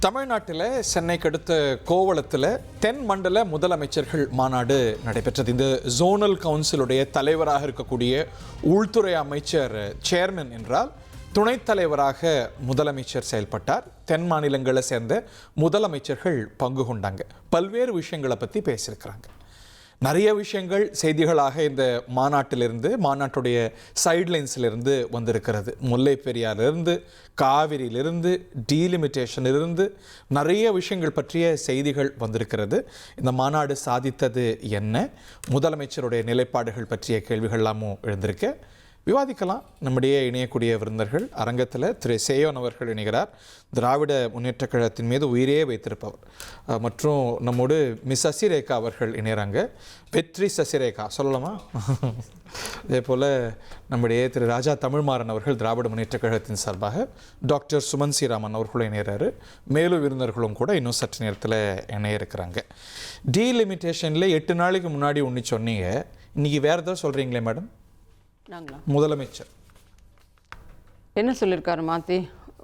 தமிழ்நாட்டில் சென்னைக்கு அடுத்த கோவளத்தில் தென் மண்டல முதலமைச்சர்கள் மாநாடு நடைபெற்றது. இந்த ஜோனல் கவுன்சிலுடைய தலைவராக இருக்கக்கூடிய உள்துறை அமைச்சர் சேர்மன் என்றால் துணைத் தலைவராக முதலமைச்சர் செயல்பட்டார். தென் மாநிலங்களை சேர்ந்த முதலமைச்சர்கள் பங்கு கொண்டாங்க. பல்வேறு விஷயங்களை பற்றி பேசியிருக்கிறாங்க. நிறைய விஷயங்கள் செய்திகளாக இந்த மாநாட்டிலிருந்து, மாநாட்டுடைய சைட்லைன்ஸிலிருந்து வந்திருக்கிறது. முல்லை பெரியாரிலிருந்து, காவிரியிலிருந்து, டீலிமிட்டேஷனிலிருந்து நிறைய விஷயங்கள் பற்றிய செய்திகள் வந்திருக்கிறது. இந்த மாநாடு சாதித்தது என்ன, முதலமைச்சருடைய நிலைப்பாடுகள் பற்றிய கேள்விகள்லாமும் எழுந்திருக்கு. விவாதிக்கலாம். நம்முடைய இணையக்கூடிய விருந்தர்கள் அரங்கத்தில் திரு சேயோன் அவர்கள் இணைகிறார். திராவிட முன்னேற்ற கழகத்தின் மீது உயிரே வைத்திருப்பவர். மற்றும் நம்மோடு மிஸ் சசிரேகா அவர்கள் இணைகிறாங்க. வெற்றி சசிரேகா சொல்லலாமா? அதே போல் நம்முடைய திரு ராஜா தமிழ்மாறன் அவர்கள் திராவிட முன்னேற்ற கழகத்தின் சார்பாக, டாக்டர் சுமன் ஸ்ரீராமன் அவர்களும் இணைகிறாரு. மேலும் விருந்தர்களும் கூட இன்னும் சற்று நேரத்தில் இணைய இருக்கிறாங்க. டீலிமிட்டேஷனில் 8 நாளைக்கு முன்னாடி ஒன்று சொன்னீங்க, இன்றைக்கி வேறு ஏதாவது சொல்கிறீங்களே மேடம்? முதலமைச்சர் என்ன சொல்லியிருக்காரு மாத்தி?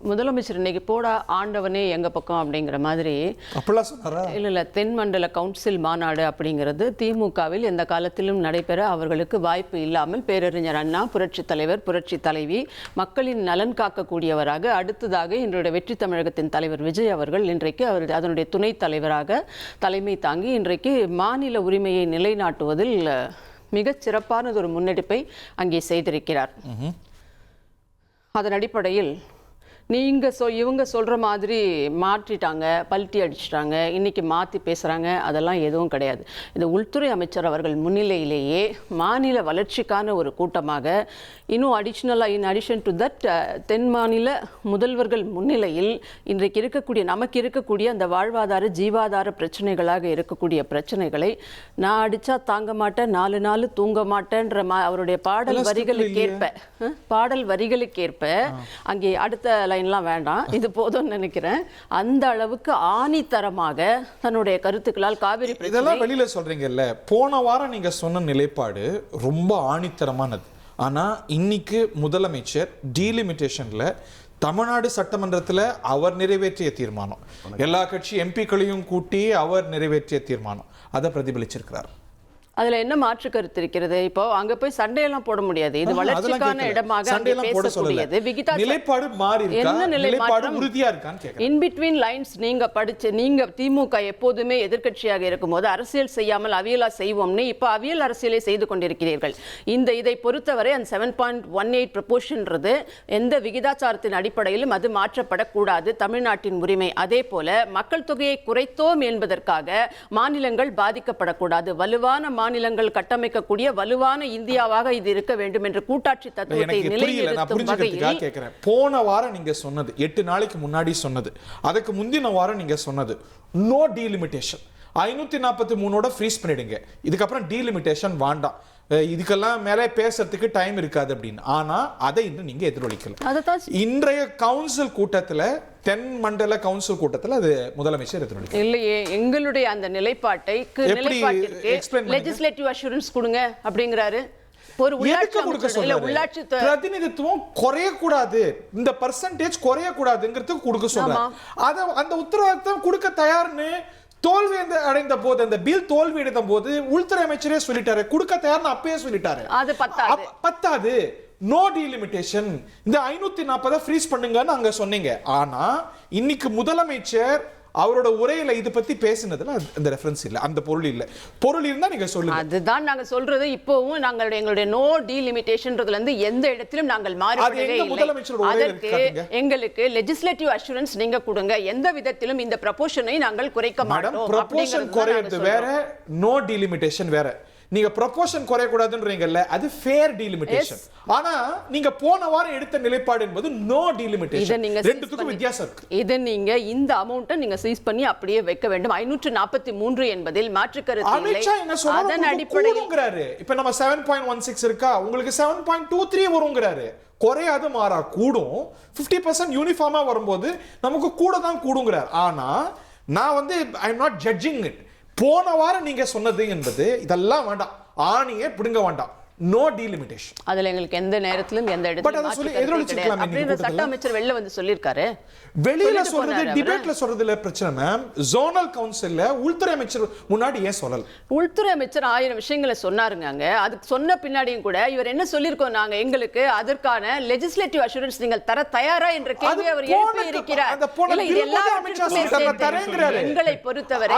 முதலமைச்சர் இன்னைக்கு போடா ஆண்டவனே எங்க பக்கம் அப்படிங்கிற மாதிரி அப்படிலாம் சொன்னாரா? இல்லை, தென்மண்டல கவுன்சில் மாநாடு அப்படிங்கிறது திமுகவில் எந்த காலத்திலும் நடைபெற அவர்களுக்கு வாய்ப்பு இல்லாமல் பேரறிஞர் அண்ணா, புரட்சி தலைவர், புரட்சி தலைவி, மக்களின் நலன் காக்கக்கூடியவராக, அடுத்ததாக இன்றைய வெற்றி தமிழகத்தின் தலைவர் விஜய் அவர்கள் இன்றைக்கு அதனுடைய துணைத் தலைவராக தலைமை தாங்கி இன்றைக்கு மாநில உரிமையை நிலைநாட்டுவதில் மிகச் சிறப்பானது ஒரு முன்னெடுப்பை அங்கே செய்திருக்கிறார். அதன் அடிப்படையில் இவங்க சொல்கிற மாதிரி மாற்றிட்டாங்க, பல்ட்டி அடிச்சிட்டாங்க, இன்றைக்கி மாற்றி பேசுகிறாங்க, அதெல்லாம் எதுவும் கிடையாது. இந்த உள்துறை அமைச்சர் அவர்கள் முன்னிலையிலேயே மாநில வளர்ச்சிக்கான ஒரு கூட்டமாக, இன்னும் in addition to that then மாநில முதல்வர்கள் முன்னிலையில் இன்றைக்கு நமக்கு இருக்கக்கூடிய அந்த வாழ்வாதார ஜீவாதார பிரச்சனைகளாக இருக்கக்கூடிய பிரச்சனைகளை நான் அடித்தா தாங்க மாட்டேன், 4 நாள் தூங்க மாட்டேன்ற அவருடைய பாடல் வரிகளுக்கேற்ப அங்கே அடுத்த லைன்லாம் வேண்டாம், இது போதும்னு நினைக்கிறேன். அந்த அளவுக்கு ஆணித்தரமாக தன்னுடைய கருத்துக்களால் காவிரி இதெல்லாம் வெளியில சொல்றீங்கல்ல. போன வாரம் நீங்க சொன்ன நிலைப்பாடு ரொம்ப ஆணித்தரமானது. ஆனா இன்னைக்கு முதலமைச்சர் டீலிமிட்டேஷன்ல தமிழ்நாடு சட்டமன்றத்தில் அவர் நிறைவேற்றிய தீர்மானம், எல்லா கட்சி எம்பிக்களையும் கூட்டி அவர் நிறைவேற்றிய தீர்மானம், அதை பிரதிபலிச்சிருக்கிறார். அதுல என்ன மாற்று கருத்து இருக்கிறது? இப்போ அங்க போய் சண்டையெல்லாம் போட முடியாது. இது வளர்ச்சிக்கான இடமாக பேசக்கூடியது. இன் பிட்வீன் லைன்ஸ் நீங்க திமுக எப்போதுமே எதிர்கட்சியாக இருக்கும்போது அரசியல் செய்யாமல் அவியலா செய்வோம்னு இப்ப அவியல் அரசியலை செய்து கொண்டிருக்கிறீர்கள். இதை பொறுத்தவரை அந்த 7.18 ப்ரொபோர்ஷன்றது எந்த விகிதாச்சாரத்தின் அடிப்படையிலும் அது மாற்றப்படக்கூடாது. தமிழ்நாட்டின் உரிமை. அதே போல மக்கள் தொகையை குறைத்தோம் என்பதற்காக மாநிலங்கள் பாதிக்கப்படக்கூடாது. வலுவான மாநிலங்கள் கட்டமைக்கக்கூடிய வலுவான இந்தியாவாக இது இருக்க வேண்டும் என்ற கூட்டாட்சி தத்துவத்தை நிலைநிறுத்தும் வகையில் போன வாரம் நீங்க சொன்னது, 8 நாளைக்கு முன்னாடி சொன்னது, அதுக்கு முந்தின வாரம் நீங்க சொன்னது நோ டீலிமிட்டேஷன், 543 ஃப்ரீஸ் பண்ணிடுங்க, இதுக்கப்புறம் டீலிமிட்டேஷன் வேண்டாம், இதுக்கெல்லாம் மேலே பேசுறதுக்கு டைம் இருக்காது அப்படின்னு. ஆனா அதை இன்னும் நீங்க எதிரொலிக்கல. இன்றைய கவுன்சில் கூட்டத்துல, தென் மண்டல கவுன்சில் கூட்டத்தில் அது முதலமைச்சர் எதிரொலிக்கல. இல்லையே, எங்களுடைய அந்த நிலைப்பாட்டிற்கு லெஜிஸ்லேட்டிவ் அஷூரன்ஸ் கொடுங்க அப்படிங்கிறாரு. ஒரு உள்ளாட்சி பிரதிநிதித்துவம் குறையக்கூடாது, இந்த பர்சன்டேஜ் குறையக்கூடாதுங்கிறதுக்கு கொடுக்க சொல்றாங்க. அத அந்த உத்தரவாதம் கொடுக்க தயார்னு தோல்வி அடைந்த போது, அந்த பில் தோல்வி அடைந்த போது உள்துறை அமைச்சரே சொல்லிட்டாரு, கொடுக்க தயார்னு அப்பயே சொல்லிட்டாரு. அது பத்தாது, நோ டீலிமிட்டேஷன், இந்த 540 ஃப்ரீஸ் பண்ணுங்கன்னு அங்க சொன்னீங்க. ஆனா இன்னைக்கு முதலமைச்சர் அவரோட உரையில இது பத்தி பேசினதுல அந்த ரெஃபரன்ஸ் இல்ல, அந்த பொருள் இல்ல. பொருள் இருந்தா நீங்க சொல்லுங்க. அதுதான் நாங்க சொல்றது. இப்போவும் எங்களுடைய நோ டீலிமிட்டேஷன்ன்றதுல இருந்து எந்த இடத்திலும் நாங்கள் மாறிவிடவே இல்லை. அதற்கு எங்களுக்கு லெஜிஸ்லேட்டிவ் அஷூரன்ஸ் நீங்க கொடுங்க, எந்த விதத்திலும் இந்த ப்ரொபோர்ஷனை நாங்கள் குறைக்க மாட்டோம். ப்ரொபோர்ஷன் குறையிறது வேற, நோ டீலிமிட்டேஷன் வேற. நீங்க ப்ரொபோர்ஷன் குறையக்கூடாதுன்றீங்கல்ல, அது ஃபேர் டீலிமிட்டேஷன். ஆனா நீங்க போன வாரம் எடுத்த நிலைப்பாடு என்பது நோ டீலிமிட்டேஷன். ரெண்டுத்துக்கும் வித்தியாசம் இருக்கு. இத நீங்க இந்த அமௌண்ட்டை நீங்க சீஸ் பண்ணி அப்படியே வைக்க வேண்டும். 543 என்பதில் மாற்று கருத்து இல்லை. அதன் அடிப்படையில் இப்ப நம்ம 7.16 இருக்கா, உங்களுக்கு 7.23 வரும்ங்கறாரு. குறையாது, மாறா கூடும். 50% யூனிஃபார்மா வரும்போது நமக்கு கூட தான் கூடுங்கிறார். ஆனா நான் I am not judging it. போன வாரம் நீங்க சொன்னது என்பது இதெல்லாம் வேண்டாம், ஆணியே பிடுங்க வேண்டாம், நோ டீலிமிட்டேஷன். அதுல எங்களுக்கு எந்த நேரத்திலும் எந்த இடத்துல அப்படின்ற சட்ட அமைச்சர் வெளில வந்து சொல்லியிருக்காரு. வெளியில சொல்றது டிபேட்ல சொல்றதுல பிரச்சனை மேம். ஜோனல் கவுன்சில்ல உள்துறை அமைச்சர் முன்னாடி ஏன் சொல்லல? உள்துறை அமைச்சர் 1000 விஷயங்களை சொன்னாருங்க. அங்க அதுக்கு சொன்ன பின்னாடியும் கூட இவர் என்ன சொல்லியிருக்கோம், நாங்க எங்களுக்கு அதற்கான லெஜிஸ்லேட்டிவ் அஷூரன்ஸ் நீங்கள் தர தயாரா என்ற கேள்வி அவர் எழுப்பி இருக்கிறார். எங்களை பொறுத்தவரை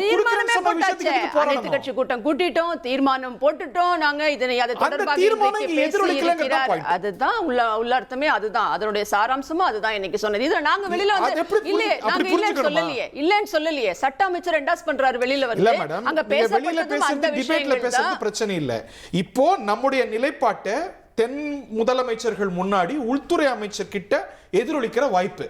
தீர்மானமே போட்டாச்சு. அனைத்து கட்சி கூட்டம் கூட்டிட்டோம், தீர்மானம் போட்டுட்டோம். நாங்க இதனை அதை தொடர்பாக அதுதான் உள்ளார்த்தமே, அதுதான் அதனுடைய சாராம்சமும் அதுதான் இன்னைக்கு சொன்னது. இதுல நாங்க வெளியில வந்து இல்ல, நாங்க இல்லன்னு சொல்லலையே. சட்ட அமைச்சர் என்டாஸ் பண்றாரு வெளியில வந்து. அங்க பேசப்பட்டதும் அந்த விஷயங்கள் தான் பிரச்சனை இல்ல. இப்போ நம்முடைய நிலைப்பாட்டை தென் முதலமைச்சர்கள் முன்னாடி உள்துறை அமைச்சர் கிட்ட எதிரொலிக்கிற வாய்ப்பு.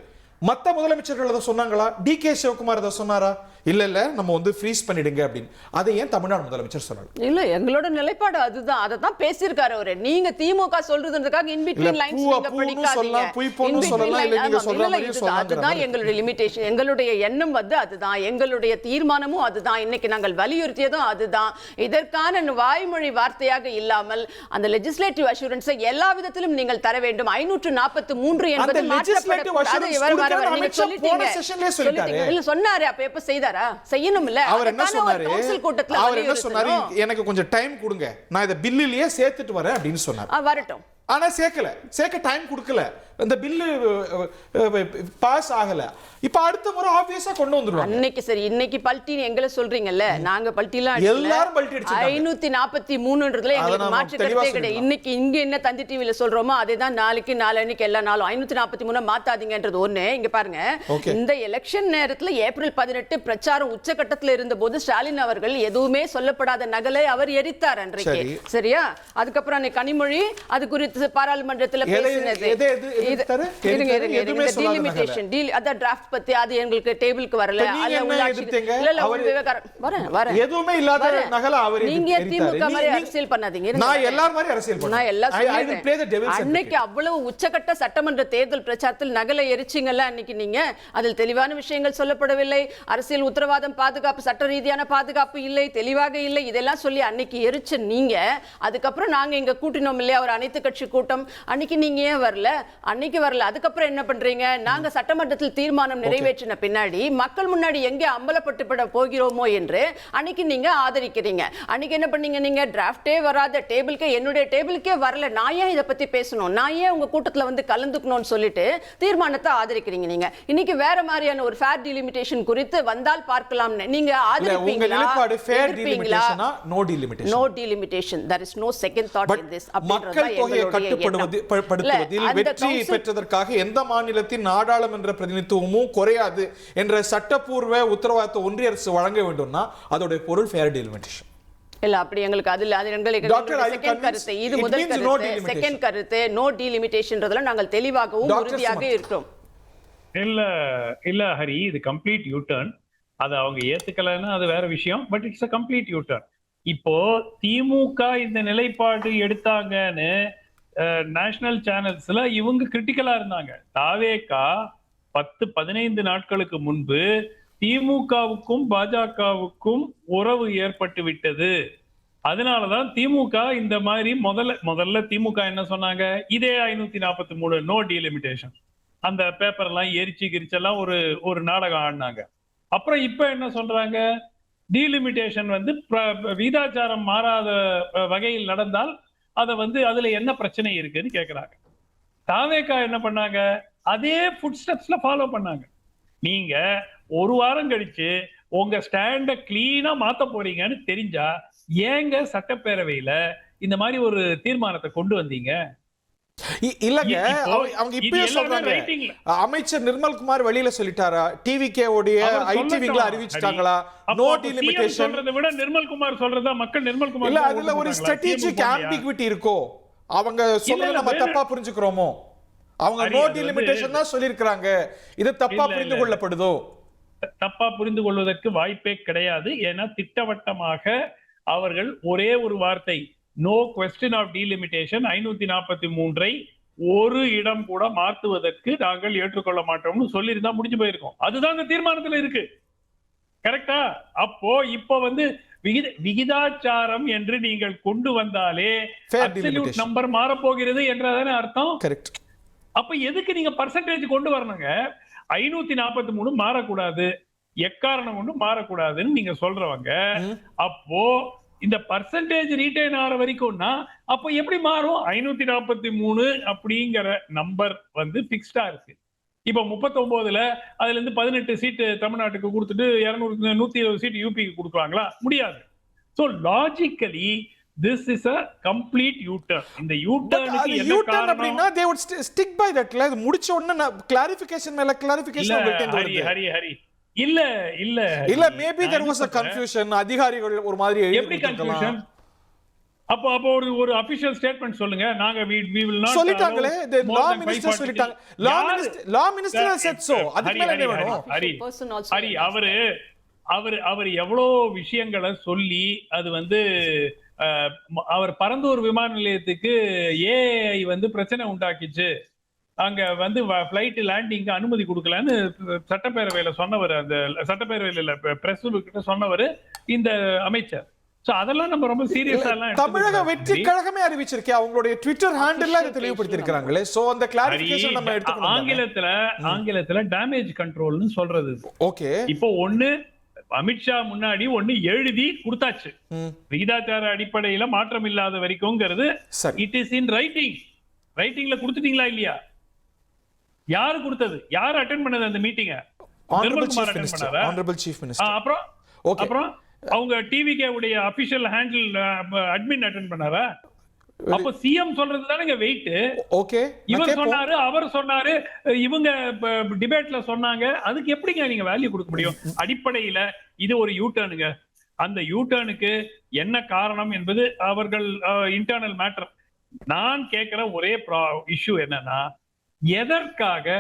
மத்த முதலமைச்சர்கள் அதை சொன்னாங்களா? டி.கே. சிவகுமார் அதை சொன்னாரா? இல்ல நம்ம வந்து ஃப்ரீஸ் பண்ணிடுங்க அப்படின்னு. அதை ஏன் தமிழ்நாடு முதலமைச்சர் சொன்னாங்க? இல்ல, எங்களோட நிலைப்பாடு அதுதான். அதை தான் பேசியிருக்காரு அவரு. நீங்க திமுக சொல்றதுக்காக இன் பிட்வீன் லைன்ஸ் நீங்க படிக்காதீங்க. அதுதான் எங்களுடைய லிமிட்டேஷன். எங்களுடைய எண்ணம் வந்து அதுதான். எங்களுடைய தீர்மானமும் அதுதான். இன்னைக்கு நாங்கள் வலியுறுத்தியதும் அதுதான். இதற்கான வாய்மொழி வார்த்தையாக இல்லாமல் அந்த லெஜிஸ்லேட்டிவ் அஷூரன்ஸை எல்லா விதத்திலும் நீங்கள் தர வேண்டும். 543 என்பது மாற்றப்படக்கூடாது. சொன்னாரு. அப்ப எப்ப செய்தாரா? செய்யணும் இல்ல. அவர் என்ன சொன்னாரு? அவர் என்ன சொன்னாரு? எனக்கு கொஞ்சம் டைம் கொடுங்க, நான் இத பில்லிலேயே சேர்த்துட்டு வரேன் அப்படின்னு சொன்னார். வரட்டும். ஆனா சேர்க்க டைம் கொடுக்கல. இந்த பில்லு பாஸ் ஆகல. இப்ப அடுத்த முறை ஆபீஸா கொண்டு வந்துருவாங்க. அன்னைக்கு சரி, இன்னைக்கு பல்டி எங்களை சொல்றீங்கல்ல, நாங்க பல்டிலாம் எல்லாரும் பல்டி அடிச்சாங்க. 543ன்றதுல எங்களுக்கு மாற்று கருத்தே கிடையாது. இன்னைக்கு இங்க என்ன தந்தி டிவில சொல்றோமோ அதேதான் நாளைக்கு நாளைக்கு எல்லா நாளும் 543 மாத்தாதீங்கன்றது ஒண்ணு. இங்க பாருங்க, இந்த எலெக்ஷன் நேரத்துல ஏப்ரல் 18 பிரச்சாரம் உச்சகட்டத்துல இருந்தபோது ஸ்டாலின் அவர்கள் எதுவுமே சொல்லப்படாத நகலை அவர் எரித்தார் அன்றைக்கு. சரியா? அதுக்கப்புறம் அன்னைக்கு கனிமொழி அது குறித்து பாராளுமன்றத்துல பேசினது. டிராஃப்ட் பத்தி அது எங்களுக்கு டேபிளுக்கு வரல. எதுவுமே இல்லாத நகலை அவர் நீங்க திமுக மாதிரி அரசியல் பண்ணாதீங்க. நான் எல்லாரும் மாதிரி அரசியல் பண்ணேன். அன்னைக்கு அவ்வளவு உச்சகட்ட சட்டமன்ற தேர்தல் பிரச்சாரத்தில் நகலை எரிச்சிங்கல்ல அன்னைக்கு நீங்க. அதில் தெளிவான விஷயங்கள் சொல்லப்படவில்லை. அரசியல் உத்தரவாதம், பாதுகாப்பு, சட்ட ரீதியான பாதுகாப்பு இல்லை, தெளிவாக இல்லை. இதெல்லாம் சொல்லி அன்னைக்கு எரிச்ச நீங்க, அதுக்கப்புறம் நாங்க இங்க கூட்டினோம் இல்லையா ஒரு அனைத்து கட்சி கூட்டம், அன்னைக்கு நீங்க ஏன் வரல? அன்னைக்கு வரல. அதுக்கப்புறம் என்ன பண்றீங்க? நாங்க சட்டமன்றத்தில் தீர்மானம் நிறைவேற்றின பின்னாடி மக்கள் முன்னாடி எங்கே அம்பலப்பட்டுப்பட போகிறோமோ என்று அன்னைக்கு நீங்க ஆதரிக்கிறீங்க. அன்னைக்கு என்ன பண்ணீங்க? நீங்க டிராஃப்டே வராத டேபிளுக்கே, என்னுடைய டேபிளுக்கே வரல, நான் ஏன் இதை பத்தி பேசணும், நான் ஏன் உங்க கூட்டத்துல வந்து கலந்துக்கணும்னு சொல்லிட்டு தீர்மானத்தை ஆதரிக்கிறீங்க. நீங்க இன்னைக்கு வேற மாதிரியான ஒரு ஃபேர் டிலிமிட்டேஷன் குறித்து வந்தால் பார்க்கலாம். நீங்க ஆதரிப்பீங்களா? No delimitation. No delimitation. there is no second thought in this. கட்டுப்படுத்துவதில் வெற்றி பெற்றதற்காக எந்த மாநிலத்தின் நாடாளுமன்ற பிரதிநிதித்துவமும் குறையாது என்ற சட்டப்பூர்வ உத்தரவாதத்தை ஒன்றிய அரசு வழங்க வேண்டும்னா அதோட பொருள் ஃபேர் டெலிமிட்டேஷன் இல்ல. அப்படி எங்களுக்கு அதுல அது எங்களுக்கு செகண்ட் கருத்து, இது முதல் கருத்து. செகண்ட் கருத்து நோ டிலிமிட்டேஷன்றதுல நாங்கள் தெளிவாகவும் உறுதியாக இருக்கோம். இல்ல ஹரி, இது கம்ப்ளீட் யூ டர்ன். அது அவங்க ஏத்துக்கலன்னா அது வேற விஷயம். But it's a complete you turn. இப்போ திமுக இந்த நிலைப்பாடு எடுத்தாங்கன்னு நேஷனல் சேனல்ஸ்ல இவங்க கிரிட்டிக்கலா இருந்தாங்க. தாவேகா 10-15 நாட்களுக்கு முன்பு திமுகவுக்கும் பாஜகவுக்கும் உறவு ஏற்பட்டு விட்டது. அதனாலதான் திமுக இந்த மாதிரி முதல்ல திமுக என்ன சொன்னாங்க? இதே 543 நோ டீலிமிட்டேஷன், அந்த பேப்பர் எல்லாம் எரிச்சு கிரிச்செல்லாம் ஒரு நாடகம் ஆடினாங்க. அப்புறம் இப்ப என்ன சொல்றாங்க? டீலிமிட்டேஷன் வந்து வீதாச்சாரம் மாறாத வகையில் நடந்தால் அதை வந்து அதுல என்ன பிரச்சனை இருக்குன்னு கேக்குறாங்க. தாவேகா என்ன பண்ணாங்க? அதே ஃபுட் ஸ்டெப்ஸ்ல ஃபாலோ பண்ணாங்க. நீங்க ஒரு வாரம் கழிச்சு உங்க ஸ்டாண்ட கிளீனா மாத்த போறீங்கன்னு தெரிஞ்சா ஏங்க சட்டப்பேரவையில இந்த மாதிரி ஒரு தீர்மானத்தை கொண்டு வந்தீங்க? இல்லங்க, அவங்க இப்பயே சொல்றாங்க. அமைச்சர் நிர்மல்குமார் வெளியில சொல்லிட்டாரா? டிவிகே உடைய ஐடி விங்ல அறிவிச்சிட்டாங்களா நோ டிலிமிட்டேஷன்? சொல்றதை விட நிர்மல்குமார் சொல்றதா மக்கள் நிர்மல்குமார் இல்ல அதுல ஒரு ஸ்ட்ராட்டஜிக் ஆம்பிகுவிட்டி இருக்கோ? அவங்க சொல்றத நம்ம தப்பா புரிஞ்சுக்கிறோமோ? அவங்க நோ டிலிமிட்டேஷன் தான் சொல்லிருக்காங்க, இது தப்பா புரிந்து கொள்ளப்படுதோ? தப்பா புரிந்து கொள்வதற்கு வாய்ப்பே கிடையாது. ஏன்னா திட்டவட்டமாக அவர்கள் ஒரே ஒரு வார்த்தை நோ குவெஸ்டின் ஆஃப் டீலிமிட்டேஷன் 543 ஒரு இடம் கூட மாற்றுவதற்கு நாங்கள் ஏற்றுக்கொள்ள மாட்டோம்னு சொல்லியிருந்தா முடிஞ்சு போயிருக்கோம். அதுதான் இந்த தீர்மானத்துல இருக்கு. கரெக்டா? அப்போ இப்ப வந்து விகிதாச்சாரம் என்று நீங்கள் கொண்டு வந்தாலே Fair அப்சல்யூட் delimitation. நம்பர் மாறப்போகிறது என்றதானே அர்த்தம். கரெக்ட். அப்ப எதுக்கு நீங்க பர்சன்டேஜ் கொண்டு வரணுங்க? 543 மாறக்கூடாது, எக்காரணம் ஒன்றும் மாறக்கூடாதுன்னு நீங்க சொல்றவங்க, அப்போ இந்த பர்சன்டேஜ் ரீட்டைன் ஆற வரைக்கும்னா அப்போ எப்படி மாறும்? 543 அப்படிங்கிற நம்பர் வந்து பிக்ஸ்டா இருக்கு. இப்ப 39ல அதுல இருந்து 18 சீட்டு தமிழ்நாட்டுக்கு கொடுத்துட்டு 120 சீட்டு யூபிக்கு கொடுக்குவாங்களா? முடியாது. So logically this is a complete U-turn. இந்த U-turn-க்கு என்ன காரணம்? அப்படினா they would stick by that. இது முடிச்ச உடனே கிளாரிஃபிகேஷன் மேல கிளாரிஃபிகேஷன் உங்களுக்கு வருது. ஹரி இல்ல maybe there was a confusion. அதிகாரிகள் ஒரு மாதிரி எப்படி கன்ஃபியூஷன்? அப்போ ஒரு அபிஷியல் ஸ்டேட்மென்ட் சொல்லுங்க. நாங்க we will not சொல்லிட்டாங்களே, the law minister சொல்லிட்டாங்க. law minister said so. அதுக்கு மேல என்ன வேணும்? ஹரி அவர் எவ்வளவு விஷயங்களை சொல்லி அது வந்து அவர் பரந்தூர் விமான நிலையத்துக்கு ஏஐ வந்து பிரச்சனை உண்டாக்கிச்சு, அங்க வந்து பிளைட் லேண்டிங் அனுமதி கொடுக்கலன்னு சட்டப்பேரவையில சொன்னவர், அந்த சட்டப்பேரவையில பிரஸ் கிட்ட சொன்னவர் இந்த அமைச்சர். சோ அதெல்லாம் நம்ம ரொம்ப சீரியஸா எல்லாம் தமிழக வெற்றி கழகமே அறிவிச்சிருக்கே, அவங்களுடைய ட்விட்டர் ஹேண்டில்ல அதை தெளிவுபடுத்தி இருக்காங்களே. சோ அந்த கிளாரிஃபிகேஷன் நம்ம எடுத்துக்கணும். ஆங்கிலத்துல டேமேஜ் கண்ட்ரோல்னு சொல்றது. ஓகே, இப்போ ஒண்ணு அமித்ஷா முன்னாடி ஒண்ணு எழுதி கொடுத்தாச்சு, விகிதாச்சார அடிப்படையில மாற்றம் இல்லாத வரைக்கும்ங்கிறது. இட் இஸ் இன் ரைட்டிங்ல கொடுத்துட்டீங்களா இல்லையா? யாரு கொடுத்தது? யாரு அட்டெண்ட் பண்ணது அந்த மீட்டிங்க? நிர்மல்குமார் அட்டெண்ட் பண்ணாரா? அப்புறம் அவங்க டிவிகே உடைய அபிஷியல் ஹேண்டில் அட்மின் அட்டெண்ட் பண்ணாரா? அப்ப சிஎம் சொல்றது தானே வெயிட். ஓகே, இவர் சொன்னாரு, அவர் சொன்னாரு, இவங்க டிபேட்ல சொன்னாங்க. அதுக்கு எப்படிங்க நீங்க வேல்யூ கொடுக்க முடியும்? அடிப்படையில இது ஒரு யூ-டர்னுங்க. அந்த யூ-டர்னுக்கு என்ன காரணம் என்பது அவர்கள் இன்டர்னல் மேட்டர். நான் கேட்கிற ஒரே இஷ்யூ என்னன்னா, எதற்காக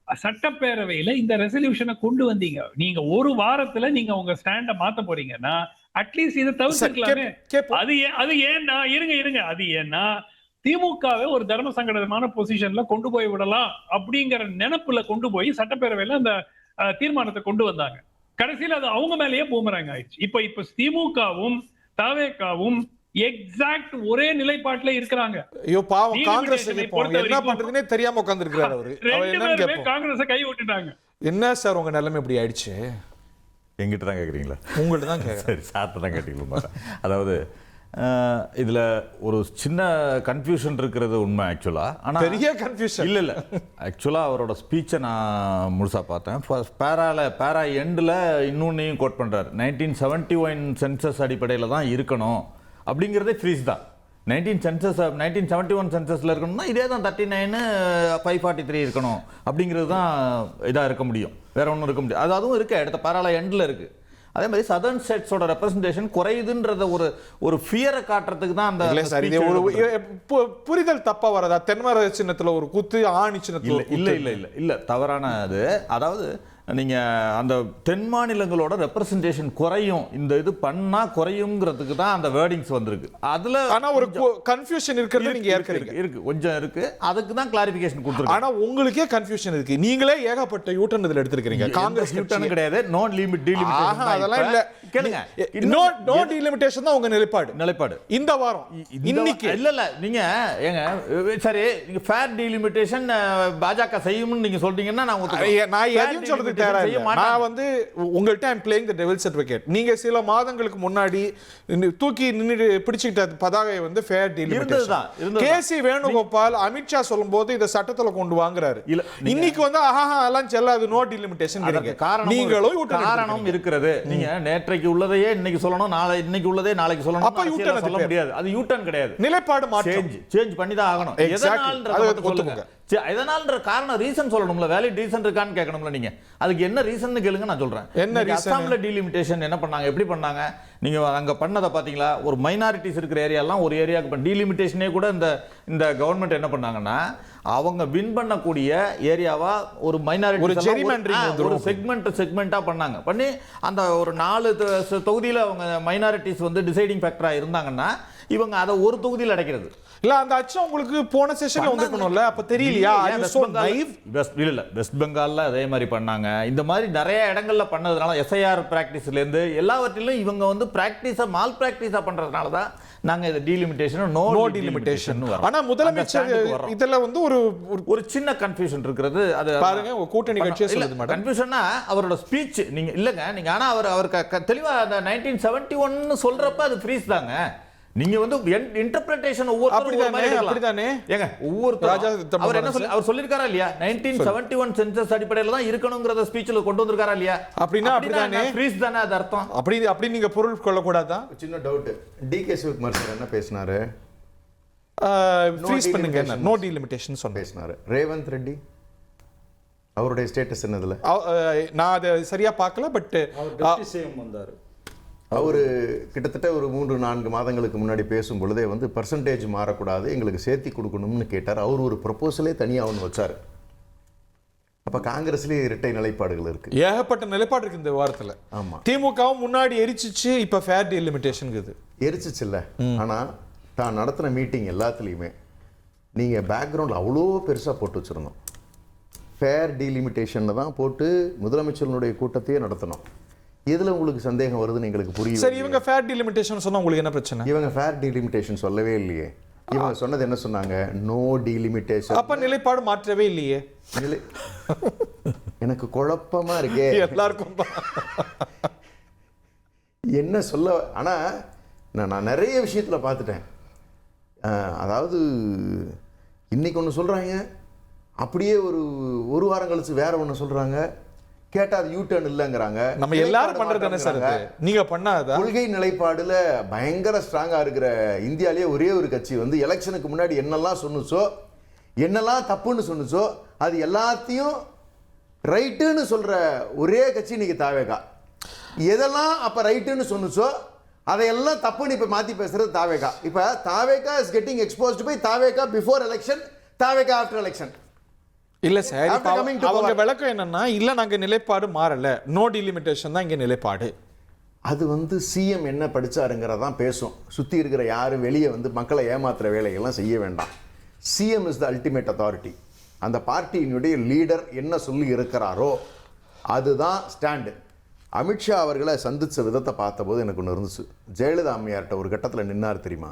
சட்டப்பேரவையில இந்த ரெசல்யூஷனை கொண்டு வந்தீங்க? நீங்க ஒரு வாரத்துல நீங்க உங்க ஸ்டாண்ட மாத்த போறீங்கன்னா அட்லீஸ்ட் இதை தவிர்த்துக்கலாமே. அது ஏன்னா இருங்க அது ஏன்னா திமுகவை ஒரு தர்ம சங்கடமான பொசிஷன்ல கொண்டு போய் விடலாம் அப்படிங்கிற நினைப்புல கொண்டு போய் சட்டப்பேரவையில அந்த தீர்மானத்தை கொண்டு வந்தாங்க. கடைசியில் அது அவங்க மேலேயே பூமராங் ஆயிடுச்சு. இப்ப திமுகவும் தவேகாவும் எக்ஸாக்ட் ஒரே நிலைப்பாட்டுல இருக்கிறாங்க. ஐயோ பாவம், காங்கிரஸ் என்ன பண்றதுனே தெரியாம உட்கார்ந்திருக்காரு அவரு. காங்கிரஸை கை விட்டுட்டாங்க. என்ன சார் உங்க நிலைமை இப்படி ஆயிடுச்சு? எங்கிட்ட தான் கேட்குறீங்களா? உங்கள்ட்ட தான் கேட்குறேன். சரி, சார்ட்ட தான் கேட்டீங்களா? அதாவது இதில் ஒரு சின்ன கன்ஃபியூஷன் இருக்கிறது உண்மை ஆக்சுவலாக. ஆனால் பெரிய கன்ஃபியூஷன் இல்லை. ஆக்சுவலாக அவரோட ஸ்பீச்சை நான் முழுசாக பார்த்தேன். பேரா எண்டில் இன்னொன்னையும் கோட் பண்ணுறாரு. 1971 சென்சஸ் அடிப்படையில் தான் இருக்கணும் அப்படிங்கிறதே ஃப்ரீஸ் தான். 1971 சென்சஸில் இருக்கணும்னா இதே தான் 39 இருக்கணும் அப்படிங்கிறது தான் இதாக இருக்க முடியும், வேற ஒன்றும் இருக்க முடியும். அது அதுவும் இருக்கு, அடுத்த பேரால எண்டில் இருக்கு. அதே மாதிரி சதர்ன் ஸ்டேட்ஸோட ரெப்ரசன்டேஷன் குறையுதுன்றத ஒரு ஃபியரை காட்டுறதுக்கு தான் அந்த புரிதல் தப்பா வரதா? தென்மர சின்னத்தில் ஒரு குத்து, ஆணி சின்னத்தில் இல்லை தவறான அது. அதாவது நீங்க அந்த தென் மாநிலங்களோட ரெப்ரசன்டேஷன் குறையும், இந்த இது பண்ணா குறையும்ங்கிறதுக்கு தான் அந்த வேர்டிங்ஸ் வந்திருக்கு. அதுல ஆனா ஒரு கன்ஃபியூஷன் இருக்கிறது நீங்க ஏற்கனவே இருக்கு, கொஞ்சம் இருக்கு. அதுக்கு தான் கிளாரிஃபிகேஷன் கொடுத்துருக்கு. ஆனா உங்களுக்கே கன்ஃபியூஷன் இருக்கு. நீங்களே ஏகப்பட்ட யூட்டர்ன் இதுல எடுத்துக்கிறீங்க. காங்கிரஸ் யூட்டர்ன் கிடையாது, நோ லிமிட் டீலிமிட்டேஷன் அதெல்லாம் இல்ல. கேளுங்க, நோ டீலிமிட்டேஷன் தான் உங்க நிலைப்பாடு இந்த வாரம். இன்னைக்கு இல்ல நீங்க ஏங்க சரி, நீங்க ஃபேர் டீலிமிட்டேஷன் பாஜக செய்யும்னு நீங்க சொல்றீங்கன்னா நான் எதையும் சொல்றது நான் வந்து உங்கள்ட்ட I'm playing the devil's advocate. நீங்க சில மாதங்களுக்கு முன்னாடி தூக்கி நின்று பிடிச்சிட்ட பதாகை வந்து ஃபேர் டீலிமிட்டேஷன் கேசி வேணுகோபால் அமித்ஷா சொல்லும்போது இந்த சட்டத்துல கொண்டு வாங்குறாரு. இன்னைக்கு வந்து அதெல்லாம் செல்லாது, நோ டீலிமிட்டேஷன். நீங்களும் காரணம் இருக்கிறது. நீங்க நேற்றைக்கு உள்ளதையே இன்னைக்கு சொல்லணும், இன்னைக்கு உள்ளதே நாளைக்கு சொல்லணும். அப்ப யூட்டர்ன் சொல்ல முடியாது. அது யூட்டர்ன் கிடையாது, நிலைப்பாடு மாற்றம். சேஞ்ச் பண்ணி தான் ஆகணும். எதனால்ன்ற காரணம் ரீசன் சொல்லணும்ல, வேலிட் ரீசன் இருக்கான்னு கேட்கணும்ல. நீங்க அதுக்கு என்ன ரீசன் கேளுங்க, நான் சொல்றேன். என்ன அசாம்ல டீலிமிட்டேஷன் என்ன பண்ணாங்க, எப்படி பண்ணாங்க? நீங்க அங்க பண்ணதை பாத்தீங்களா? ஒரு மைனாரிட்டிஸ் இருக்கிற ஏரியாலாம் ஒரு ஏரியாவுக்கு டீலிமிட்டேஷனே கூட இந்த கவர்மெண்ட் என்ன பண்ணாங்கன்னா, அவங்க வின் பண்ணக்கூடிய ஏரியாவா ஒரு மைனாரிட்டி ஒரு செக்மெண்டா பண்ணாங்க. பண்ணி அந்த ஒரு 4 தொகுதியில அவங்க மைனாரிட்டிஸ் வந்து டிசைடிங் ஃபேக்டரா இருந்தாங்கன்னா இவங்க அதை ஒரு தொகுதியில் அடைக்கிறது. இல்ல அந்த அச்சம் உங்களுக்கு போன செஷன்ல வந்திருக்கணும்ல, அப்ப தெரியலையா? வெஸ்ட் பெங்கால்ல அதே மாதிரி பண்ணாங்க. இந்த மாதிரி நிறைய இடங்கள்ல பண்ணதுனால எஸ்ஐஆர் பிராக்டிஸ்ல இருந்து எல்லாவற்றிலும் இவங்க வந்து பிராக்டிஸா மால் பிராக்டிஸா பண்றதுனால தான் நாங்க இது டீலிமிட்டேஷன் நோ டீலிமிட்டேஷன். ஆனா முதலமைச்சர் இதுல வந்து ஒரு சின்ன கன்ஃபியூஷன் இருக்கிறது. அது பாருங்க கூட்டணி கட்சியே சொல்லுது மேடம். கன்ஃபியூஷன்னா அவரோட ஸ்பீச் நீங்க இல்லங்க, நீங்க ஆனா அவர் தெளிவா அந்த 1971 சொல்றப்ப அது ஃப்ரீஸ் தாங்க. நீங்க வந்து இன்டர்பிரேஷன் அப்படிதானே ஏங்க ஒவ்வொருத்தரும் அவர் என்ன அவர் சொல்லிருக்காரா இல்லையா? 1971 சென்சஸ் அடிப்படையில தான் இருக்கணும்ங்கறத ஸ்பீச்ல கொண்டு வந்திருக்காரா இல்லையா? அப்படினா அப்படிதானே ஃப்ரீஸ் தானே அது அர்த்தம். அப்படி நீங்க பொருள் கொள்ள கூடாதா? சின்ன டவுட். டிகே சிவகுமார் சார் என்ன பேசினாரு? ஃப்ரீஸ் பண்ணுங்க, நோ டீலிமிட்டேஷன் சொன்ன பேசினாரு. ரேவந்த் ரெட்டி அவருடைய ஸ்டேட்டஸ் என்னதுல? நான் அதை சரியா பார்க்கல. பட் வந்தாரு அவர் கிட்டத்தட்ட ஒரு 3-4 மாதங்களுக்கு முன்னாடி பேசும் பொழுதே வந்து பர்சன்டேஜ் மாறக்கூடாது, எங்களுக்கு சேர்த்தி கொடுக்கணும்னு கேட்டார். அவர் ஒரு ப்ரொபோசலே தனியாக ஒன்று வச்சார். அப்போ காங்கிரஸ்லேயே இரட்டை நிலைப்பாடுகள் இருக்கு, ஏகப்பட்ட நிலைப்பாடு இருக்கு இந்த வாரத்தில். ஆமாம், திமுகவும் முன்னாடி எரிச்சிச்சு, இப்போ ஃபேர் டீலிமிட்டேஷன் எரிச்சிச்சு இல்லை. ஆனால் தான் நடத்தின மீட்டிங் எல்லாத்துலேயுமே நீங்கள் பேக்ரவுண்டில் அவ்வளோ பெருசாக போட்டு வச்சுருந்தோம். ஃபேர் டீலிமிட்டேஷனில் தான் போட்டு முதலமைச்சர்களுடைய கூட்டத்தையே நடத்தணும். எதுல உங்களுக்கு சந்தேகம் வருதுன்னு எங்களுக்கு புரியும். சரி, இவங்க ஃபேர் டீலிமிட்டேஷன் சொன்னா உங்களுக்கு என்ன பிரச்சனை? இவங்க ஃபேர் டீலிமிட்டேஷன் சொல்லவே இல்லையே. இவங்க சொன்னது என்ன சொன்னாங்க? No delimitation. அப்ப நிலைப்பாடு மாற்றவே இல்லையே. எனக்கு குழப்பமா இருக்கே எல்லாருக்கும். என்ன சொல்ல? ஆனா நான் நிறைய விஷயத்துல பார்த்துட்டேன். அதாவது இன்னைக்கு ஒன்று சொல்றாங்க, அப்படியே ஒரு வாரம் கழிச்சு வேற ஒன்று சொல்றாங்க, கேட்டா அது யூ டர்ன் இல்லங்கிறாங்க. நம்ம எல்லாரும் பண்றது என்ன சார்? நீங்க பண்ணாதா? கொள்கை நிலைப்பாடுல பயங்கர ஸ்ட்ராங்கா இருக்கிற இந்தியாலேயே ஒரே ஒரு கட்சி வந்து எலெக்ஷனுக்கு முன்னாடி என்னெல்லாம் சொன்னுச்சோ, என்னெல்லாம் தப்புன்னு சொன்னுச்சோ, அது எல்லாத்தையும் ரைட்டுன்னு சொல்ற ஒரே கட்சி இன்னைக்கு தாவேகா. எதெல்லாம் அப்ப ரைட்டுன்னு சொன்னுச்சோ அதையெல்லாம் தப்புன்னு இப்ப மாத்தி பேசுறது தாவேகா. இப்ப TVK is getting exposed by TVK before election, TVK after election. இல்ல சார், அவங்க விளக்கம் என்னன்னா, இல்ல நாங்க நிலைப்பாடு மாறல, நோ டீலிமிட்டேஷன் தான் இங்க நிலைப்பாடு. அது வந்து சிஎம் என்ன படிச்சாருங்கிறதான் பேசும். சுத்தி இருக்கிற யாரும் வெளியே வந்து மக்களை ஏமாத்துற வேலைகள்லாம் செய்ய வேண்டாம். CM is the ultimate authority. அந்த பார்ட்டியினுடைய லீடர் என்ன சொல்லி இருக்கிறாரோ அதுதான் ஸ்டாண்டு. அமித்ஷா அவர்களை சந்திச்ச விதத்தை பார்த்தபோது எனக்கு ஒன்று இருந்துச்சு. ஜெயலலிதா அம்மையார்ட்ட ஒரு கட்டத்தில் நின்னார் தெரியுமா?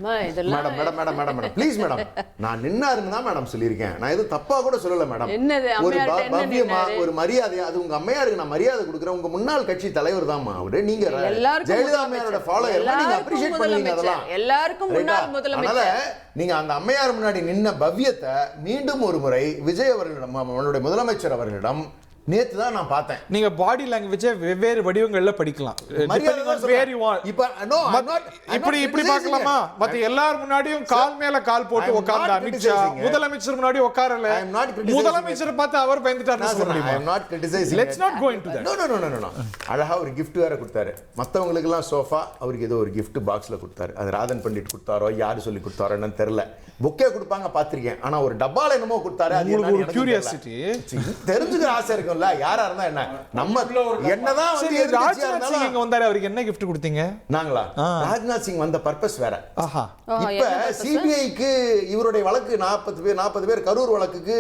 Madam madam madam madam madam please madam, நான் நின்னாருன்னு தான் மேடம் சொல்லியிருக்கேன். நான் எதுவும் தப்பா கூட சொல்லல மேடம். ஒரு பவ்யமா ஒரு மரியாதை, அது உங்க அம்மையாருக்கு நான் மரியாதை கொடுக்குறேன். உங்க முன்னாள் கட்சி தலைவர் தான் அவரு. நீங்க ஜெயலலிதா அம்மையாரோட ஃபாலோயர், நீங்க அப்ரிஷியேட் பண்ணுவீங்க அதெல்லாம். எல்லாருக்கும் முன்னாள் முதலமைச்சர். அதனால நீங்க அந்த அம்மையார் முன்னாடி நின்ன பவ்யத்தை மீண்டும் ஒரு முறை விஜய் அவர்களிடம், அவனுடைய முதலமைச்சர் அவர்களிடம் நேத்து தான் நான் பார்த்தேன். நீங்க பாடி லாங்குவேஜ் வெவ்வேறு வடிவங்கள்ல படிக்கலாம். இப்படி பார்க்கலாமா? மத்த எல்லாரும் முன்னாடியும் கால் மேல கால் போட்டு உட்கார்ந்த அமித்ஷா முதலமைச்சர் முன்னாடி உட்காரல. முதலமைச்சர் பார்த்து அவர் பயந்துட்டாருன்னு சொல்ல முடியுமா? I am not criticizing. Let's not go into that. No. அழகா ஒரு gift வேற கொடுத்தாரு. மத்தவங்களுக்கு எல்லாம் சோஃபா, அவருக்கு ஏதோ ஒரு gift பாக்ஸ்ல கொடுத்தாரு. அது ராதன் பண்டிட் கொடுத்தாரோ யாரு சொல்லி கொடுத்தாரோ என்னன்னு தெரியல. புக்கே கொடுப்பாங்க பாத்திருக்கேன். ஆனா ஒரு டப்பால என்னமோ கொடுத்தாரு. அது ஒரு கியூரியாசிட்டி தெரிஞ்சுக்கிற ஆசை இருக்கும்ல, யாரா இருந்தா என்ன. நம்ம என்னதான் வந்து ராஜ்நாத் சிங் இங்க வந்தாரு, அவருக்கு என்ன gift கொடுத்தீங்க? நாங்களா? ராஜ்நாத் சிங் வந்த பர்பஸ் வேற. இப்ப சிபிஐக்கு இவருடைய வழக்கு 40 பேர் கரூர் வழக்குக்கு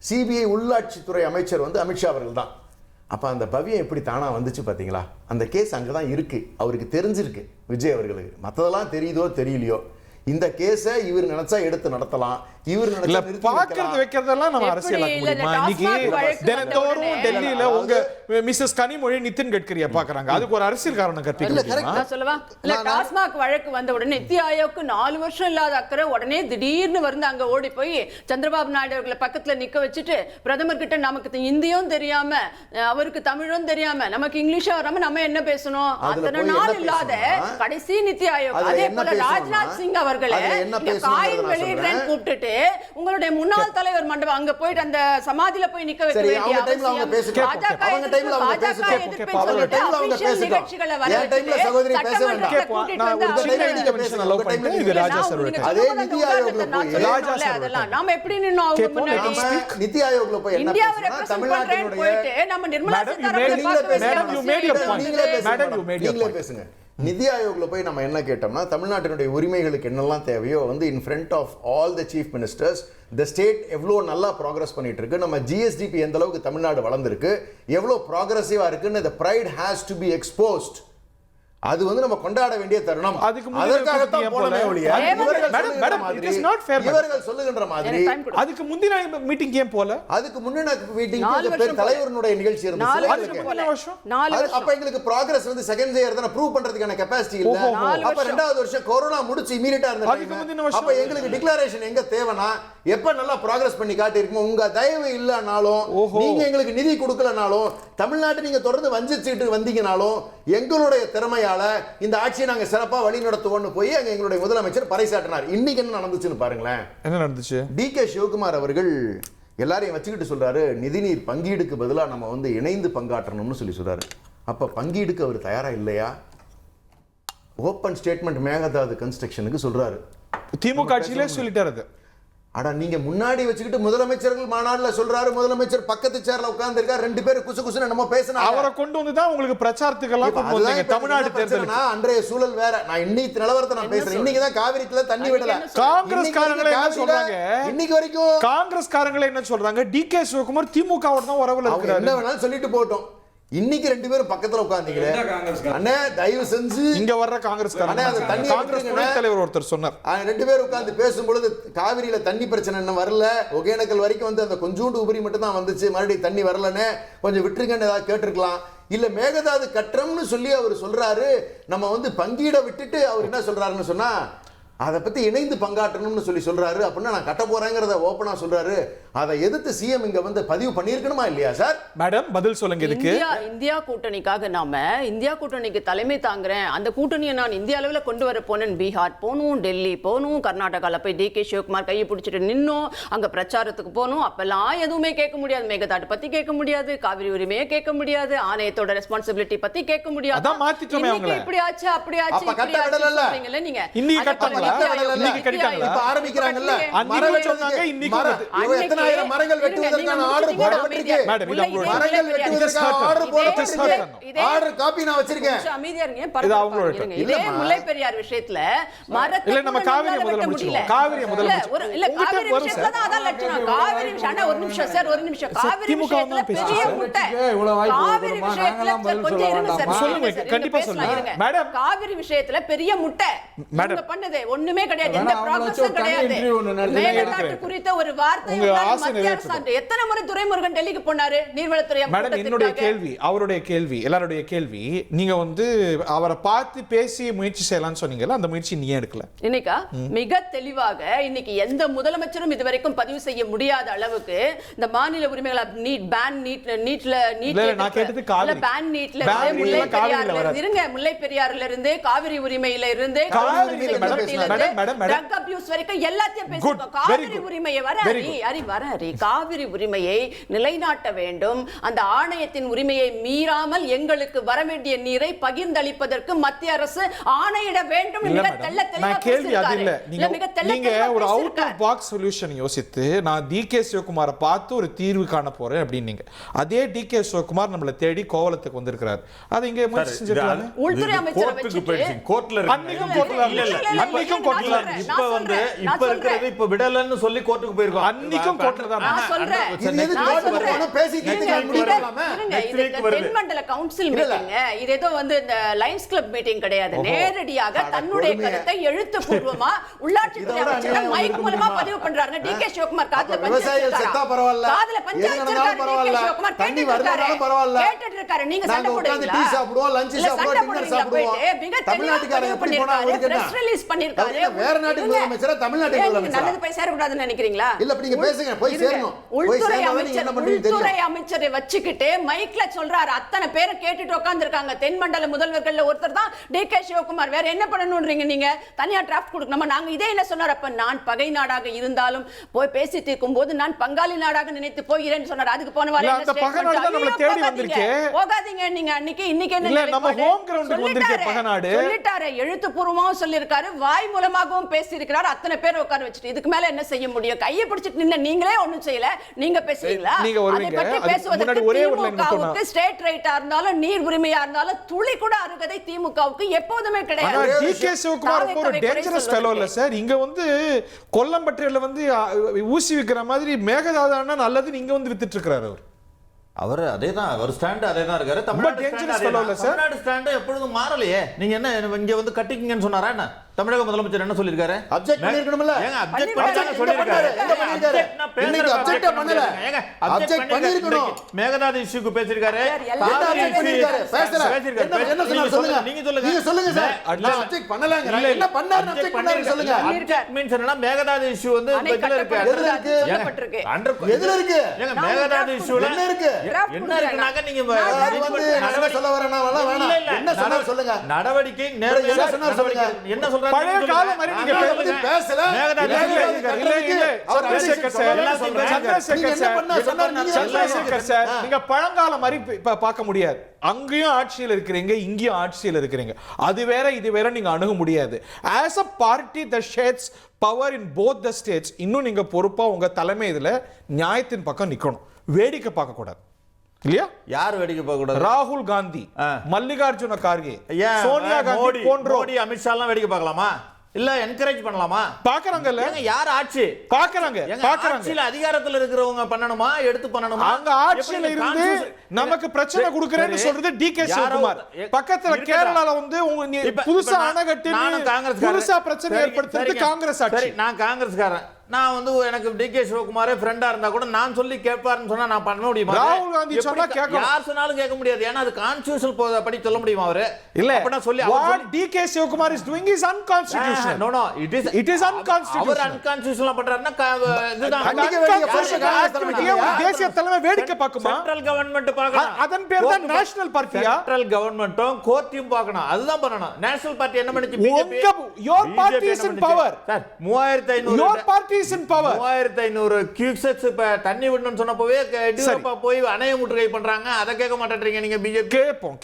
சிபிஐ உள்ளாட்சித்துறை அமைச்சர் வந்து அமித்ஷா அவர்கள் தான். அப்ப அந்த பவ்யம் எப்படி தானா வந்துச்சு பாத்தீங்களா? அந்த கேஸ் அங்கதான் இருக்கு. அவருக்கு தெரிஞ்சிருக்கு விஜய் அவர்களுக்கு. மத்ததெல்லாம் தெரியுதோ தெரியலையோ, இந்த கேஸை இவர் நினைச்சா எடுத்து நடத்தலாம். இவர் நினைச்சா பாக்குறது வைக்கிறதெல்லாம் நம்ம அரசியலாக்க முடியுமா? இன்னைக்கு தினந்தோறும் டெல்லியில உங்க மிஸ்ஸஸ் கனிமொழி நிதின் கட்கரியை பாக்குறாங்க. அதுக்கு ஒரு அரசியல் காரணம் கற்பிக்க சொல்லவா? இல்ல டாஸ்மாக் வழக்கு வந்த உடனே நித்தி ஆயோக்கு 4 வருஷம் இல்லாத அக்கறை உடனே திடீர்னு வந்து அங்க ஓடி போய் சந்திரபாபு நாயுடு அவர்களை பக்கத்துல நிக்க வச்சுட்டு பிரதமர் கிட்ட நமக்கு இந்தியும் தெரியாம அவருக்கு தமிழும் தெரியாம நமக்கு இங்கிலீஷும் வராம நம்ம என்ன பேசணும்? அத்தனை நாள் இல்லாத கடைசி நித்தி ஆயோக். அதே போல ராஜ்நாத் சிங் அவர்களை காயின் வெளியிடுறேன்னு கூப்பிட்டுட்டு உங்களுடைய முன்னாள் தலைவர் மண்டபம் அங்க போயிட்டு அந்த சமாதியில போய் நிக்க வைக்க வேண்டிய அவசியம். நாம எப்படி நின்னோம் முன்னாடி? நிதி ஆயோக்ல போய் என்ன தமிழ்நாட்டுடைய நம்ம நிர்மலா சீதாராமன் நீங்களே பேசுங்க. நிதி ஆயோக்ல போய் நம்ம என்ன கேட்டோம்னா தமிழ்நாட்டினுடைய உரிமைகளுக்கு என்னெல்லாம் தேவையோ வந்து in front of all the chief ministers the state எவ்வளோ நல்லா ப்ராக்ரஸ் பண்ணிட்டு இருக்கு, நம்ம ஜிஎஸ்டிபி எந்த அளவுக்கு தமிழ்நாடு வளர்ந்துருக்கு, எவ்வளோ ப்ராக்ரஸிவா இருக்குன்னு the pride has to be exposed. அது வந்து நம்ம கொண்டாட வேண்டிய தருணம். அதற்காகத்தான் போனமே ஒழிய இவர்கள் சொல்லுகின்ற மாதிரி அதுக்கு முந்தின மீட்டிங் ஏன் போல? அதுக்கு முன்ன மீட்டிங் தலைவருடைய நிகழ்ச்சி இருந்துச்சு. அப்ப எங்களுக்கு ப்ராக்ரஸ் வந்து செகண்ட் இயர் தான ப்ரூவ் பண்றதுக்கான கெபாசிட்டி இல்ல. அப்ப ரெண்டாவது வருஷம் கொரோனா முடிச்சு இமிடியேட்டா இருந்தது. அப்ப எங்களுக்கு டிக்ளரேஷன் எங்க தேவைனா எப்ப நல்லா ப்ராக்ரஸ் பண்ணி காட்டி இருக்கோம். உங்க தயவு இல்லனாலும் நீங்க எங்களுக்கு நிதி கொடுக்கலனாலும் தமிழ்நாட்டை நீங்க தொடர்ந்து வஞ்சிச்சுட்டு வந்தீங்கனாலும் எங்களுடைய திறமையால இந்த ஆட்சியை நாங்க சிறப்பா வழி நடத்துவோம்னு போய் அங்க எங்களுடைய முதலமைச்சர் பறைசாட்டினார். இன்னைக்கு என்ன நடந்துச்சுன்னு பாருங்களேன். என்ன நடந்துச்சு? டி.கே. சிவகுமார் அவர்கள் எல்லாரையும் வச்சுக்கிட்டு சொல்றாரு நிதிநீர் பங்கீடுக்கு பதிலா நம்ம வந்து இணைந்து பங்காற்றணும்னு சொல்றாரு. அப்ப பங்கீடுக்கு அவர் தயாரா இல்லையா? ஓபன் ஸ்டேட்மெண்ட் மேகதாது கன்ஸ்ட்ரக்ஷனுக்கு சொல்றாரு. திமுக ஆட்சியிலே சொல்லிட்டாரு. அட நீங்க முன்னாடி வச்சுக்கிட்டு முதலமைச்சர்கள் மாநாடுல சொல்றாரு, முதலமைச்சர் பக்கத்து சேர்ல உட்கார்ந்து இருக்காரு, ரெண்டு பேரும் குசு குசுன்னு நம்ம பேசணும். அவரை கொண்டு வந்து தான் உங்களுக்கு பிரச்சாரத்துக்கெல்லாம் கொண்டு வந்தீங்க. தமிழ்நாடு தேர்தலுக்கு அன்றைய சூழல் வேற. நான் இன்னைக்கு நிலவரத்தை நான் பேசுறேன். இன்னைக்கு தான் காவிரிக்குள்ள தண்ணி விடல. காங்கிரஸ்காரங்களே என்ன சொல்றாங்க? இன்னைக்கு வரைக்கும் காங்கிரஸ்காரங்களே என்ன சொல்றாங்க? டி.கே. சிவகுமார் திமுகவோட தான் உறவுல இருக்காரு. என்ன வேணாலும் சொல்லிட்டு போட்டோம். இன்னைக்கு ரெண்டு பேரும் பக்கத்துல உட்கார்ந்தீங்க. அண்ணே தயவு செஞ்சு இங்க வர்ற காங்கிரஸ்காரங்க காங்கிரஸ் துணைத் தலைவர் ஒருத்தர் சொன்னார். ரெண்டு பேரும் உட்கார்ந்து பேசும்பொழுது காவிரியில தண்ணி பிரச்சனை என்ன வரல, ஒகேனக்கல் வரைக்கும் வந்து அந்த கொஞ்சோண்டு உபரி மட்டும் தான் வந்துச்சு, மறுபடியும் தண்ணி வரலன்னு கொஞ்சம் விட்டுருங்கன்னு ஏதாவது கேட்டிருக்கலாம். இல்ல மேகதாது கட்டம்னு சொல்லி அவர் சொல்றாரு. நம்ம வந்து பங்கீட விட்டுட்டு அவர் என்ன சொல்றாருன்னு சொன்னா அதை பத்தி இணைந்து பங்காற்றணும்னு சொல்றாரு. அப்படின்னா நான் கட்ட போறேங்கிறத ஓப்பனா சொல்றாரு. அதை எதிர்த்து சிஎம் இங்க வந்து பதிவு பண்ணியிருக்கணுமா இல்லையா சார்? மேடம் பதில் சொல்லுங்க. இதுக்கு இந்தியா கூட்டணிக்காக நாம இந்தியா கூட்டணிக்கு தலைமை தாங்குறேன், அந்த கூட்டணியை நான் இந்திய அளவில் கொண்டு வர போனேன். பீகார் போகணும், டெல்லி போகணும், கர்நாடகாவில் போய் டி.கே. சிவகுமார் கையை பிடிச்சிட்டு நின்னோம், அங்க பிரச்சாரத்துக்கு போகணும். அப்பெல்லாம் எதுவுமே கேட்க முடியாது. மேகதாட்டு பத்தி கேட்க முடியாது, காவிரி உரிமையை கேட்க முடியாது, ஆணையத்தோட ரெஸ்பான்சிபிலிட்டி பத்தி கேட்க முடியாது. அதான் மாத்திட்டோமே அவங்கள. இப்படி ஆச்சு அப்படி ஆச்சு இப்படி ஆச்சு சொல்றீங்கல்ல நீங்க. இன்னைக்கு கட்டல இன்னைக்கு கட்டிட்டாங்க. இப்ப ஆரம்பிக்கறாங்கல்ல. மரங்கள் சொன்னாங்க இன்னைக்கு எத்தனை மரங்கள் வெட்டுவதற்கான ஆர்டர் போடப்பட்டிருக்கு. மேடம் இது அவங்களோட மரங்கள் வெட்டுவதற்கான ஆர்டர் போடப்பட்டிருக்கு. ஆர்டர் காப்பி நான் வச்சிருக்கேன். அமைதியா இருங்க. பரவாயில்லை. இதே முல்லை பெரியார் விஷயத்துல மரத்தை இல்ல நம்ம காவிரி முதல்ல முடிச்சிடுவோம். காவிரி முதல்ல இல்ல காவிரி விஷயத்துல தான் அதான் லட்சணம். காவிரி விஷயம் ஒரு நிமிஷம் சார், ஒரு நிமிஷம். காவிரி விஷயத்துல பெரிய முட்டை. காவிரி விஷயத்துல கொஞ்சம் இருங்க சார். சொல்லுங்க கண்டிப்பா சொல்லுங்க மேடம். காவிரி விஷயத்துல பெரிய முட்டை. நீங்க பண்ணது ஒண்ணுமே கிடையாது. எந்த ப்ராக்ரஸும் கிடையாது. மேகதாட்டு குறித்த ஒரு வார்த்தை எத்தனை முறை துரைமுருகன் டெல்லிக்கு போனாரு நீர்வளத்துறை. மேடம் என்னுடைய கேள்வி, அவருடைய கேள்வி, எல்லாருடைய கேள்வி, நீங்க வந்து அவரை பார்த்து பேசி முயற்சி செய்யலாம்னு சொன்னீங்கல்ல, அந்த முயற்சி நீ எடுக்கல. இன்னைக்கா மிக தெளிவாக இன்னைக்கு எந்த முதலமைச்சரும் இதுவரைக்கும் பதிவு செய்ய முடியாத அளவுக்கு இந்த மாநில உரிமைகளை நான் கேட்டது காவிரி பேன் நீட்ல இருங்க, முல்லை பெரியாறுல இருந்து காவிரி உரிமையில இருந்து ட்ரக் அபியூஸ் வரைக்கும் எல்லாத்தையும் பேசிருக்கோம். காவிரி உரிமையை காவிரி உரிமையை நிலைநாட்ட வேண்டும். அந்த ஆணையத்தின் உரிமையை மீறாமல் எங்களுக்கு வர வேண்டிய நீரை பகிர்ந்தளிப்பதற்கு மத்திய அரசு ஆணையிட வேண்டும். நீங்க ஒரு அவுட் ஆஃப் பாக்ஸ் சொல்யூஷன் யோசித்து நான் டி.கே. சிவகுமாரை பார்த்து ஒரு தீர்வு காண போறேன் அப்படின்னீங்க. அதே டி.கே. சிவகுமார் நம்மளை தேடி கோவலத்துக்கு வந்திருக்கிறாரு. அது இங்க முயற்சி செஞ்சிருக்காங்க. உள்துறை அமைச்சர் வச்சுட்டு கோர்ட்ல அன்னைக்கும் கோர்ட்ல இப்ப வந்து இப்ப இருக்கிறது இப்ப விடலன்னு சொல்லி கோர்ட்டுக்கு போயிருக்கோம். அன்னைக்கும் கோர்ட்ல தான் நான் சொல்றேன். தென்மண்டல கவுன்சில் மீட்டிங் இது ஏதோ வந்து இந்த லைன்ஸ் கிளப் மீட்டிங் கிடையாது. நேரடியாக தன்னுடைய கருத்தை எழுத்துப்பூர்வமா உள்ளாட்சித்துறை அமைச்சர் மைக் மூலமா பதிவு பண்றாங்க. டி.கே. சிவகுமார் காதுல விவசாயிகள் செத்தா பரவாயில்ல, காதுல பஞ்சாயத்து பரவாயில்ல, தண்ணி வரலனாலும் பரவாயில்ல, கேட்டுட்டு இருக்காரு. நீங்க சண்டை போடுறீங்களா? டீ சாப்பிடுவோம், லஞ்ச் சாப்பிடுவோம், டின்னர் சாப்பிடுவோம். தமிழ்நாட்டுக்காரங்க எப்படி போனா உங்களுக்கு என்ன? பிரஸ் ரிலீஸ் பண்ணிருக்காரு. வேற நாட்டு முதலமைச்சர் தமிழ்நாட்டு முதலமைச்சர் நல்லது போய் சேர கூடாதுன்னு நினைக்கிறீங்களா? இல்ல அப்ப நீங்க பேசுங்க, போய் சேரணும். உள்துறை அமைச்சரை வச்சுக்கிட்டு மைக்ல சொல்றாரு. அத்தனை பேரை கேட்டுட்டு உட்கார்ந்திருக்காங்க. தென்மண்டல முதல்வர்கள்ல ஒருத்தர் தான் டி.கே. சிவகுமார். வேற என்ன பண்ணணும்ன்றீங்க நீங்க? தனியா டிராஃப்ட் கொடுக்கணுமா? நாங்க இதே என்ன சொன்னார்? அப்ப நான் பகை நாடாக இருந்தாலும் போய் பேசி தீர்க்கும் போது நான் பங்காளி நாடாக நினைத்து போகிறேன்னு சொன்னார். அதுக்கு போன வாரம் போகாதீங்க நீங்க அன்னைக்கு. இன்னைக்கு என்ன சொல்லிட்டாரு, எழுத்துப்பூர்வமாவும் சொல்லியிருக்காரு, வாய் மூலமாகவும் பேசி இருக்கிறார். அத்தனை பேர் உட்கார வச்சுட்டு இதுக்கு மேல என்ன செய்ய முடியும்? கையை பிடிச்சிட்டு நின்ன நீங்க நீங்களே ஒண்ணும் செய்யல, நீங்க பேசுறீங்களா? நீங்க வருவீங்க. அதை பற்றி அதுக்கு பேசுவதற்கு முன்னாடி ஒரே ஒரு லைன் மட்டும் திமுகவுக்கு ஸ்டேட் ரைட்டா இருந்தாலும் நீர் உரிமையா இருந்தாலும் துளி கூட அருகதை திமுகவுக்கு எப்போதுமே ஆனா கிடையாது. டிகே சிவகுமார் ரொம்ப ஒரு டேஞ்சரஸ் ஃபெலோ இல்ல சார். இங்க வந்து கொல்லம்பட்டியில வந்து ஊசி விக்கிற மாதிரி மேகதாதானா நல்லது நீங்க வந்து வித்துட்டு இருக்காரு அவர். அவர் அதேதான், அவர் ஸ்டாண்ட் அதேதான் இருக்காரு. தமிழ்நாடு ஸ்டாண்ட் எப்பொழுதும் மாறலையே. நீங்க என்ன இங்க வந்து கட்டிக்கிங்கன்னு சொன்னாரா என்ன? தமிழக முதலமைச்சர் என்ன சொல்லிருக்காரு? அப்ஜெக்ட் பண்ணிருக்கணும்ல. ஏங்க அப்ஜெக்ட் பண்ணாங்க சொல்லிருக்காரு. இன்னைக்கு அப்ஜெக்ட் பண்ணல. ஏங்க அப்ஜெக்ட் பண்ணிருக்கணும். மேகதாது இஷ்யூக்கு பேசிருக்காரு. என்ன சொன்னாரு சொல்லுங்க. நீங்க சொல்லுங்க சார். அப்ஜெக்ட் பண்ணலங்க. என்ன பண்ணாரு அப்ஜெக்ட் பண்ணாரு சொல்லுங்க. அப்ஜெக்ட் மீன்ஸ் என்னன்னா மேகதாது இஷ்யூ வந்து எதுல இருக்கு? எதுல இருக்கு? ஏங்க மேகதாது இஷ்யூல என்ன இருக்கு? என்ன இருக்குனாக்க நீங்க வந்து என்ன சொல்ல வரேனா வேணாம். என்ன சொன்னாரு சொல்லுங்க. நடவடிக்கை நேர்மையா சொன்னாரு சொல்லுங்க. என்ன சொல்றாரு? பழைய கால மாதிரி நீங்க பேசல. சந்திரசேகர் சார், நீங்க பழங்கால மாதிரி பார்க்க முடியாது. அங்கேயும் ஆட்சியில் இருக்கிறீங்க, இங்கேயும் ஆட்சியில் இருக்கிறீங்க. அது வேற இது வேற நீங்க அணுக முடியாது. as a party that sheds power in both the states, இன்னும் நீங்க பொறுப்பா உங்க தலைமை இதுல நியாயத்தின் பக்கம் நிக்கணும், வேடிக்கை பார்க்க கூடாது. இல்லையா? யார் வேடிக்கை பார்க்க கூடாது? ராகுல் காந்தி, மல்லிகார்ஜுன கார்கே, சோனியா காந்தி போன்றோர், மோடி, அமித்ஷா எல்லாம் வேடிக்கை பார்க்கலாமா? இல்ல என்கரேஜ் பண்ணலாமா? பாக்குறாங்கல்ல. யார் ஆட்சி பாக்குறாங்க? ஆட்சியில அதிகாரத்துல இருக்கிறவங்க பண்ணணுமா, எடுத்து பண்ணணுமா? அங்க ஆட்சியில இருந்து நமக்கு பிரச்சனை கொடுக்கறேன்னு சொல்றது டிகே சிவகுமார். பக்கத்துல கேரளால வந்து புதுசா அணகட்டி புதுசா பிரச்சனை ஏற்படுத்துறது காங்கிரஸ் ஆட்சி. நான் காங்கிரஸ்காரன், நான் வந்து எனக்கு டிகே சிவகுமாரே ஃப்ரெண்டா இருந்தா கூட நான் சொல்லி கேட்பாருன்னு சொன்னா நான் பண்ண முடியுமா? ராகுல் காந்தி சொன்னா கேட்க யார் சொன்னாலும் கேட்க முடியாது. ஏன்னா அது கான்ஸ்டிடியூஷனல் படி சொல்ல முடியுமா அவரு? இல்ல அப்படி சொல்லி what DK Sivakumar is doing is unconstitutional. No it is unconstitutional. Our unconstitutional பண்றாருன்னா இதுதான் தேசிய தலைமை வேடிக்கை பார்க்குமா? சென்ட்ரல் கவர்மெண்ட் பார்க்கணும். அதன் பேர் தான் நேஷனல் பார்ட்டியா? சென்ட்ரல் கவர்மெண்ட்டும் கோர்ட்டையும் பார்க்கணும். அதுதான் பண்ணணும். நேஷனல் பார்ட்டி என்ன பண்ணுச்சு? your party is in power. Sir 3500 your party is in power. 3500 cusecs இப்ப தண்ணி விடணும்னு சொன்னப்பவே எடியூரப்பா போய் அணைய முற்றுகை பண்றாங்க. அத கேட்க மாட்டேன்றீங்க நீங்க பிஜேபி. கேப்போம்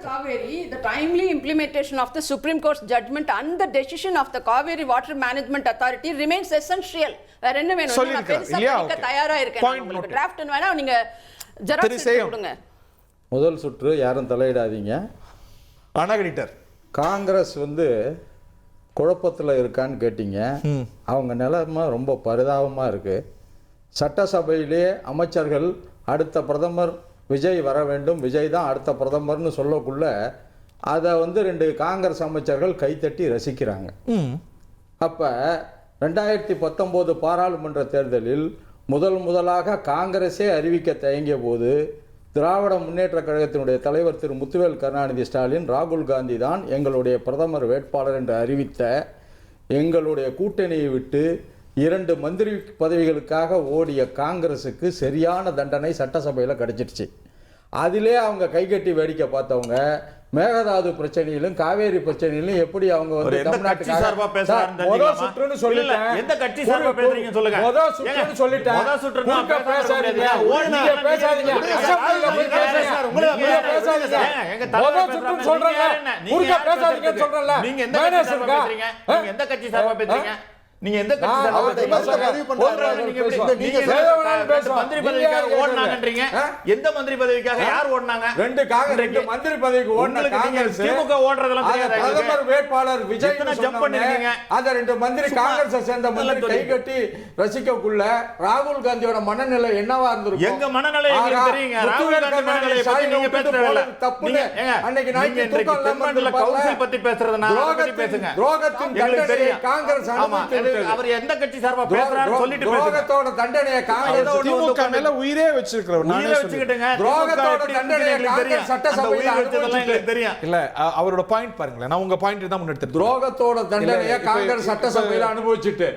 Kaveri, the timely implementation of the Supreme Court's judgment and the decision of the Kaveri Water Management Authority remains essential. வேற என்ன வேணும்? நான் பெருசா படிக்க தயாரா இருக்கேன். உங்களுக்கு டிராஃப்ட் வேணா நீங்க ஜெராக்ஸ் கொடுங்க. முதல் சுற்று யாரும் தலையிடாதீங்க. அனகடிட்டர் காங்கிரஸ் வந்து குழப்பத்தில் இருக்கான்னு கேட்டீங்க. அவங்க நிலைமை ரொம்ப பரிதாபமாக இருக்குது. சட்டசபையிலே அமைச்சர்கள் அடுத்த பிரதமர் விஜய் வர வேண்டும், விஜய் தான் அடுத்த பிரதமர்னு சொல்லக்குள்ள அதை வந்து 2 காங்கிரஸ் அமைச்சர்கள் கைத்தட்டி ரசிக்கிறாங்க. அப்போ 2019 பாராளுமன்ற தேர்தலில் முதலாக காங்கிரஸே அறிவிக்க தயங்கிய போது திராவிட முன்னேற்ற கழகத்தினுடைய தலைவர் திரு முத்துவேல் கருணாநிதி ஸ்டாலின் ராகுல் காந்தி தான் எங்களுடைய பிரதமர் வேட்பாளர் என்று அறிவித்த எங்களுடைய கூட்டணியை விட்டு 2 மந்திரி பதவிகளுக்காக ஓடிய காங்கிரஸுக்கு சரியான தண்டனை சட்டசபையில் கிடைச்சிடுச்சு. அதிலே அவங்க கைகட்டி வேடிக்கை பார்த்தவங்க மேகதாது பிரச்சனையிலும் காவேரி பிரச்சனையிலும் எப்படி அவங்க வந்து தமிழ்நாட்டுக்கு சார்பா பேசுறாங்க. முதல் சுற்றுன்னு சொல்லிட்டேன். எந்த கட்சி சார்பா பேசுறீங்க சொல்லுங்க. முதல் சுற்றுன்னு சொல்லிட்டேன். முதல் சுற்றுனா பேசாதீங்க. நீங்க பேசாதீங்க. அசெம்பிளில போய் பேசுங்க. நீங்க பேசாதீங்க. முதல் சுற்றுன்னு சொல்றேன். குறுக்க பேசாதீங்கன்னு சொல்றேன்ல. நீங்க எந்த கட்சி சார்பா பேசுறீங்க? நீங்க எந்த கட்சி சார்பா பேசுறீங்க? நீங்க எந்த கட்சி சார்பா பேசுறீங்க? நீங்க மந்திரி பதவிக்காக ஓடுனாங்கன்றீங்க. எந்த மந்திரி பதவிக்காக யார் ஓடுனாங்க? 2 மந்திரி பதவிக்கு ஓடுன காங்கிரஸ் திமுக ஓடுறதெல்லாம் தெரியாது. பிரதமர் வேட்பாளர் விஜய் ஜம்ப் பண்ணிருக்கீங்க. அந்த 2 மந்திரி காங்கிரஸை சேர்ந்த மந்திரி கைகட்டி ரசிக்கக்குள்ள ராகுல் காந்தியோட மனநிலை என்னவா இருந்திருக்கும்? எங்க மனநிலை எங்களுக்கு தெரியுங்க. ராகுல் காந்தி மனநிலையை பத்தி நீங்க பேசுறீங்க. தப்புங்க. அன்னைக்கு நைட் தூக்கம்ல கவுன்சில் பத்தி பேசுறதுனா பத்தி பேசுங்க. துரோகத்தின் தண்டனையை காங்கிரஸ் அனுமதித்தது. அவர் எந்த கட்சி சார்பா பேசுறாரு சொல்லிட்டு பேசுங்க. துரோகத்தோட தண்டனையை காங்கிரஸ் திமுக மேல உயிரே வச்சிருக்கிறவர் நானே வச்சிட்டேங்க. துரோகத்தோட தண்டனையை காங்கிரஸ் சட்டசபையில அனுமதிச்சதெல்லாம் தெரியும். இல்ல அவரோட பாயிண்ட் பாருங்களேன். நான் உங்க பாயிண்ட் தான் முன்னெடுத்து துரோகத்தோட தண்டனையை காங்கிரஸ் சட்டசபையில அனுபவிச்சிட்டு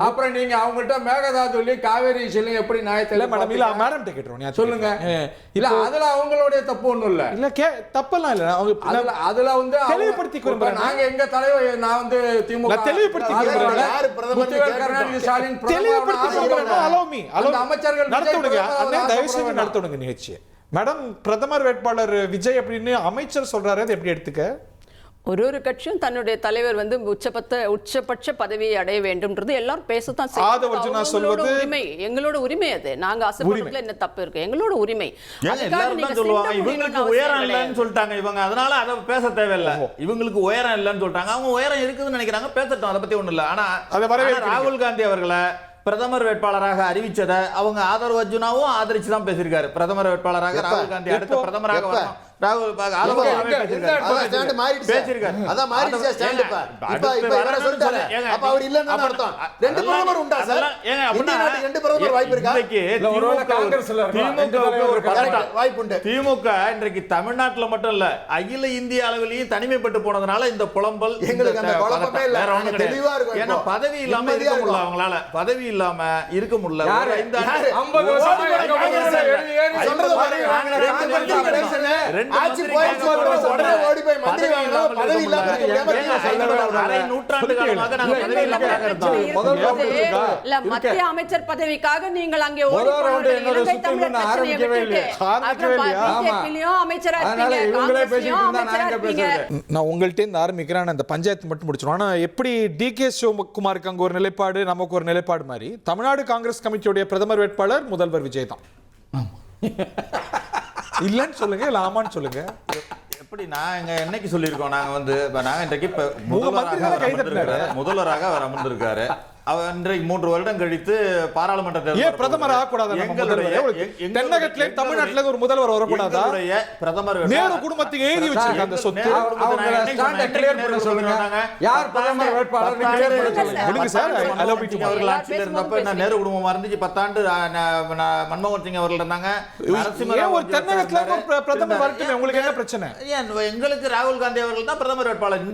அப்புறம் நீங்க அவங்கள்ட்ட மேகதாதுலி காவேரி இஷ்யூல எப்படி நியாயத்தை இல்ல மேடம் இல்ல மேடம் கேக்குறோம் சொல்லுங்க. இல்ல அதுல அவங்களுடைய தப்பு ஒண்ணும் இல்ல. இல்ல தப்பெல்லாம் இல்ல. அதுல வந்து தெளிவுபடுத்தி கொடுங்க. நாங்க எங்க தலைவர் நான் வந்து திமுக தெளிவுபடுத்தி கொடுங்க. யார் பிரதமர் கருணாநிதி ஸ்டாலின் தெளிவுபடுத்தி கொடுங்க. allow me அமைச்சர்கள் நடத்துடுங்க. அண்ணே தயவு செஞ்சு நடத்துடுங்க நிகழ்ச்சியை. மேடம் பிரதமர் வேட்பாளர் விஜய் அப்படின்னு அமைச்சர் சொல்றாரு, அது எப்படி எடுத்துக்க? ஒரு கட்சியும் தன்னுடைய தலைவர் வந்து உச்சபட்ச பதவியை அடைய வேண்டும்ன்றது எல்லாரும் பேசத்தான் செய்யணும். உரிமை, எங்களோட உரிமை அது. நாங்க ஆசைப்படுறதுல என்ன தப்பு இருக்கு? எங்களோட உரிமை. எல்லாரும் தான் சொல்லுவாங்க இவங்களுக்கு உயரம் இல்லைன்னு சொல்லிட்டாங்க இவங்க, அதனால அதை பேச தேவையில்லை. இவங்களுக்கு உயரம் இல்லைன்னு சொல்லிட்டாங்க, அவங்க உயரம் இருக்குதுன்னு நினைக்கிறாங்க, பேசட்டும், அதை பத்தி ஒண்ணும் இல்லை. ஆனா ராகுல் காந்தி அவர்களை பிரதமர் வேட்பாளராக அறிவிச்சதை அவங்க ஆதரவு அர்ஜுனாவும் ஆதரிச்சு தான் பேசியிருக்காரு. பிரதமர் வேட்பாளராக ராகுல் காந்தி அடுத்த பிரதமராக வரணும். ராகுல் திமுக இன்றைக்கு தமிழ்நாட்டுல மட்டும் இல்ல அகில இந்திய அளவிலையும் தனிமைப்பட்டு போனதுனால இந்த புலம்பல் ஏன்னா பதவி இல்லாம இருக்க முடியல, அவங்களால பதவி இல்லாம இருக்க முடியல. மத்திய அமைச்சர் பதவிக்காக நீங்கள் அங்கே நான் உங்கள்கிட்ட இருந்து ஆரம்பிக்கிறேன். அந்த பஞ்சாயத்து மட்டும் முடிச்சிடும். ஆனா எப்படி டி.கே. சிவகுமாருக்கு அங்க ஒரு நிலைப்பாடு, நமக்கு ஒரு நிலைப்பாடு மாதிரி தமிழ்நாடு காங்கிரஸ் கமிட்டியுடைய பிரதமர் வேட்பாளர் முதல்வர் விஜய் தான். இல்லன்னு சொல்லுங்க, இல்ல ஆமான்னு சொல்லுங்க. எப்படி நாங்க என்னைக்கு சொல்லியிருக்கோம்? நாங்க வந்து நாங்க இன்றைக்கு முதல்வராக அவர் அமர்ந்திருக்காரு. அவர் இன்றைக்கு 3 வருடம் கழித்து பாராளுமன்ற தேர்தல் பிரதமர் ஆகக்கூடாது. தென்னகத்திலே தமிழ்நாட்டிலே ஒரு முதல்வர் வரக்கூடாதா? பிரதமர் நேரு குடும்பத்துக்கு எழுதி வச்சிருக்காங்க அந்த சொத்து. யார் பிரதமர் வேட்பாளர் விடுங்க சார். அவர்கள் ஆட்சியில் இருந்தப்ப நேரு குடும்பமா இருந்துச்சு. 10 ஆண்டு மன்மோகன் சிங் அவர்கள் இருந்தாங்க. ஒரு தென்னகத்திலே பிரதமர் வரட்டும், உங்களுக்கு என்ன பிரச்சனை? எங்களுக்கு ராகுல் காந்தி அவர்கள் தான் பிரதமர் வேட்பாளர்.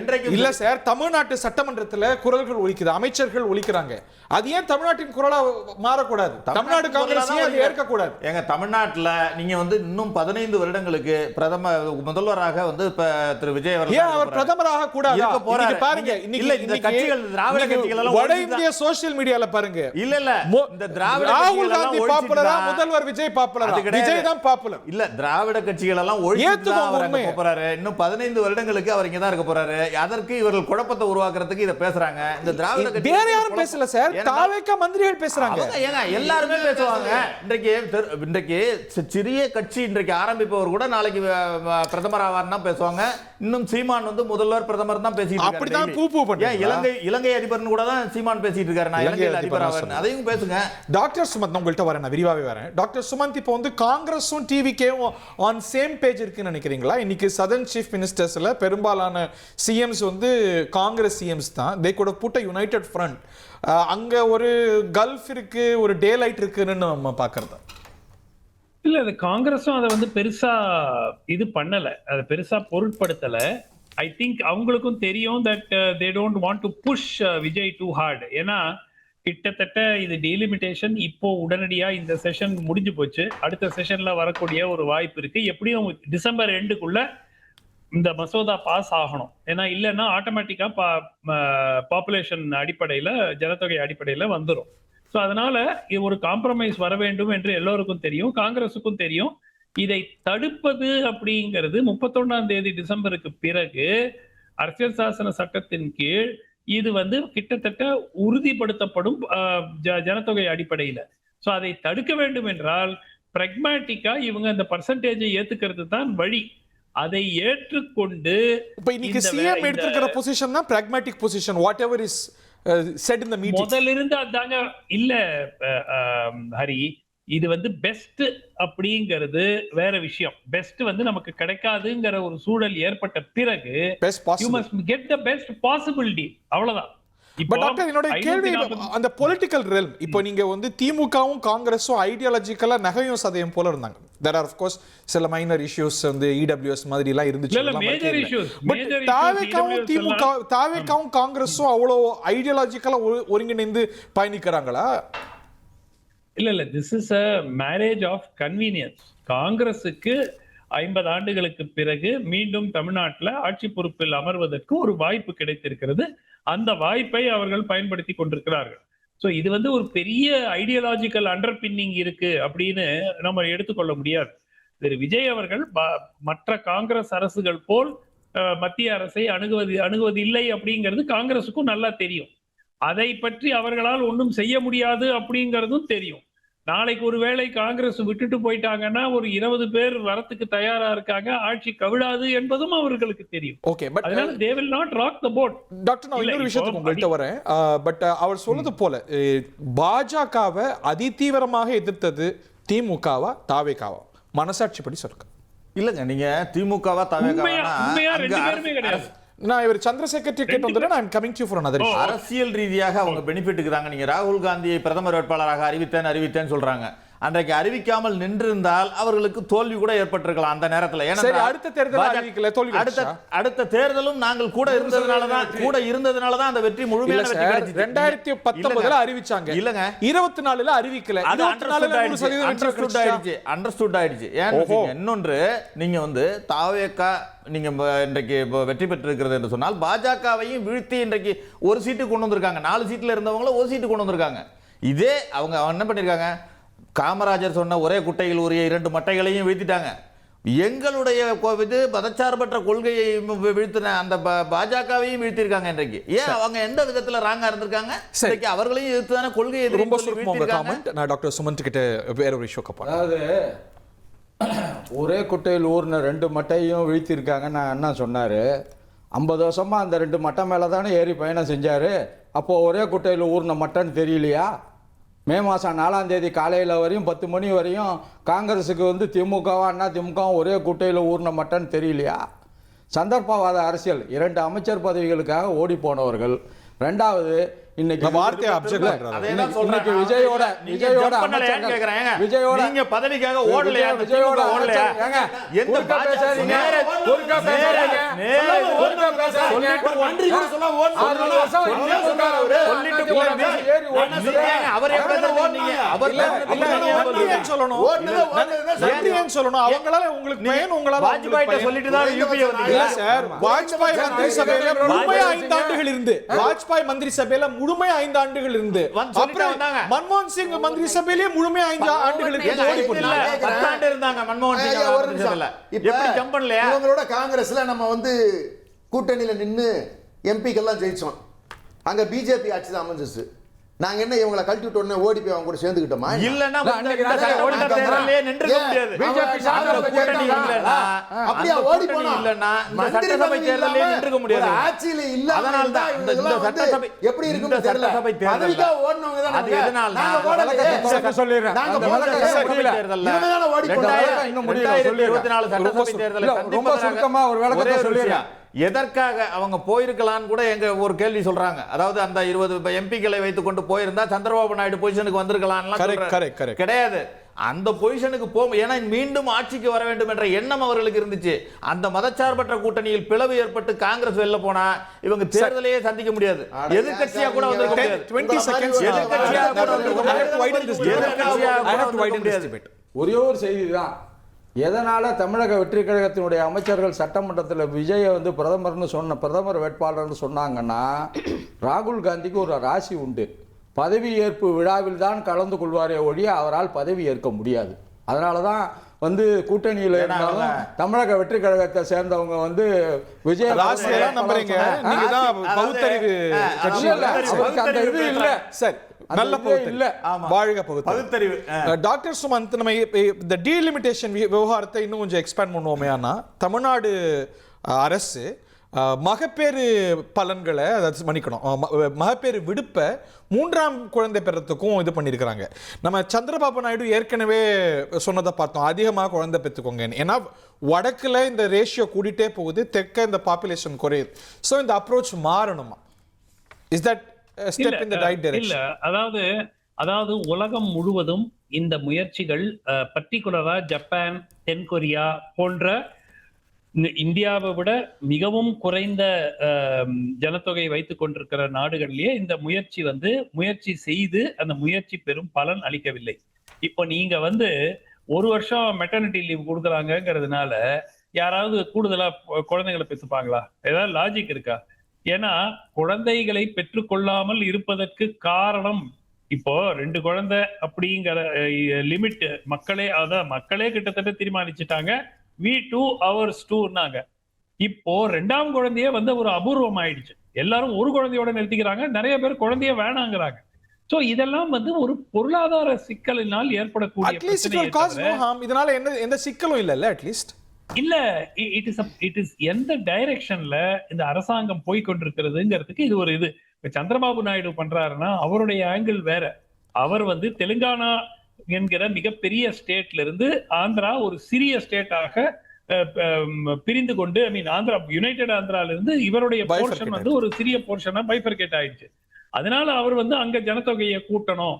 இன்றைக்கு இல்ல சார், தமிழ்நாட்டு சட்டமன்றத்தில் குரல்கள் ஒலிக்குது, அமைச்சர்கள் ஒலிக்கிறாங்க. அது ஏன் தமிழ்நாட்டின் குரலா மாறக்கூடாது? தமிழ்நாடு காங்கிரஸ் ஏற்க கூடாது? எங்க தமிழ்நாட்டுல நீங்க வந்து இன்னும் 15 வருடங்களுக்கு பிரதமர் முதல்வராக வந்து திரு விஜய் அவர் பிரதமராக கூடாது பாருங்க. இந்த கட்சிகள் திராவிட கட்சிகள் எல்லாம் வட இந்திய சோஷியல் மீடியால பாருங்க. இல்ல இந்த திராவிட ராகுல் காந்தி பாப்புலரா, முதல்வர் விஜய் பாப்புலரா? விஜய் தான் பாப்புலர். இல்ல திராவிட கட்சிகள் எல்லாம் ஒழித்து போறாரு. இன்னும் 15 வருடங்களுக்கு அவர் இங்க தான் இருக்க போறாரு. அதற்கு இவர்கள் குழப்பத்தை உருவாக்குறதுக்கு இத பேசுறாங்க. இந்த வேற யாரும் பேசல சார், தாவேகா மந்திரிகள் பேசுறாங்க. ஏங்க எல்லாரும் பேசுவாங்க. இன்றைக்கு சிறிய கட்சி இன்றைக்கு ஆரம்பிப்பவர் கூட நாளைக்கு பிரதமர் ஆவார்னா பேசுவாங்க. இன்னும் சீமான் வந்து முதல்வர் பிரதமர் தான் பேசிட்டு இருக்காரு. அப்படிதான் பூ பண்ணி இலங்கை அதிபர்னு கூட தான் சீமான் பேசிட்டு இருக்காரு. நான் இலங்கை அதிபர் ஆவார், அதையும் பேசுங்க. டாக்டர் சுமந்த், உங்கள்கிட்ட வரேன், நான் விரிவாவே வரேன். டாக்டர் சுமந்த், இப்போ வந்து காங்கிரஸும் டிவிகேவும் ஆன் சேம் பேஜ் இருக்குன்னு நினைக்கிறீங்களா? இன்னைக்கு சதர்ன் சீஃப் மினிஸ்டர்ஸ்ல பெரும்பாலான சிஎம்ஸ் வந்து காங்கிரஸ் சிஎம்ஸ் தான். தே கூட புட் a united front. அங்க ஒரு கல்ஃப் இருக்கு, ஒரு டே லைட் இருக்குன்னு நம்ம பார்க்கறது இல்ல. அது காங்கிரஸும் அதை வந்து பெருசா இது பண்ணல, அதை பெருசா பொருட்படுத்தல. ஐ திங்க் அவங்களுக்கும் தெரியும் that they don't want to push Vijay too hard. ஏன்னா கிட்டத்தட்ட இது டீலிமிட்டேஷன் இப்போ உடனடியா இந்த செஷன் முடிஞ்சு போச்சு. அடுத்த செஷன்ல வரக்கூடிய ஒரு வாய்ப்பு இருக்கு. எப்படியும் டிசம்பர் எண்டுக்குள்ள இந்த மசோதா பாஸ் ஆகணும். ஏன்னா இல்லைன்னா ஆட்டோமேட்டிக்கா பாப்புலேஷன் அடிப்படையில, ஜனத்தொகை அடிப்படையில வந்துடும். ஸோ அதனால இது ஒரு காம்ப்ரமைஸ் வர வேண்டும் என்று எல்லோருக்கும் தெரியும், காங்கிரஸுக்கும் தெரியும். இதை தடுப்பது அப்படிங்கிறது 31ஆம் தேதி டிசம்பருக்கு பிறகு அரசியல் சாசன சட்டத்தின் கீழ் இது வந்து கிட்டத்தட்ட உறுதிப்படுத்தப்படும் ஜனத்தொகை அடிப்படையில. ஸோ அதை தடுக்க வேண்டும் என்றால் பிராக்மேட்டிக்கா இவங்க அந்த பர்சன்டேஜை ஏத்துக்கிறது தான் வழி. அதை ஏற்றுக்கொண்டு இப்ப இன்னைக்கு சிஎம் எடுத்துக்கிற பொசிஷன் தான் pragmatic position. What ever is set in the meeting முதல்ல இருந்து அதாங்க. இல்ல ஹரி, இது வந்து பெஸ்ட் அப்படிங்கிறது வேற விஷயம். பெஸ்ட் வந்து நமக்கு கிடைக்காதுங்கிற ஒரு சூழல் ஏற்பட்ட பிறகு you must get the best possibility, அவ்வளவுதான். பட் டாக்டர், என்னோட கேள்வி அந்த பொலிட்டிக்கல் ரெல்ம். இப்போ நீங்க வந்து திமுகவும் காங்கிரஸும் ஐடியாலஜிக்கலா நகையும் சதையும் போல இருந்தாங்க. there are of course சில மைனர் இஷ்யூஸ் வந்து EWS மாதிரி எல்லாம் இருந்துச்சு. பட் தாவேகாவும் காங்கிரஸும் அவ்வளோ ஐடியாலஜிக்கலா ஒருங்கிணைந்து பயணிக்கிறாங்களா? இல்ல this is a marriage of convenience. காங்கிரஸுக்கு 50 ஆண்டுகளுக்கு பிறகு மீண்டும் தமிழ்நாட்டில் ஆட்சி பொறுப்பில் அமர்வதற்கு ஒரு வாய்ப்பு கிடைத்திருக்கிறது. அந்த வாய்ப்பை அவர்கள் பயன்படுத்தி கொண்டிருக்கிறார்கள். ஸோ இது வந்து ஒரு பெரிய ஐடியாலஜிக்கல் அண்டர்பின்னிங் இருக்கு அப்படின்னு நம்ம எடுத்துக்கொள்ள முடியாது. திரு விஜய் அவர்கள் மற்ற காங்கிரஸ் அரசுகள் போல் மத்திய அரசை அணுகுவது இல்லை அப்படிங்கிறது காங்கிரஸுக்கும் நல்லா தெரியும். அதை பற்றி அவர்களால் ஒன்றும் செய்ய முடியாது அப்படிங்கிறதும் தெரியும். நாளைக்கு ஒருவேளை காங்கிரஸ் விட்டுட்டு போயிட்டாங்கன்னா ஒரு 20 பேர் வரத்துக்கு தயாரா இருக்காங்க, ஆட்சி கவிழாது என்பதும் அவர்களுக்கு தெரியும். ஓகே, பட் அதனால they will not rock the boat. Doctor, நான் இன்னொரு விஷயத்துக்கு உங்கள்கிட்ட வரேன். பட் அவர் சொன்னது போல பாஜகவை அதிதீவிரமாக எதிர்த்தது திமுகவா தாவேகாவா? மனசாட்சிப்படி சொல்லுங்க. இல்லங்க, நீங்க திமுகவா உண்மையா ரெண்டு பேருமே கிடையாது. நான் இவர் சந்திரசேகர் டிக்கெட் வந்துட்டேன். நான் coming to for another issue. அரசியல் ரீதியாக அவங்க பெனிஃபிட்டுக்குறாங்க. நீங்க ராகுல் காந்தியை பிரதமர் வேட்பாளராக அறிவித்தேன்னு சொல்றாங்க. அன்றைக்கு அறிவிக்காமல் நின்றிருந்தால் அவர்களுக்கு தோல்வி கூட ஏற்பட்டிருக்கலாம் அந்த நேரத்தில். சரி, அடுத்த தேர்தல் அறிவிக்கல, தோல்வி அடுத்த தேர்தலும் நாங்கள் கூட இருந்ததுனால தான் அந்த வெற்றி முழுமையான வெற்றி கிடைச்சது. 2019ல அறிவிச்சாங்க. இல்லங்க, 24ல அறிவிக்கல. அது அண்டர்ஸ்டுட் ஆயிடுச்சு. இன்னொன்று, நீங்க வந்து தாவேகா நீங்க இன்றைக்கு வெற்றி பெற்றிருக்கிறது என்று சொன்னால் பாஜகவையும் வீழ்த்தி இன்றைக்கு ஒரு சீட்டு கொண்டு வந்திருக்காங்க. 4 சீட்ல இருந்தவங்கள ஒரு சீட்டு கொண்டு வந்திருக்காங்க. இதே அவங்க என்ன பண்ணிருக்காங்க, காமராஜர் சொன்ன ஒரே குட்டையில் உரிய 2 மட்டைகளையும் வீழ்த்திட்டாங்க. எங்களுடைய மதச்சார்பற்ற கொள்கையை வீழ்த்தின அந்த பாஜகவையும் வீழ்த்திருக்காங்க. இன்றைக்கு ஏன் அவங்க எந்த விதத்துல ராங்கா இருந்திருக்காங்க? அவர்களையும் எதிர்த்துதான கொள்கையை ரொம்ப நான் டாக்டர் சுமந்த் கிட்ட வேற ஒரு விஷயம் கேட்பேன். அதாவது ஒரே குட்டையில் ஊர்ன 2 மட்டையும் வீழ்த்திருக்காங்க. நான் என்ன சொன்னாரு, 50 வருஷமா அந்த 2 மட்டை மேலே தானே ஏறி பயணம் செஞ்சாரு. அப்போ ஒரே குட்டையில் ஊர்ன மட்டைன்னு தெரியலையா? மே மாதம் 4ஆம் தேதி காலையில் வரையும் 10 மணி வரையும் காங்கிரஸுக்கு வந்து திமுகவா அண்ணா திமுகவும் ஒரே குட்டையில் ஊர்ன மட்டன்னு தெரியலையா? சந்தர்ப்பவாத அரசியல், 2 அமைச்சர் பதவிகளுக்காக ஓடி போனவர்கள். ரெண்டாவது, இன்னைக்கு வார்த்தையை அப்செக்ட் பண்றாங்க. இன்னைக்கு விஜயோட நீங்க பதவிக்காக ஓடலையா? விஜயோட ஓடலையா? எந்த பேசாதீங்க, ஒருக்கா பேசாதீங்க, அவர் சொல்லணும். அவங்களால உங்களுக்கு பயன், உங்களால வாஜ்பாய் சொல்லிட்டு தான் யூபி இல்ல சார். வாஜ்பாய் மந்திரி சபையில முழுமையா 5 ஆண்டுகள் இருந்து, வாஜ்பாய் மந்திரி சபையில முழுமையா 5 ஆண்டுகள் இருந்து, அப்புறம் மன்மோகன் சிங் மந்திரி சபையிலே முழுமையா 5 ஆண்டுகள் இருந்து ஓடி போனாங்க. 10 ஆண்டு இருந்தாங்க மன்மோகன் சிங் மந்திரி சபையில. எப்படி ஜம்ப் பண்ணலையா? இவங்களோட காங்கிரஸ்ல நம்ம வந்து கூட்டணியில நின்னு எம்பிக்கெல்லாம் ஜெயிச்சோம். அங்க பிஜேபி ஆட்சி தான் அமைஞ்சிச்சு. நாங்க என்ன இவங்களை கழட்டி விட்ட உடனே ஓடி போய் அவங்க கூட சேர்ந்துக்கிட்டோமா? இல்லன்னா தேர்தலே நின்றுக்க முடியாது. பிஜேபி கூட்டணி இல்லன்னா, அப்படியே ஓடி போனா இல்லன்னா இந்த சட்டசபை தேர்தலே நின்றுக்க முடியாது. ஆட்சியில இல்ல. அதனால தான் இந்த சட்டசபை எப்படி இருக்கும் தெரியல. சட்டசபை தேர்தல் ஓடுனவங்க தான். அது எதனால நாங்க ஓடல சொல்லிறேன். நாங்க தேர்தல் இவங்க தான ஓடி போனாங்க. இன்னும் முடியல. 2024 சட்டசபை தேர்தலை ரொம்ப சுருக்கமா ஒரு விளக்கத்தை சொல்லிறேன். எதற்காக அவங்க போயிருக்கலான்னு கூட எங்க ஒரு கேள்வி சொல்றாங்க. அதாவது அந்த 20 எம்பிக்களை வைத்துக் கொண்டு போயிருந்தா சந்திரபாபு நாயுடு பொசிஷனுக்கு வந்திருக்கலாம். கிடையாது, அந்த பொசிஷனுக்கு ஏன்னா மீண்டும் ஆட்சிக்கு வர வேண்டும் என்ற எண்ணம் அவர்களுக்கு இருந்துச்சு. அந்த மதச்சார்பற்ற கூட்டணியில் பிளவு ஏற்பட்டு காங்கிரஸ் வெளில போனா இவங்க தேர்தலையே சந்திக்க முடியாது. எதிர்க்கட்சியா கூட வந்திருக்க முடியாது. ஒரே ஒரு செய்தி தான். எதனால் தமிழக வெற்றி கழகத்தினுடைய அமைச்சர்கள் சட்டமன்றத்தில் விஜயை வந்து பிரதமர் வேட்பாளர்னு சொன்னாங்கன்னா, ராகுல் காந்திக்கு ஒரு ராசி உண்டு. பதவி ஏற்பு விழாவில் தான் கலந்து கொள்வாரே ஒழிய அவரால் பதவி ஏற்க முடியாது. அதனால தான் வந்து கூட்டணியில் இருந்தாலும் தமிழக வெற்றி கழகத்தை சேர்ந்தவங்க வந்து விஜய் நம்புறீங்க. நீங்க தான் பகுத்தறிவு அந்த இது இல்லை. சரி, நல்ல இல்ல. வாழ்க பகுத்தறிவு. டாக்டர் சுமந்த், நம்ம இந்த டீலிமிட்டேஷன் விவகாரத்தை இன்னும் கொஞ்சம் எக்ஸ்பேண்ட் பண்ணுவோமே. ஆனா தமிழ்நாடு அரசு மகப்பேறு பலன்களை, அதாவது மன்னிக்கணும், மகப்பேறு விடுப்பை 3ஆம் குழந்தை பெறத்துக்கும் இது பண்ணியிருக்கிறாங்க. நம்ம சந்திரபாபு நாயுடு ஏற்கனவே சொன்னதை பார்த்தோம், அதிகமாக குழந்தை பெற்றுக்கோங்க. ஏன்னா வடக்குல இந்த ரேஷியோ கூடிட்டே போகுது, தெற்க இந்த பாப்புலேஷன் குறையுது. ஸோ இந்த அப்ரோச் மாறணுமா? Is that step in the right direction? அதாவது உலகம் முழுவதும் இந்த முயற்சிகள், பர்டிகுலரா ஜப்பான், தென்கொரியா போன்ற இந்தியாவை விட மிகவும் குறைந்த ஜனத்தொகை வைத்துக் கொண்டிருக்கிற நாடுகளிலேயே இந்த முயற்சி செய்து அந்த முயற்சி பெரும் பலன் அளிக்கவில்லை. இப்போ நீங்க ஒரு வருஷம் மெட்டர்னிட்டி லீவ் கொடுக்குறாங்கிறதுனால யாராவது கூடுதலா குழந்தைகளை பெற்றுப்பாங்களா? ஏதாவது லாஜிக் இருக்கா? ஏன்னா குழந்தைகளை பெற்றுக்கொள்ளாமல் இருப்பதற்கு காரணம், இப்போ 2 குழந்தை அப்படிங்கிற லிமிட் மக்களே கிட்டத்தட்ட தீர்மானிச்சுட்டாங்க. we 2 hours 2னாங்க. இப்போ 2ஆம் குழந்தையே வந்து ஒரு அபூர்வம் ஆயிடுச்சு. எல்லாரும் ஒரு குழந்தையோட நிறுத்திக்கிறாங்க, நிறைய பேர் குழந்தைய வேணாங்கிறாங்க. சோ இதெல்லாம் வந்து ஒரு பொருளாதார சிக்கலினால் ஏற்படக்கூடிய at least it will cause no harm. இதனால எந்த சிக்கலும் இல்ல அட்லீஸ்ட் இல்ல. இட் இஸ் எந்த டைரக்ஷன்ல இந்த அரசாங்கம் போய் கொண்டிருக்கிறதுங்கிறதுக்கு இது ஒரு இது. இப்ப சந்திரபாபு நாயுடு பண்றாருன்னா அவருடைய ஆங்கிள் வேற. அவர் வந்து தெலுங்கானா என்கிற மிகப்பெரிய ஸ்டேட்ல இருந்து ஆந்திரா ஒரு சிறிய ஸ்டேட்டாக பிரிந்து கொண்டு, ஐ மீன் ஆந்திரா, யுனைடெட் ஆந்திரால இருந்து இவருடைய போர்ஷன் வந்து ஒரு சிறிய போர்ஷனா பைஃபர்கேட் ஆயிடுச்சு. அதனால அவர் வந்து அங்க ஜனத்தொகையை கூட்டணும்.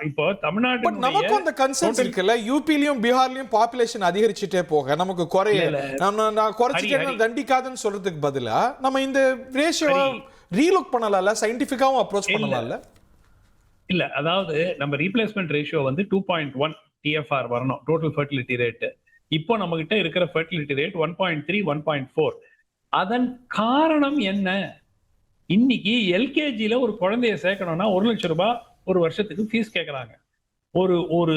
இப்போ தமிழ்நாட்டு நமக்கு அந்த கன்சர்ன்ஸ் இருக்குல்ல, யூபிலயும் பீகார்லயும் பாப்புலேஷன் அதிகரிச்சுட்டே போக நமக்கு குறையல, நான் குறைச்சிட்டே தண்டிக்காதுன்னு சொல்றதுக்கு பதிலா நம்ம இந்த ரேஷியோவை ரீலுக் பண்ணலாம்ல, சயின்டிஃபிக்காவும் அப்ரோச் பண்ணலாம்ல. இல்ல, அதாவது நம்ம ரீப்ளேஸ்மெண்ட் ரேஷியோ வந்து 2.1 TFR வரணும், டோட்டல் ஃபெர்டிலிட்டி ரேட். இப்போ நம்ம கிட்ட இருக்கிற ஃபெர்டிலிட்டி ரேட் 1.3 1.4. அதன் காரணம் என்ன? இன்னைக்கு எல்கேஜில ஒரு குழந்தைய சேர்க்கணும்னா 1 லட்சம் ரூபாய் ஒரு வருஷத்துக்கு ஃபீஸ் கேட்கறாங்க. ஒரு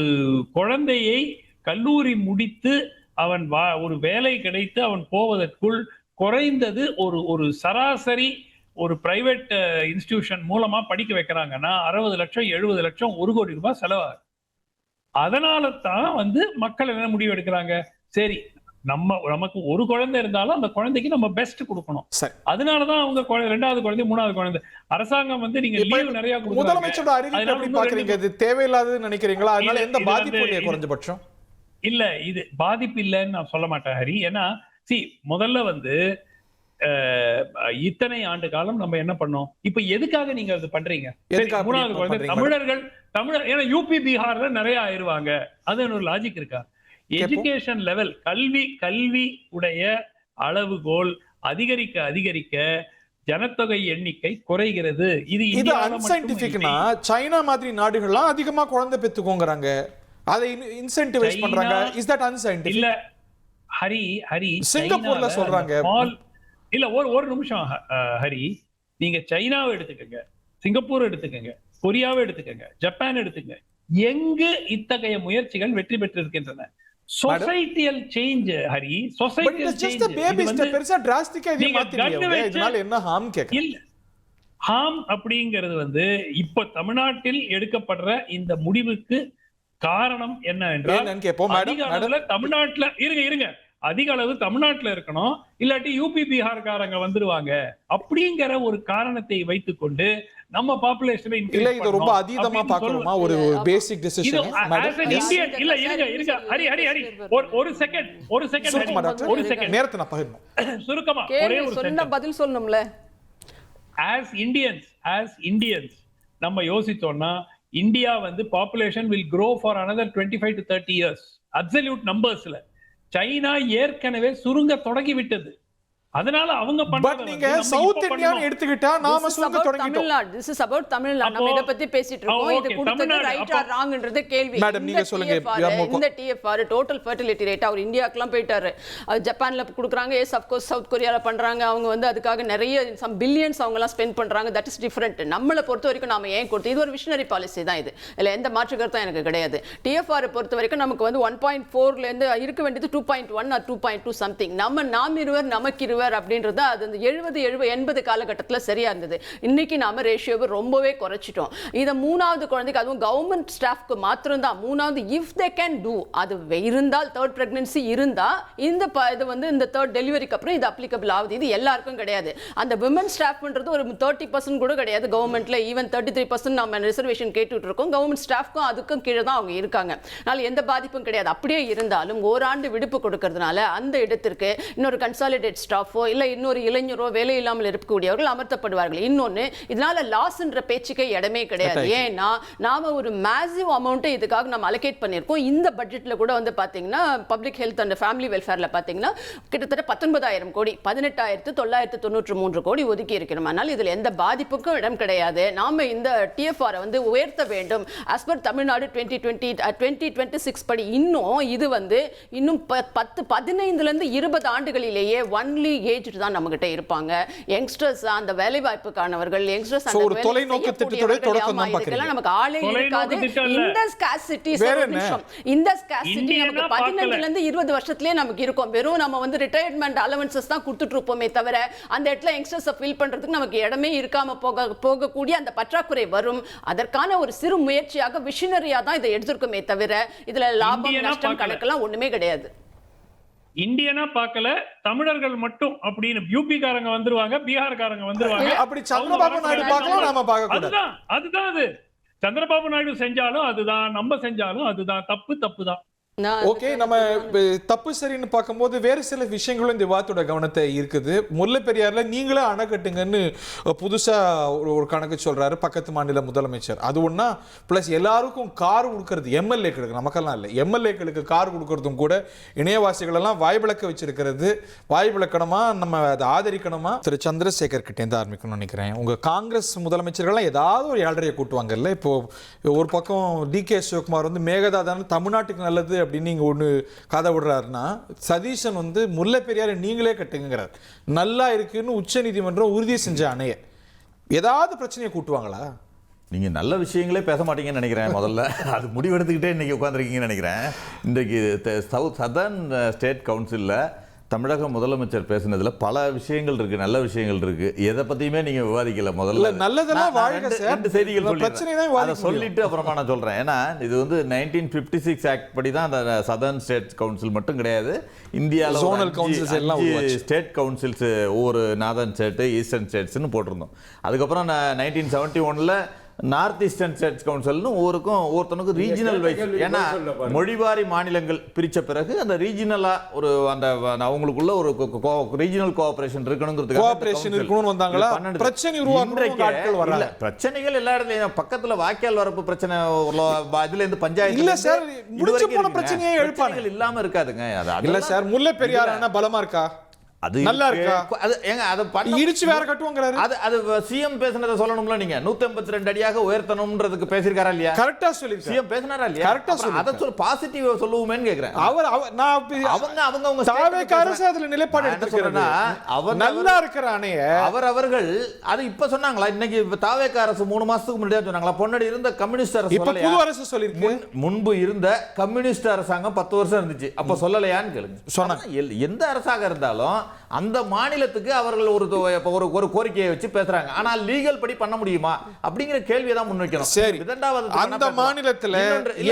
குழந்தையை கல்லூரி முடித்து அவன் ஒரு வேலை கிடைத்து அவன் போவதற்குள் குறைந்தது ஒரு சராசரி ஒரு பிரைவேட் இன்ஸ்டிடியூஷன் மூலமா படிக்க வைக்கிறாங்கன்னா 60 லட்சம் 70 லட்சம் 1 கோடி ரூபாய் செலவாகுது. அதனால தான் வந்து மக்கள் என்ன முடிவு எடுக்கிறாங்க, சரி நமக்கு ஒரு குழந்தை இருந்தாலும் அந்த குழந்தைக்கு நம்ம பெஸ்ட் கொடுக்கணும். அதனாலதான் அவங்க 2வது குழந்தை 3வது குழந்தை அரசாங்கம் வந்து நீங்க லீவ் நிறைய கொடுக்கறாங்க. முதலமைச்சரோட அறிவிப்பு எப்படி பாக்குறீங்க? இது தேவையில்லாதது நினைக்கிறீங்களா? அதனால எந்த பாதிப்பு இல்லையா குறைஞ்சபட்சம்? இல்ல, இது பாதிப்பு இல்லைன்னு நான் சொல்ல மாட்டேன் ஹரி. ஏன்னா முதல்ல வந்து இத்தனை ஆண்டு காலம் நம்ம என்ன பண்ணோம், இப்ப எதுக்காக நீங்க அது பண்றீங்க? 3வது குழந்தை தமிழர் ஏன்னா யூபி பீகார்ல நிறைய ஆயிருவாங்க, அது ஒரு லாஜிக் இருக்கா? எஜுகேஷன் லெவல், கல்வி உடைய அளவுகோல் அதிகரிக்க ஜனத்தொகை எண்ணிக்கை குறைகிறது. இது அன்சைன்டிஃபிக்னா சைனா மாதிரி நாடுகள்லாம் அதிகமா குழந்தை பெத்துக்கோங்கறாங்க, அதை இன்சென்டிவைஸ் பண்றாங்க. Is that unscientific? இல்ல ஹரி, சிங்கப்பூர்ல சொல்றாங்க. இல்ல, ஒரு நிமிஷம் ஹரி, நீங்க சைனாவை எடுத்துக்கங்க, சிங்கப்பூர் எடுத்துக்கங்க, கொரியாவை எடுத்துக்கங்க, ஜப்பான் எடுத்துக்கங்க. எங்கு இத்தகைய முயற்சிகள் வெற்றி பெற்றிருக்கின்றன? Societal change Hari, societal change. பெருசா டிராஸ்டிக்கா இது மாத்திட்டீங்க, இதனால என்ன ஹார்ம் கேக்க? இல்ல, ஹார்ம் அப்படிங்கிறது வந்து இப்ப தமிழ்நாட்டில் எடுக்கப்படுற இந்த முடிவுக்கு காரணம் என்ன என்றால், அதிக அளவுல தமிழ்நாட்டுல இருங்க அதிக அளவு தமிழ்நாட்டுல இருக்கணும், இல்லாட்டி யூபி பீகார்காரங்க வந்துருவாங்க அப்படிங்கிற ஒரு காரணத்தை வைத்துக்கொண்டு நம்ம பாப்புலேஷனை இல்ல, இது ரொம்ப அதீதமா பார்க்கணுமா? ஒரு பேசிக் டிசிஷன் இல்ல, இருங்க ஹரி, ஒரு செகண்ட் நேரத்தை நான் பகிரணும். சுருக்கமா ஒரே ஒரு சொன்ன பதில் சொல்லணும்ல. as Indians நம்ம யோசிச்சோம்னா இந்தியா வந்து population will grow for another 25 to 30 years. Absolute நம்பர்ஸ்ல சைனா ஏற்கனவே சுருங்க தொடங்கி விட்டது. அதனால அவங்க பண்றாங்க. நீங்க சவுத் இந்தியான்னு எடுத்துக்கிட்டா நாம சுருங்க தொடங்கிட்டோம். This is about Tamil Nadu. நம்ம இத பத்தி பேசிட்டு இருக்கோம். இது கொடுத்தது ரைட் ஆர் ராங்ன்றது கேள்வி. மேடம் நீங்க சொல்லுங்க. இந்த TFR டோட்டல் ஃபெர்டிலிட்டி ரேட் அவர் இந்தியாக்குலாம் போயிட்டாரு. ஜப்பான்ல கொடுக்குறாங்க. எஸ் ஆஃப் கோர்ஸ் சவுத் கொரியால பண்றாங்க. அவங்க வந்து அதுக்காக நிறைய சம் பில்லியன்ஸ் அவங்க எல்லாம் ஸ்பெண்ட் பண்றாங்க. That is different. நம்மள பொறுத்த வரைக்கும் நாம ஏன் கொடுத்து இது ஒரு விஷனரி பாலிசி தான். இது இல்ல எந்த மாற்று கருத்தும் எனக்கு கிடையாது. TFR பொறுத்த வரைக்கும் நமக்கு வந்து 1.4ல இருந்து இருக்க வேண்டியது 2.1 or 2.2 சம்திங். நாம் இருவர் நமக்கு இருவர் அப்படின்றது அது அந்த 70-80 காலகட்டத்தில் சரியா இருந்தது. இன்னைக்கு நாம ரேஷியோவை ரொம்பவே குறைச்சிட்டோம். இதை 3வது குழந்தைக்கு, அதுவும் கவர்மெண்ட் ஸ்டாஃப்க்கு மாத்திரம் தான் 3வது இஃப் தே கேன் டூ, அது இருந்தால் தேர்ட் பிரெக்னன்சி இருந்தா இந்த இது வந்து இந்த தேர்ட் டெலிவரிக்கு அப்புறம் இது அப்ளிகபிள் ஆகுது. இது எல்லாருக்கும் கிடையாது. அந்த விமன் ஸ்டாஃப்ன்றது ஒரு 30% கூட கிடையாது கவர்மெண்ட்ல. ஈவன் 33% நம்ம ரிசர்வேஷன் கேட்டுட்டு இருக்கோம். கவர்மெண்ட் ஸ்டாஃப்க்கும் அதுக்கும் கீழே தான் அவங்க இருக்காங்க. அதனால எந்த பாதிப்பும் கிடையாது. அப்படியே இருந்தாலும் ஓராண்டு விடுப்பு கொடுக்கறதுனால அந்த இடத்திற்கு இன்னொரு கன்சாலிடேட் ஸ்டாஃப் இல்ல இன்னொரு இளைஞரோ வேலை இல்லாமல் இருக்கக்கூடியவர்கள் அமர்த்தப்படுவார்கள். இன்னொன்னு, இதனால லாஸ்ன்ற பேச்சுக்கே இடமே கிடையாது. ஏன்னா நாம ஒரு மேசிவ் அமௌண்ட் இதுக்காக நம்ம அலோகேட் பண்ணியிருக்கோம். இந்த பட்ஜெட்ல கூட வந்து பாத்தீங்கன்னா பப்ளிக் ஹெல்த் அண்ட் ஃபேமிலி வெல்ஃபேர்ல பாத்தீங்கன்னா கிட்டத்தட்ட 19,000 கோடி 18,993 கோடி ஒதுக்கி இருக்கிறோம். அதனால இதுல எந்த பாதிப்புக்கும் இடம் கிடையாது. நாம இந்த TFR வந்து உயர்த்த வேண்டும். as per தமிழ்நாடு 2026 படி இன்னும் இது வந்து இன்னும் 15 இருந்து 20 ஆண்டுகளிலேயே ஒன்லி ஏஜ்டு தான் நம்மகிட்ட இருப்பாங்க. யங்ஸ்டர்ஸ் அந்த வேலை வாய்ப்புக்கானவர்கள், யங்ஸ்டர்ஸ் So, ஒரு தொலைநோக்கு திட்டத்தோட தொடக்கம் தான் இதெல்லாம் நமக்கு ஆளே இருக்காது. இந்த ஸ்கார்சிட்டி நிமிஷம், இந்த ஸ்கார்சிட்டி நமக்கு 15ல இருந்து 20 வருஷத்துலயே நமக்கு இருக்கும். வெறும் நம்ம வந்து ரிட்டையர்மெண்ட் அலவன்சஸ் தான் கொடுத்துட்டு இருப்போமே தவிர அந்த இடத்துல யங்ஸ்டர்ஸை ஃபில் பண்றதுக்கு நமக்கு இடமே இருக்காம போகக்கூடிய அந்த பற்றாக்குறை வரும். அதற்கான ஒரு சிறு முயற்சியாக விஷனரியா தான் இதை எடுத்திருக்குமே தவிர இதுல லாபம் நஷ்டம் கணக்கெல்லாம் ஒண்ணுமே கிடையாது. இந்தியனா பார்க்கல, தமிழர்கள் மட்டும் அப்படின்னு யூபிக்காரங்க வந்துருவாங்க, பீகார்காரங்க வந்துருவாங்க. அப்படி சந்திரபாபு நாயுடு பார்க்கலாம், நாம பார்க்க கூடாது. அதுதான் அது சந்திரபாபு நாயுடு செஞ்சாலும் அதுதான், நம்ம செஞ்சாலும் அதுதான். தப்பு தான். ஓகே, நம்ம தப்பு சரின்னு பார்க்கும்போது வேறு சில விஷயங்களும் இந்த விவாதத்தோட கவனத்தை இருக்குது. முல்லை பெரியார்ல நீங்களே அணை கட்டுங்கன்னு புதுசா ஒரு கணக்கு சொல்றாரு பக்கத்து மாநில முதலமைச்சர். அது ஒண்ணா பிளஸ் எல்லாருக்கும் கார் கொடுக்கறது எம்எல்ஏக்களுக்கு, நமக்கெல்லாம் இல்லை, எம்எல்ஏக்களுக்கு கார் கொடுக்கறதும் கூட இணையவாசிகள் எல்லாம் வாய்விளக்க வச்சிருக்கிறது. வாய்விளக்கணுமா, நம்ம அதை ஆதரிக்கணுமா? திரு சந்திரசேகர் கிட்டேருந்து ஆரம்பிக்கணும்னு நினைக்கிறேன். உங்க காங்கிரஸ் முதலமைச்சர்கள்லாம் ஏதாவது ஒரு ஏழரையை கூட்டுவாங்கல்ல. இப்போ ஒரு பக்கம் DK சிவகுமார் வந்து மேகதா தானே தமிழ்நாட்டுக்கு நல்லது அப்படின்னு நீங்க ஒண்ணு கதை விடுறாருன்னா, சதீஷன் வந்து முல்லை பெரியாரை நீங்களே கட்டுங்கிறார். நல்லா இருக்குன்னு உச்ச நீதிமன்றம் உறுதி செஞ்ச அணைய ஏதாவது பிரச்சனையை கூட்டுவாங்களா? நீங்க நல்ல விஷயங்களே பேச மாட்டீங்கன்னு நினைக்கிறேன். முதல்ல அது முடிவெடுத்துக்கிட்டே இன்னைக்கு உட்காந்துருக்கீங்கன்னு நினைக்கிறேன். இன்றைக்கு சதர்ன் ஸ்டேட் கவுன்சிலில் தமிழக முதலமைச்சர் பேசினதுல பல விஷயங்கள் இருக்கு, நல்ல விஷயங்கள் இருக்கு. எதை பத்தியுமே நீங்க விவாதிக்கல. முதல்ல நல்லதெல்லாம் வாழ்க சார், ரெண்டு செய்திகள் பிரச்சனை சொல்லிட்டு அப்புறமா நான் சொல்றேன். ஏன்னா இது வந்து 1956 ஆக்ட் படி தான் அந்த சதர்ன் ஸ்டேட் கவுன்சில் மட்டும் கிடையாது, இந்தியாவில் ஜோனல் கவுன்சில்ஸ் எல்லாம் ஸ்டேட் கவுன்சில்ஸ் ஒவ்வொரு நார்தர்ன் ஸ்டேட், ஈஸ்டர்ன் ஸ்டேட்ஸ்னு போட்டிருந்தோம். அதுக்கப்புறம் 1971ல் நார்த் ஈஸ்டர்ன் ஸ்டேட்ஸ் கவுன்சில்னு ஒவ்வொருத்தனுக்கு ரீஜனல் வைஸ், ஏன்னா மொழிவாரி மாநிலங்கள் பிரிச்ச பிறகு அந்த ரீஜனலா ஒரு அந்த அவங்களுக்குள்ள ஒரு ரீஜனல் கோஆபரேஷன் இருக்கணும்ங்கிறதுக்கு வந்தாங்களா? பிரச்சனை உருவாக்குறதுக்கு பிரச்சனைகள் எல்லா இடத்துலயும் பக்கத்துல வாய்க்கால் வரப்பு பிரச்சனை, இதுல இருந்து பஞ்சாயத்து இல்ல சார், முடிச்சு போன பிரச்சனையே எழுப்பாங்க இல்லாம இருக்காதுங்க. இல்ல சார், முல்லை பெரியார் அணை பலமா இருக்கா? அது நல்லா இருக்கா? அது ஏங்க அது பண்ணி இடிச்சு வேற கட்டுவாங்கறாரு. அது சிஎம் பேசினதை சொல்லணும்ல. நீங்க 182 அடியாக உயர்த்தணும்ன்றதுக்கு பேசிருக்காரா இல்லையா? கரெக்ட்டா சொல்லிருக்காரு. சிஎம் பேசினாரா இல்லையா? கரெக்ட்டா சொல்லுங்க. அத சொல்ல பாசிட்டிவ் சொல்லுவோமேன்னு கேக்குறேன். அவங்க தாவேக அரசு அதுல நிலைப்பாடு எடுத்துக்கறனா நல்லா இருக்கிற அணைய அவர்கள் அது இப்ப சொன்னாங்களா? இன்னைக்கு தாவேக அரசு 3 மாசத்துக்கு முன்னாடியே சொன்னாங்களா? பொன்னடி இருந்த கம்யூனிஸ்ட் அரசு இப்ப புது அரசு சொல்லிருக்கு. முன்பு இருந்த கம்யூனிஸ்ட் அரசாங்கம் 10 வருஷம் இருந்துச்சு, அப்ப சொல்லலையான்னு கேளுங்க. சொன்னாங்க. எந்த அரசாக இருந்தாலும் அந்த மாநிலத்துக்கு அவர்கள் ஒரு கோரிக்கையை வச்சு பேசுறாங்க. ஆனால் லீகல் படி பண்ண முடியுமா அப்படிங்கிற கேள்வியை தான் முன்வைக்கணும். சரி, அந்த மாநிலத்துல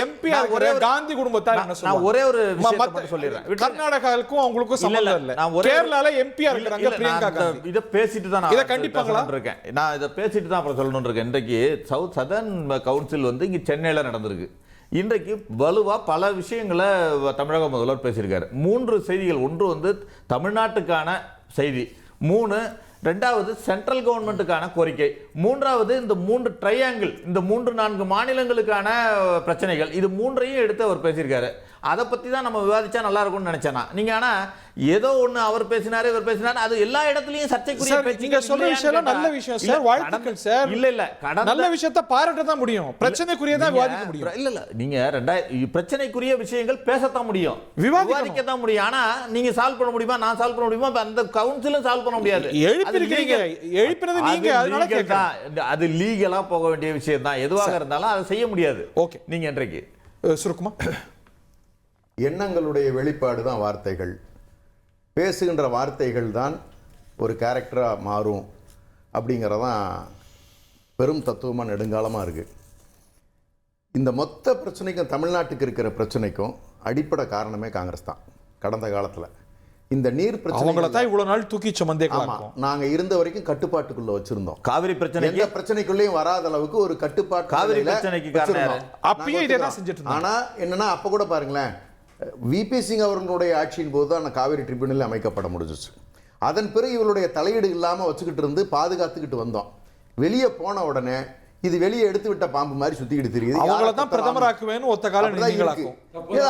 எம்பி ஆகிற காந்தி குடும்பத்தார் என்ன சொல்றாங்க? நான் ஒரே ஒரு விஷயத்தை சொல்லிடுறேன். கர்நாடகாவுக்கும் அவங்களுக்கும் சம்பந்தம் இல்ல. கேரளால எம்பி ஆகிறாங்க பிரியங்கா காந்தி. இத பேசிட்டு தான் இத கண்டிப்பாங்களா இருக்கேன். நான் இத பேசிட்டு தான் அப்புறம் சொல்லணும்னு இருக்கேன். இன்றைக்கு சதர்ன் கவுன்சில் வந்து இங்க சென்னையில நடந்திருக்கு. இன்றைக்கு வலுவா பல விஷயங்களை தமிழக முதல்வர் பேசியிருக்காரு. 3 செய்திகள். ஒன்று வந்து தமிழ்நாட்டுக்கான செய்தி, 2வது சென்ட்ரல் கவர்மெண்ட்டுக்கான கோரிக்கை, 3வது இந்த 3 ட்ரையாங்கிள், இந்த 3-4 மாநிலங்களுக்கான பிரச்சனைகள், இது 3ஐயும் எடுத்து அவர் பேசியிருக்காரு. அதை பத்தி தான் நம்ம விவாதிச்சா நல்லா இருக்கும்னு நினைச்சேனா. நீங்க ஆனா ஏதோ ஒண்ணு அவர் பேசினாரு இவர் பேசினாரு, அது எல்லா இடத்துலயும் சர்ச்சைக்குரிய பேச்சு. நீங்க சொல்ற விஷயம் நல்ல விஷயம் சார், வாழ்த்துக்கள் சார். இல்ல நல்ல விஷயத்தை பாராட்ட தான் முடியும், பிரச்சனைக்குரியதா விவாதிக்க முடியும். இல்ல நீங்க பிரச்சனைக்குரிய விஷயங்கள் பேசத்தான் முடியும், விவாதிக்க தான் முடியும். ஆனா நீங்க சால்வ் பண்ண முடியுமா? நான் சால்வ் பண்ண முடியுமா? அந்த கவுன்சிலும் சால்வ் பண்ண முடியாது. எழுப்பினது நீங்க, அதனால கேக்குறேன். அது லீகலா போக வேண்டிய விஷயம் தான். எதுவாக இருந்தாலும் அதை செய்ய முடியாது. ஓகே, நீங்க இன்றைக்கு சுருக்குமா, எண்ணங்களுடைய வெளிப்பாடு தான் வார்த்தைகள். பேசுகின்ற வார்த்தைகள் தான் ஒரு கேரக்டராக மாறும் அப்படிங்கிறதான் பெரும் தத்துவமாக நெடுங்காலமாக இருக்குது. இந்த மொத்த பிரச்சனைக்கும், தமிழ்நாட்டுக்கு இருக்கிற பிரச்சனைக்கும் அடிப்படை காரணமே காங்கிரஸ் தான். கடந்த காலத்தில் இந்த நீர் பிரச்சனை தான் இவ்வளவு நாள் தூக்கி சுமந்தே நாங்க இருந்த வரைக்கும் கட்டுப்பாட்டுக்குள்ள வச்சிருந்தோம். காவிரி பிரச்சனை எந்த பிரச்சனைக்குள்ளேயும் வராத அளவுக்கு ஒரு கட்டுப்பாட்டு காவிரி பிரச்சனைக்கு அப்பயே இதே தான் செஞ்சுட்டு இருந்தோம். ஆனா என்னன்னா, அப்ப கூட பாருங்களேன், VP சிங் அவர்களுடைய ஆட்சியின் போது தான் காவிரி ட்ரிபியூனல் அமைக்கப்பட முடிஞ்சிச்சு. அதன் பிறகு இவருடைய தலையீடு இல்லாம வச்சுக்கிட்டு இருந்து பாதுகாத்துக்கிட்டு வந்தோம். வெளியே போன உடனே இது வெளியே எடுத்து விட்ட பாம்பு மாதிரி சுத்திக்கிட்டு தெரியுது. அவங்கள தான் பிரதமராக்குவேன்னு ஒத்த காலம் நீங்களாக்கும்.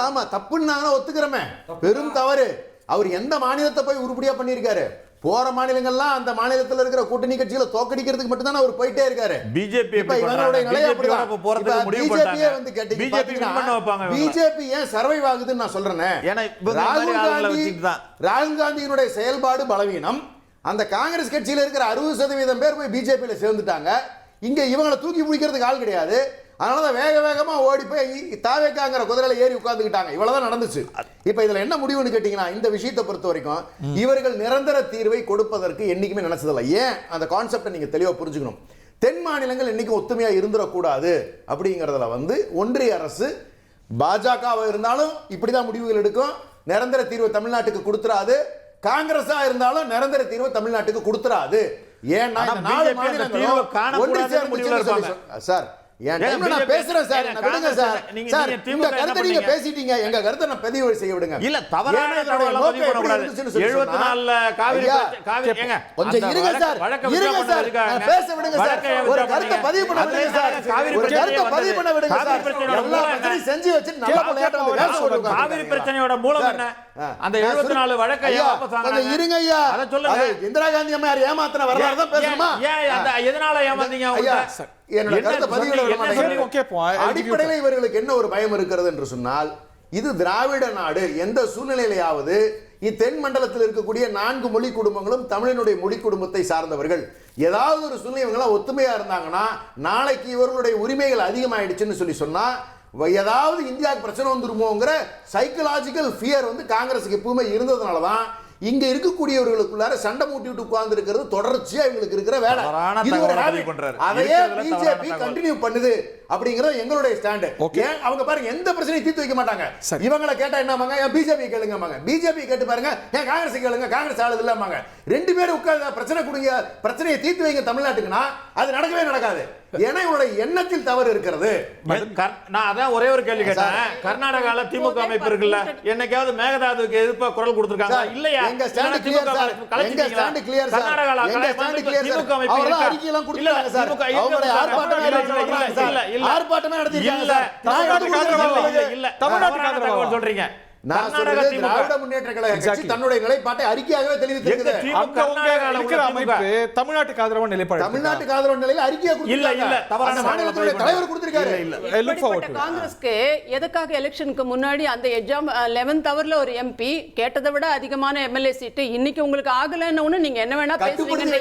ஆமா, தப்புன்னு நாங்க ஒத்துக்கிறோமே, பெரும் தவறு. அவர் எந்த மாநிலத்தை போய் உருப்படியா பண்ணியிருக்காரு? போற மாநிலங்கள்லாம் அந்த மாநிலத்துல இருக்கிற கூட்டணி கட்சிகளை தோக்கடிக்கிறதுக்கு மட்டும் தான் அவர் போயிட்டே இருக்காரு. பிஜேபி இப்ப இவங்களுடைய நிலை அப்படிதான். போறதுக்கு முடிவு பிஜேபியே பண்ணிட்டாங்க. வந்து கேட்டீங்க பிஜேபி வின் பண்ண வைப்பாங்க. பிஜேபி ஏன் சர்வைவ் ஆகுதுன்னு நான் சொல்றேன். ஏன்னா ராகுல் காந்தியினுடைய செயல்பாடு பலவீனம். அந்த காங்கிரஸ் கட்சியில இருக்கிற 60% பேர் போய் பிஜேபியில சேர்ந்துட்டாங்க. இங்க இவங்களை தூக்கி பிடிக்கிறதுக்கு ஆள் கிடையாது. அதனாலதான் வேக வேகமா ஓடி போய் தாவேக்காங்கிற குதிரையில ஏறி உட்கார்ந்துக்கிட்டாங்க. இவ்வளவுதான் நடந்துச்சு. இப்ப இதுல என்ன முடிவுன்னு கேட்டீங்கன்னா, இந்த விஷயத்தை பொறுத்த வரைக்கும் இவர்கள் நிரந்தர தீர்வை கொடுப்பதற்கு என்னைக்குமே நினைச்சதில்லை. ஏன் அந்த கான்செப்டை நீங்க தெளிவா புரிஞ்சுக்கணும். தென் மாநிலங்கள் என்னைக்கும் ஒத்துமையா இருந்துடக்கூடாது அப்படிங்கறதுல வந்து ஒன்றிய அரசு பாஜகவா இருந்தாலும் இப்படிதான் முடிவுகள் எடுக்கும். நிரந்தர தீர்வை தமிழ்நாட்டுக்கு கொடுத்துறாது. காங்கிரஸா இருந்தாலும் நிரந்தர தீர்வை தமிழ்நாட்டுக்கு கொடுத்துறாது. ஏன்னா இந்த 4 மாநிலங்களும் ஒன்று சேர்ந்து சார் நான் பேசுறேன் சார், விடுங்க சார். சார் உங்க கருத்தை நீங்க பேசிட்டீங்க, எங்க கருத்தை நான் பதிவு செய்ய விடுங்க. இல்ல தவறான தகவலை பதிவு பண்ண கூடாது. 74 காவிரி ஏங்க கொஞ்சம் இருங்க சார், இருங்க சார், நான் பேச விடுங்க சார். ஒரு கருத்தை பதிவு பண்ண விடுங்க சார், ஒரு கருத்தை பதிவு பண்ண விடுங்க சார். எல்லா பிரச்சனையும் செஞ்சு வச்சு நல்ல போலேட்ட வந்து பேச விடுங்க. காவிரி பிரச்சனையோட மூலம் என்ன? அந்த 74 வழக்கை வாபஸ் வாங்குறாங்க. கொஞ்சம் இருங்க ஐயா, அத சொல்லுங்க. இந்திரா காந்தி அம்மையார் ஏமாத்துன வரலாறு தான் பேசணுமா? ஏன் அந்த எதனால ஏமாந்தீங்க அவங்க? என்னோட கருத்தை பதிவிட விட மாட்டேங்கிறீங்க. அடிப்படையில் இவர்களுக்கு என்ன ஒரு பயம் இருக்கிறது என்று சொன்னால், இது திராவிட நாடு. எந்த சூழ்நிலையிலாவது தென் மண்டலத்தில் இருக்கக்கூடிய 4 மொழி குடும்பங்களும் தமிழனுடைய மொழி குடும்பத்தை சார்ந்தவர்கள். ஏதாவது ஒரு சூழ்நிலை இவங்களாம் ஒத்துமையா இருந்தாங்கன்னா, நாளைக்கு இவர்களுடைய உரிமைகள் அதிகமாயிடுச்சுன்னு சொன்னா ஏதாவது இந்தியாவுக்கு பிரச்சனை வந்துருமோங்கிற சைக்கலாஜிக்கல் ஃபியர் வந்து காங்கிரஸுக்கு எப்பவுமே இருந்ததுனாலதான் இங்க இருக்கக்கூடியவர்களுக்குள்ளார சண்டை மூட்டி விட்டு உட்கார்ந்து இருக்கிறது தொடர்ச்சியா இவங்களுக்கு இருக்கிற வேலை. அதையே பிஜேபி கண்டினியூ பண்ணுது அப்படிங்கறது எங்களுடைய ஸ்டாண்ட். அவங்க பாருங்க எந்த பிரச்சனையும் தீர்த்து வைக்க மாட்டாங்க. இவங்களை கேட்டா என்னமாங்க, பிஜேபி கேளுங்க, பிஜேபி கேட்டு பாருங்க, ஏன் காங்கிரஸ் கேளுங்க, காங்கிரஸ் ஆளுது இல்லமாங்க. 2 பேரும் உட்கார்ந்து பிரச்சனை கொடுங்க, பிரச்சனையை தீர்த்து வைங்க தமிழ்நாட்டுக்குன்னா அது நடக்கவே நடக்காது. ஏன்னா இவருடைய எண்ணத்தில் தவறு இருக்கிறது. நான் அதான் ஒரே ஒரு கேள்வி கேட்டேன். கர்நாடகால திமுக அமைப்பு இருக்குல்ல, என்னைக்காவது மேகதாதுவுக்கு எதிர்ப்பா குரல் கொடுத்திருக்காங்க இல்லையா? எங்க ஸ்டாண்ட் கிளியர் சார், எங்க ஸ்டாண்ட் கிளியர் சார், கர்நாடகால எங்க ஸ்டாண்ட் கிளியர் சார். திமுக அமைப்பு அவங்கள அறிக்கையெல்லாம் கொடுத்தாங்க சார். அவங்களுடைய ஆர்ப்பாட்டமே நடத்திருக்காங்க சார். ஆர்ப்பாட்டமே நடத்திருக்காங்க சார். தமிழ்நாட்டுக்கு ஆதரவா சொல்றீங்க? நான் சொல்றது திராவிட முன்னேற்ற கழக கட்சி தன்னுடைய நிலைப்பாட்டை அறிக்கையாகவே தெரிவித்திருக்கிறது. தமிழ்நாட்டுக்கு ஆதரவா நிலைப்பாடு, தமிழ்நாட்டுக்கு ஆதரவு நிலையில அறிக்கையா கொடுத்திருக்காங்க. மாநிலத்துடைய தலைவர் கொடுத்திருக்காரு. காங்கிரஸ்க்கு எதுக்காக எலெக்ஷனுக்கு முன்னாடி அந்த எக்ஸாம் 11th ஹவர்ல ஒரு எம்பி கேட்டதை விட அதிகமான எம்எல்ஏ சீட்டு இன்னைக்கு உங்களுக்கு ஆகலன்னு நீங்க என்ன வேணா பேசுறீங்க.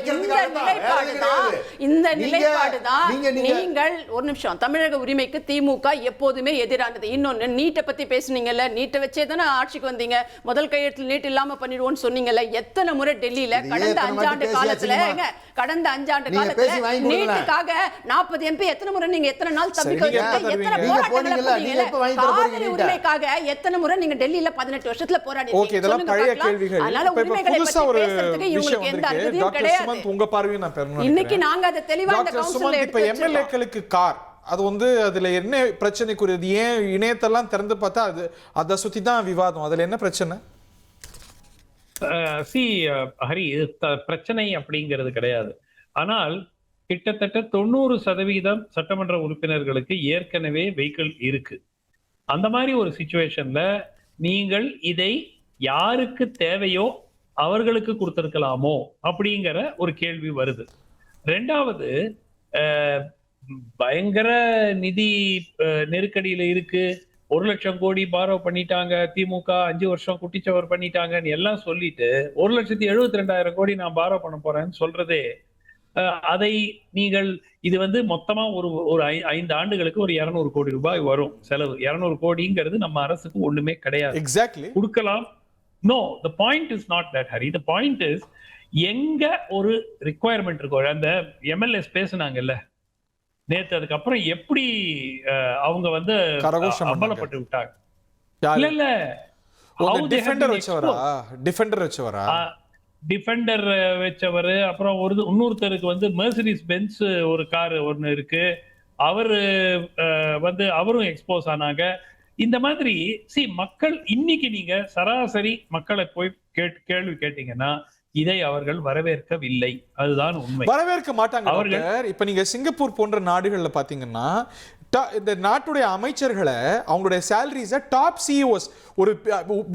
இந்த நிலைப்பாடு தான் நீங்கள் ஒரு நிமிஷம் தமிழக உரிமைக்கு திமுக எப்போதுமே எதிரானது. இன்னொன்னு நீட்டை பத்தி பேசுனீங்கல்ல, நீட்டை வச்சே தானே ஆட்சிக்கு வந்தீங்க. முதல் கையெழுத்தில் நீட் இல்லாம பண்ணிடுவோம்னு சொன்னீங்கல்ல. எத்தனை முறை டெல்லியில கடந்த 5 ஆண்டு காலத்துல நீட்டுக்காக 40 எம்பி எத்தனை முறை நீங்க எத்தனை நாள் தப்பிக்க வச்சீங்க? எத்தனை போராட்டங்கள் உரிமைக்காக எத்தனை முறை நீங்க டெல்லியில 18 வருஷத்துல போராடி? ஓகே, இதெல்லாம் பழைய கேள்விகள். அதனால உரிமைகளை பத்தி பேசுறதுக்கு இவங்களுக்கு எந்த அனுமதியும் கிடையாது. உங்க பார்வையை நான் பெறணும். இன்னைக்கு நாங்க அதை தெளிவா இந்த கவுன்சில்ல எடுத்து வச்சிருக்கோம். எம்எல்ஏக்களுக்கு கார் அது வந்து அதுல என்ன பிரச்சனைக்குரியது? ஏன் இணையத்தெல்லாம் திறந்து பார்த்தா அது அதை சுத்தி தான் விவாதம். அதுல என்ன பிரச்சனை? ஹரி, பிரச்சனை அப்படிங்கிறது கிடையாது. ஆனால் கிட்டத்தட்ட 90% சட்டமன்ற உறுப்பினர்களுக்கு ஏற்கனவே வெஹிக்கிள் இருக்கு. அந்த மாதிரி ஒரு சிச்சுவேஷன்ல நீங்கள் இதை யாருக்கு தேவையோ அவர்களுக்கு கொடுத்திருக்கலாமோ அப்படிங்கிற ஒரு கேள்வி வருது. 2வது, பயங்கர நிதி நெருக்கடியில இருக்கு, 1 லட்சம் கோடி பாரோ பண்ணிட்டாங்க, திமுக 5 வருஷம் குட்டிச்சவர் பண்ணிட்டாங்கன்னு எல்லாம் சொல்லிட்டு 1,72,000 கோடி நான் பாரோ பண்ண போறேன்னு சொல்றதே, அதை நீங்கள் இது வந்து மொத்தமா ஒரு 5 ஆண்டுகளுக்கு ஒரு 200 கோடி ரூபாய் வரும் செலவு. 200 கோடிங்கிறது நம்ம அரசுக்கு ஒண்ணுமே கிடையாது. எக்ஸாக்ட்லி கொடுக்கலாம். No, the point is not that Hari. The point is எங்க ஒரு ரிக்குவயர்மெண்ட் இருக்கோ. அந்த எம்எல்ஏஸ் பேசுனாங்கல்ல நேத்து, அதுக்கப்புறம் எப்படி அவங்க வந்து அம்பலப்பட்டு விட்டாங்க. இல்ல டிஃபெண்டர் வச்சவரு, அப்புறம் இன்னொருத்தருக்கு வந்து மெர்சிடிஸ் பென்ஸ் ஒரு கார் ஒன்னு இருக்கு, அவரு வந்து அவரும் எக்ஸ்போஸ் ஆனாங்க. இந்த மாதிரி மக்கள் இன்னைக்கு நீங்க சராசரி மக்களை போய் கேள்வி கேட்டீங்கன்னா இதை அவர்கள் வரவேற்கவில்லை. அதுதான் உண்மை. வரவேற்க மாட்டாங்க. இப்ப நீங்க சிங்கப்பூர் போன்ற நாடுகள்ல பாத்தீங்கன்னா இந்த நாட்டுடைய அமைச்சர்களை அவங்களுடைய சேலரிஸை டாப் சிஇஓஸ் ஒரு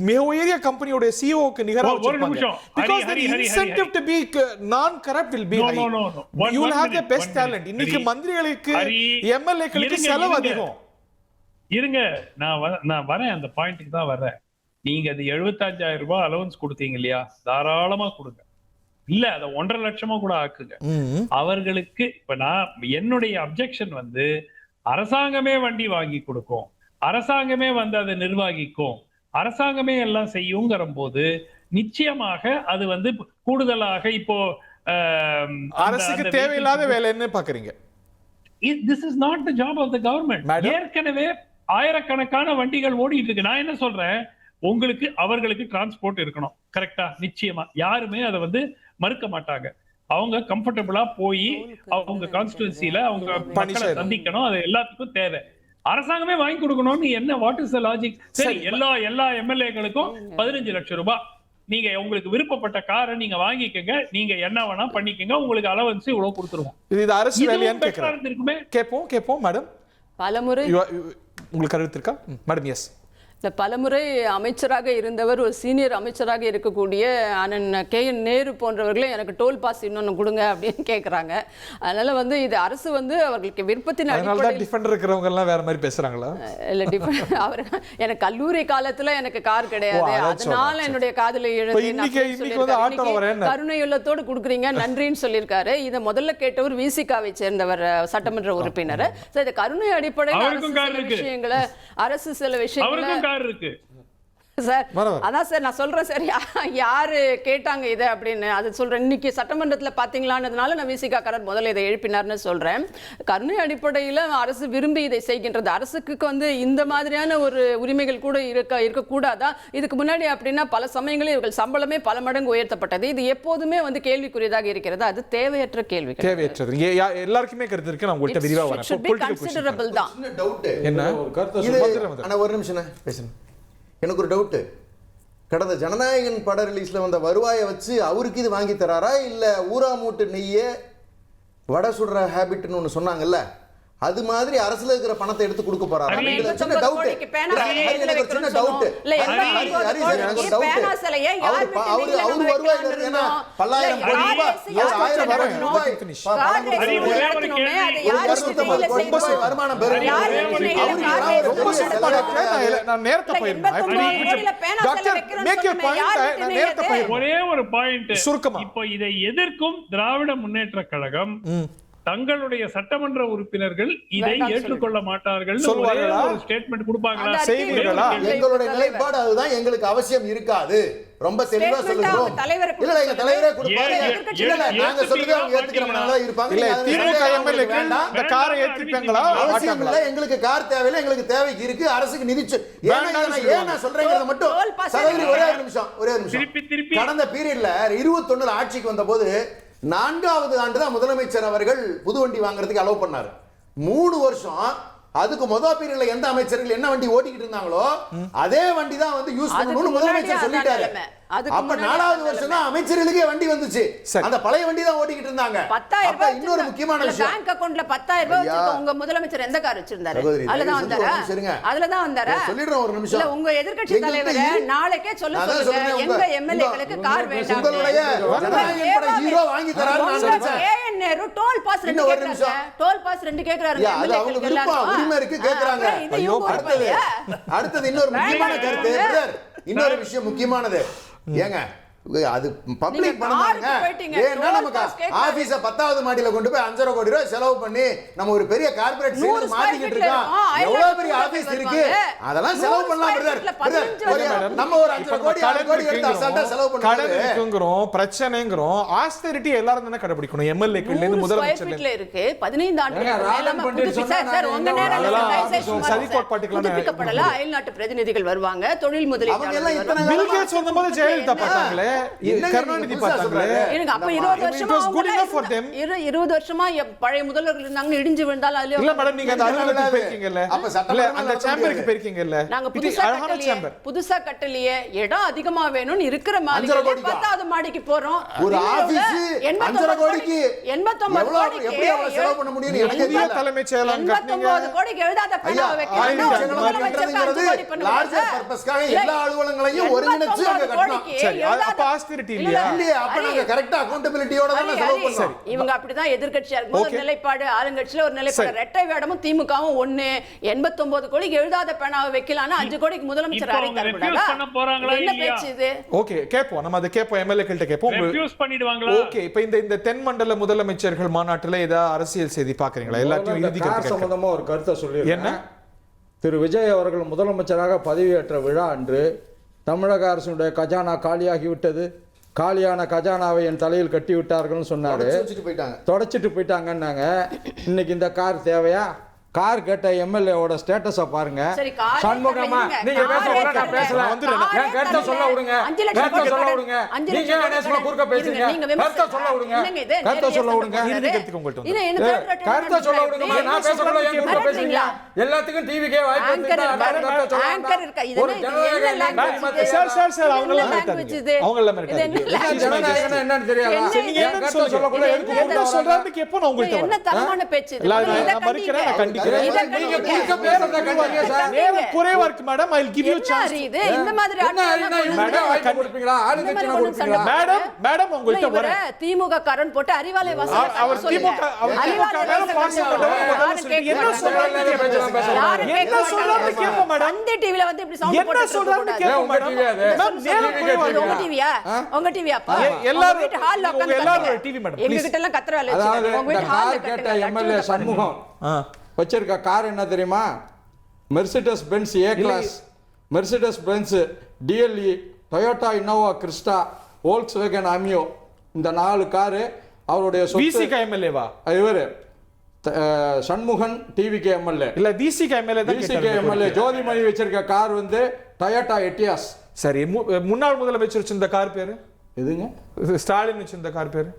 மிக உயரிய கம்பெனியோட சிஇஓக்கு நிகரா வச்சிருப்பாங்க. Because the incentive to be non-corrupt will be high. You will have the best talent. இன்னைக்கு மந்திரிகளுக்கு எம்எல்ஏக்களுக்கு செலவு அதிகம். இருங்க, நான் வரேன், அந்த பாயிண்ட்டுக்கு தான் வரேன். நீங்க அது 75,000 ரூபாய் அலவன்ஸ் கொடுத்தீங்க இல்லையா, தாராளமா கொடுங்க. இல்ல அதை 1.5 லட்சமா கூட ஆக்குங்க. அவர்களுக்கு இப்ப நான் என்னுடைய அப்ஜெக்ஷன் வந்து அரசாங்கமே வண்டி வாங்கி கொடுக்கும், அரசாங்கமே வந்து அதை நிர்வகிக்கும், அரசாங்கமே எல்லாம் செய்யுங்கிற போது நிச்சயமாக அது வந்து கூடுதலாக இப்போ அரசுக்கு தேவையில்லாத வேலைன்னு பாக்குறீங்க. This is not the job of the government. ஏற்கனவே ஆயிரக்கணக்கான வண்டிகள் ஓடிட்டு இருக்கு. நான் என்ன சொல்றேன், உங்களுக்கு அவர்களுக்கு டிரான்ஸ்போர்ட் இருக்கணும், கரெக்டா? நிச்சயமா யாருமே அதை வந்து மறுக்க மாட்டாங்க. அவங்க கம்ஃபர்டபுளா போய் அவங்க கான்ஸ்டிட்யூன்சில அவங்க மக்களை சந்திக்கணும், அது எல்லாத்துக்கும் தேவை. அரசாங்கமே வாங்கி கொடுக்கணும்னு என்ன, வாட் இஸ் த லாஜிக்? சரி, எல்லா எம்எல்ஏக்களுக்கும் 15 லட்சம் ரூபாய், நீங்க உங்களுக்கு விருப்பப்பட்ட காரை நீங்க வாங்கிக்கங்க, நீங்க என்ன வேணா பண்ணிக்கங்க, உங்களுக்கு அலவன்ஸ் இவ்வளவு கொடுத்துருவோம். இது அரசு வேலையான்னு கேக்குறேன். கேட்போம் மேடம். பலமுறை உங்களுக்கு கருத்து இருக்கா மேடம்? எஸ். பலமுறை அமைச்சராக இருந்தவர், ஒரு சீனியர் அமைச்சராக இருக்கக்கூடிய அண்ணன் KN நேரு போன்றவர்களே எனக்கு டோல் பாஸ் இன்னொன்னு கொடுங்க அப்படின்னு கேட்குறாங்க. அதனால வந்து இது அரசு வந்து அவர்களுக்கு விருப்பத்தின் அடிப்படையில் டிஃபெண்டர் இருக்கிறவங்க எல்லாம் வேற மாதிரி பேசுறாங்களா? இல்ல, அவர் எனக்கு கல்லூரி காலத்துல எனக்கு கார் கிடையாது, அதனால என்னுடைய காதலை கருணையுள்ளத்தோடு கொடுக்குறீங்க, நன்றின்னு சொல்லியிருக்காரு. இதை முதல்ல கேட்டவர் விசிகாவை சேர்ந்தவர், சட்டமன்ற உறுப்பினர். இந்த கருணை அடிப்படையில் விஷயங்களை அரசு சில விஷயங்களை இருக்கு சார். அதான் சார் நான் சொல்றேன் சார், யாரு கேட்டாங்க இதை அப்படின்னு அது சொல்றேன். இன்னைக்கு சட்டமன்றத்துல பாத்தீங்களான்றதுனால நான் விசிகா காரர் முதல்ல இதை எழுப்பினார்னு சொல்றேன். கருணை அடிப்படையில் அரசு விரும்பி இதை செய்கின்றது. அரசுக்கு வந்து இந்த மாதிரியான ஒரு உரிமைகள் கூட இருக்கக்கூடாதா? இதுக்கு முன்னாடி அப்படின்னா பல சமயங்களில் இவர்கள் சம்பளமே பல மடங்கு உயர்த்தப்பட்டது. இது எப்போதுமே வந்து கேள்விக்குரியதாக இருக்கிறது. அது தேவையற்ற கேள்வி, தேவையற்றது. எல்லாருக்குமே கருத்து இருக்கு. நான் உங்கள்கிட்ட விரிவா வரேன். கன்சிடரபிள் தான். என்ன ஒரு நிமிஷம் பேசுறேன். எனக்கு ஒரு டவுட்டு, கடந்த ஜனநாயகன் பட ரிலீஸ்ல வந்த வருவாயை வச்சு அவருக்கு இது வாங்கி தராரா, இல்ல ஊரா மூட்டு நெய்ய வடை சுடுற ஹேபிட்னு ஒன்று சொன்னாங்கல்ல, அது மாதிரி அரசுல இருக்கிற பணத்தை எடுத்து கொடுக்க போறாரா? சின்ன டவுட். அவர் வருவாயில ஏன்னா 10,000 கோடி ரூபாய் வருமானம் பெறும். ஒரே ஒரு பாயிண்ட் சுருக்கமா, இப்போ இதை எதிர்க்கும் திராவிட முன்னேற்ற கழகம் தங்களுடைய சட்டமன்ற உறுப்பினர்கள் இதை ஏற்றுக்கொள்ள மாட்டார்கள் ஒரு ஸ்டேட்மெண்ட் கொடுப்பாங்களா? எங்களுடைய நிலைப்பாடு அதுதான், எங்களுக்கு அவசியம் இருக்காது. ரொம்ப தெளிவா சொல்லுறோம். இல்ல எங்க தலைவரே கொடுப்பாரு. இல்ல நாங்க சொல்றது அவங்க ஏத்துக்கறவங்களா இருப்பாங்க. இல்ல திமுக எம்எல்ஏக்கு இந்த காரை ஏத்துப்பீங்களா? அவசியம் இல்ல, எங்களுக்கு கார் தேவையில்லை, எங்களுக்கு தேவைக்கு இருக்கு, அரசுக்கு நிதிச்சு. ஏன்னா சொல்றேங்கறத மட்டும் சகோதரி ஒரே ஒரு நிமிஷம். கடந்த பீரியட்ல 21 ஆட்சிக்கு வந்தபோது 4வது ஆண்டு தான் முதலமைச்சர் அவர்கள் புது வண்டி வாங்குறதுக்கு அலோவ் பண்ணாரு. 3 வருஷம் அதுக்கு முதல் பீரியட்ல எந்த அமைச்சர்கள் என்ன வண்டி ஓட்டிக்கிட்டு இருந்தாங்களோ அதே வண்டி தான் வந்து யூஸ் பண்ணணும்னு முதலமைச்சர் சொல்லிட்டாரு. அப்ப 4வது வருஷம் தான் அமைச்சர்களுக்கே வண்டி வந்துச்சு. அந்த பழைய வண்டி தான் ஓட்டிக்கிட்டு இருந்தாங்க. அப்ப இன்னொரு முக்கியமான விஷயம், பேங்க் அக்கவுண்ட்ல 10,000 ரூபாய் வச்சிருக்க உங்க முதலமைச்சர் எந்த கார் வச்சிருந்தாரு? அதுலதான் வந்தாரா? சொல்லிடுறோம் ஒரு நிமிஷம். இல்ல உங்க எதிர்க்கட்சி தலைவர் நாளைக்கே சொல்லுங்க எங்க எம்எல்ஏக்களுக்கு கார் வேண்டாம். உங்களுடைய ஜனநாயகன் பட ஹீரோ வாங்கி தராரு நான் நினைச்சேன். KN நேரு டோல் பாஸ் 2 கேக்குறாங்க. டோல் பாஸ் 2 கேக்குறாங்க. அது அவங்க விருப்பம், உரிமை இருக்கு கேக்குறாங்க. அடுத்தது இன்னொரு முக்கியமான கருத்து பிரதர், இன்னொரு விஷயம் முக்கியமானது. ஏங்க அது பப்ளிக் பணம் தாங்க. ஏன்னா நமக்கு ஆபீஸ 10வது மாடியில கொண்டு போய் 5.5 கோடி ரூபாய் செலவு பண்ணி நம்ம ஒரு பெரிய கார்ப்பரேட் செயல் மாத்திக்கிட்டு இருக்கோம். எவ்வளவு பெரிய ஆபீஸ் இருக்கு, அதெல்லாம் செலவு பண்ணலாம் பிரதர். நம்ம ஒரு 5 கோடி 6 கோடி எடுத்து அசால்ட்டா செலவு பண்ணுறோம். பிரச்சனைங்கறோம். ஆஸ்டெரிட்டி எல்லாரும் தான கடைபிடிக்கணும். எம்எல்ஏக்கள் இருந்து முதலமைச்சர்ல இருக்கு 15 ஆண்டுகள் சார் உங்க நேரத்துல சரி கோட்பாட்டுக்குலாம் புதுப்பிக்கப்படல. அயல்நாட்டு பிரதிநிதிகள் வருவாங்க, தொழில் முதலீட்டாளர்கள். பில் கேட்ஸ் வந்தபோது ஜெயலலிதா பார்த்தாங்களே, கருணாநிதி பார்த்தாங்களே. இருங்க, அப்ப 20 வருஷமா It was good enough for them. 20 வருஷமா பழைய முதல்வர்கள் இருந்தாங்கன்னு இடிஞ்சு விழுந்தாலும் அதுல இல்ல மேடம், நீங்க அந்த அலுவலகத்துக்கு போயிருக்கீங்கல்ல, அப்ப சட்டமன்றம் இல்ல அந்த நடத்த சேம்பருக்கு முடியாது. போயிருக்கீங்கல்ல, நாங்க இது அழகான சேம்பர். புதுசா கட்டலையே, இடம் அதிகமா வேணும்னு இருக்கிற மாதிரி 5.5 கோடிக்கா? 10வது மாடிக்கு போறோம். ஒரு ஆபீஸ் 5.5 கோடிக்கு 89 கோடிக்கு எப்படி அவ்வளவு செலவு பண்ண முடியும்னு எனக்கு புதிய தெரியல. தலைமைச் செயலகம் கட்டினீங்க. 89 கோடிக்கு எழுதாத ஐயா, பணம் வைக்கணும். லார்ஜர் பர்பஸ்க்காக எல்லா அலுவலகங்களையும் ஒருங்கிணைச்சு அங்க கட்டணும். சரி, அப்ப ஆஸ்திரிட்டி இல்லையா? இல்லையே, அப்ப நாங்க கரெக்டா அக்கௌண்டபிலிட்டியோட தான் செலவு பண்ணோம். இவங்க அப்படிதான் எதிர்க்கட்சியா இருக்கும்போது ஒரு நிலைப்பாடு, ஆளுங்கட்சியில ஒரு நிலைப்பாடு, ரெட்டை வேடமும் திமுகவும் ஒண்ணு. 89 கோடிக்கு எழுதாத பணம் வைக்கலாம்னா 5 கோடிக்கு முதலமைச்சர் இப்போ அறை அவங்க தரக்கூடாதா? refuse பண்ண போறாங்களா என்ன இல்லையா? பேச்சு இது? ஓகே, கேட்போம், நம்ம அதை கேட்போம், எம்எல்ஏ கிட்ட கேட்போம். ரெஃப்யூஸ் பண்ணிடுவாங்களா? ஓகே, இப்போ இந்த தென் மண்டல முதலமைச்சர்கள் மாநாட்டுல ஏதாவது அரசியல் செய்தி பாக்குறீங்களா? எல்லாத்தையும் இறுதி கார் கருத்து கேட்க. சம்பந்தமா ஒரு கருத்தை என்ன? சொல்லியிருக்கேன். திரு விஜய் அவர்கள் முதலமைச்சராக பதவியேற்ற விழா அன்று தமிழக அரசுடைய கஜானா காலியாகிவிட்டது, காலியான கஜானாவை என் தலையில் கட்டி விட்டார்கள்னு சொன்னாரு. தொடச்சிட்டு போயிட்டாங்கன்னாங்க. இன்னைக்கு இந்த கார் தேவையா? கார் கேட்ட எம்எல்ஏவோட ஸ்டேட்டஸ பாருங்க. சரி, கார் சண்முகமா கேட்கறீங்க. நீங்க பேச விட நான் பேசல. கார் என் கருத்தை சொல்ல விடுங்க. 5 லட்சம் கருத்தை சொல்ல கடன். விடுங்க. 5 நீங்க லட்சம் நேசமா குறுக்க பேசுறீங்க. நீங்க கருத்தை சொல்ல விடுங்க. என்னங்க இது? கருத்தை சொல்ல விடுங்க. இறுதி கருத்துக்கு உங்கள்ட்ட வந்து. இது என்ன third rate கருத்தை சொல்ல விடுங்க. என்ன நான் பேசக்கூட ஏன் குறுக்க பேசுறீங்க? எல்லாத்துக்கும் டிவிக்கே வாய்ப்பு ஆங்கர் இருந்தா கருத்தை சொல்ல ஆங்கர் இருக்கா? இது ஒரு ஜனநாயக language சார், அவங்க எல்லாம் language இருக்காங்க. இது. அவங்க எல்லாம் இது இருக்காங்க. என்ன language? ஜனநாயகம்னா என்னன்னு தெரியாதா? என்ன நீங்க இது? என்ன கருத்தை சொல்லக்கூட இது எதுக்கு என்ன கூப்பிட்டு சொல்றாருன்னு கேட்போம், நான் உங்கள்ட்ட என்ன வரேன். தரமான பேச்சு இது? இல்ல, முதல்ல இதை நான் மறுக்கிறேன், நான் கண்டிக்கிறேன். இதை நீங்க கண்டிங்க. குறுக்க பேசுறத கண்டிங்க சார். நேரம் குறைவா இருக்கு madam. I will give you என்ன சான்ஸ். அறியுது? இந்த மாதிரி என்ன அறினா இவங்க வாய்ப்பு கொடுப்பீங்களா? ஆளுங்கட்சினா கொடுப்பீங்களா? மேடம் உங்கள்ட்ட இவரை வரேன். திமுக காரன் போட்டு அறிவாலை வாசல் அவர் திமுக மேல பாஸ் பண்றவர் முதல்ல சொல்லுங்க. என்ன சொல்றாருன்னு கேட்போம். என்ன சொல்றாருன்னு கேட்போம் மேடம். அந்த டிவில வந்து இப்படி சவுண்ட் என்ன போட்டு சொல்றாருன்னு கேட்க கேட்போம் மேடம். மேம், நேரம் குறைவா இருக்கு. உங்க டிவியா? உங்க டிவியாப்பா? எல்லாரும் ஹால்ல உங்க உட்கார்ந்து எல்லாரும் டிவி மேடம் எங்க ப்ளீஸ். கிட்ட எல்லாம் கத்துற வேலை அதாவது வச்சிருக்காங்க. உங்க இந்த வீட்டு ஹால்ல கார் கேட்ட கட்டுங்க. எம்எல்ஏ சண்முகம் வச்சிருக்க கார் என்ன தெரியுமா? Mercedes Benz A class, Mercedes Benz DLE, Toyota Innova Crysta, Volkswagen Ameo, இந்த 4 காரு அவருடைய விசிக எம்எல்ஏவா? இவரு சண்முகன் டிவிகே எம்எல்ஏ இல்ல விசிக எம்எல்ஏ தான் விசிகே கேட்டாரு. எம்எல்ஏ ஜோதிமணி வச்சிருக்க கார் வந்து டொயோட்டா எட்டியாஸ். சரி, முன்னாள் முதலமைச்சர் வச்சிருந்த கார் பேரு? எதுங்க? ஸ்டாலின் வச்சிருந்த கார் பேரு?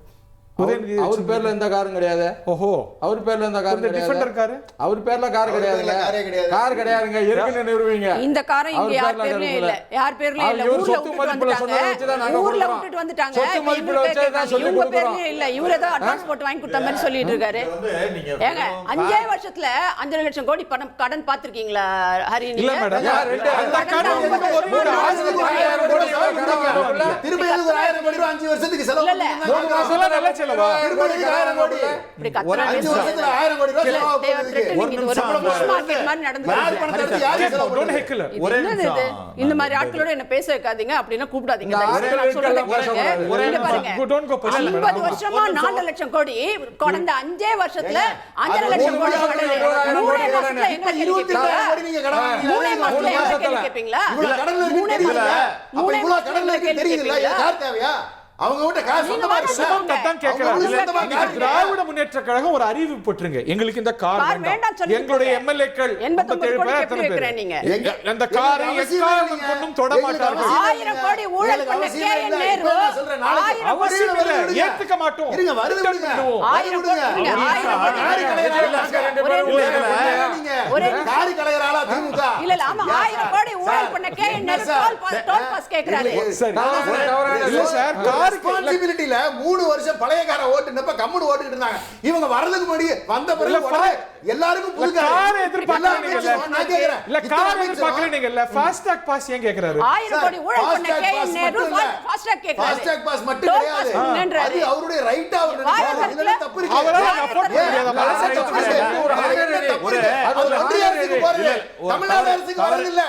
உதயநிதி அவர் பேர்ல எந்த காரும் கிடையாது. ஓஹோ, அவர் பேர்ல எந்த காரும் கிடையாது. டிஃபெண்டர் கார் அவர் பேர்ல கார் கிடையாதுங்க. கார் கிடையாதுங்க. இருக்குன்னு நிறுவீங்க. இந்த காரை இங்க அவர் யார் பேர்ல பேர்லயும் இல்ல. இல்ல. யார் பேர்லயும் இல்ல. இவர் ஊர்ல சொத்து விட்டுட்டு மதிப்புல சொன்னதை வந்துட்டாங்க. வச்சு தான் நாங்க ஊர்ல கொடுக்கிறோம். விட்டுட்டு வந்துட்டாங்க. சொத்து இப்ப மதிப்புல இவரு வச்சு தான் கேட்கறாங்க. சொல்லி இவங்க கொடுக்கிறோம். பேர்லயும் இல்ல. இவரு ஏதோ அட்வான்ஸ் போட்டு வாங்கி கொடுத்த மாதிரி சொல்லிட்டு இருக்காரு. ஏங்க 5 வருஷத்துல 5 லட்சம் கோடி பணம் கடன் பாத்திருக்கீங்களா ஹரி? இல்ல மேடம், அந்த கார் வந்து ஒரு திரும்ப 1000 கோடி ரூபாய் 5 வருஷத்துக்கு செலவு இல்ல. அதெல்லாம் நல்ல செலவா? திரும்ப 1000 கோடி இப்படி கத்துறா 5 வருஷத்துல 1000 கோடி ரூபாய் செலவு போகுது. ஒரு புஷ் மார்க்கெட் மாதிரி நடந்து யார் பணத்தை எடுத்து யார் செலவு டோன்ட் பண்ணுது? ஹெக்கல். இது என்னது இது? இந்த மாதிரி ஆட்களோட என்ன பேச வைக்காதீங்க அப்படின்னா கூப்பிடாதீங்க. இந்த தயவு செய்து நான் சொல்றதை ஆட்கள் கேளுங்க. இங்க பாருங்க. டோன்ட் கோ பர்சனல் 50 வருஷமா 4 லட்சம் கோடி கடந்த 5 வருஷத்துல 5 லட்சம் கோடி கடன். 3 மாசத்துல எங்க 22 கோடி நீங்க கடன் வாங்கி 3 மாசத்துல எங்க கேள்வி கேட்பீங்களா? இவ்வளவு கடன்ல இருக்கு தெரியல. அப்ப இவ்வளவு கடன்ல இருக்கு தெரியல. யார் தேவையா? அவங்க கிட்ட காசு சொந்தமா இருக்கு. சுமம் தான் கேக்குறாரு. அவங்க சொந்தமா காசு திராவிட முன்னேற்ற கழகம் ஒரு அறிவிப்பு போட்டுருங்க. எங்களுக்கு இந்த கார் கார் வேண்டாம் சொல்லிட்டு எங்களுடைய எம்எல்ஏக்கள் 89 கோடி எப்படி வைக்கிறேன் நீங்க? அந்த காரை எக்காரணம் கொண்டும் தொட மாட்டார்கள். 1000 கோடி ஊழல் பண்ண KN நேரு 1000 அவசியம் இல்ல, ஏத்துக்க மாட்டோம். இருங்க, வருது விடுங்க. 1000 கோடி 1000 கோடி காரி கலையறாளா திமுக? இல்ல இல்ல ஆமா 1000 கோடி ஊழல் பண்ண KN நேரு டோல் பாஸ் கேக்குறாரு. சரி இல்ல சார், காருக்கு ரெஸ்பான்சிபிலிட்டில 3 வருஷம் பழைய காரை ஓட்டுனப்ப கம்முனு ஓட்டிட்டு இருந்தாங்க. இவங்க வரதுக்கு முன்னாடி வந்த பிறகு உடனே எல்லாருக்கும் புது காரை எதிர்பார்க்கறீங்கல்ல? நான் கேக்குறேன். இல்ல காரை எதிர்பார்க்கறீங்கல்ல? ஃபாஸ்ட் டாக் பாஸ் ஏன் கேக்குறாரு? 1000 கோடி ஊழல் பண்ண KN நேரு ஃபாஸ்ட் டாக் கேக்குறாரு. ஃபாஸ்ட் டாக் பாஸ் மட்டும் கிடையாது. அது அவருடைய ரைட்டா அவர் நினைக்கிறாரு. இதுல தப்பு இருக்கு. அவரால அஃபோர்ட் பண்ண முடியாத ஒன்றிய அரசுக்கு போறது தமிழ்நாடு அரசுக்கு வரது இல்ல.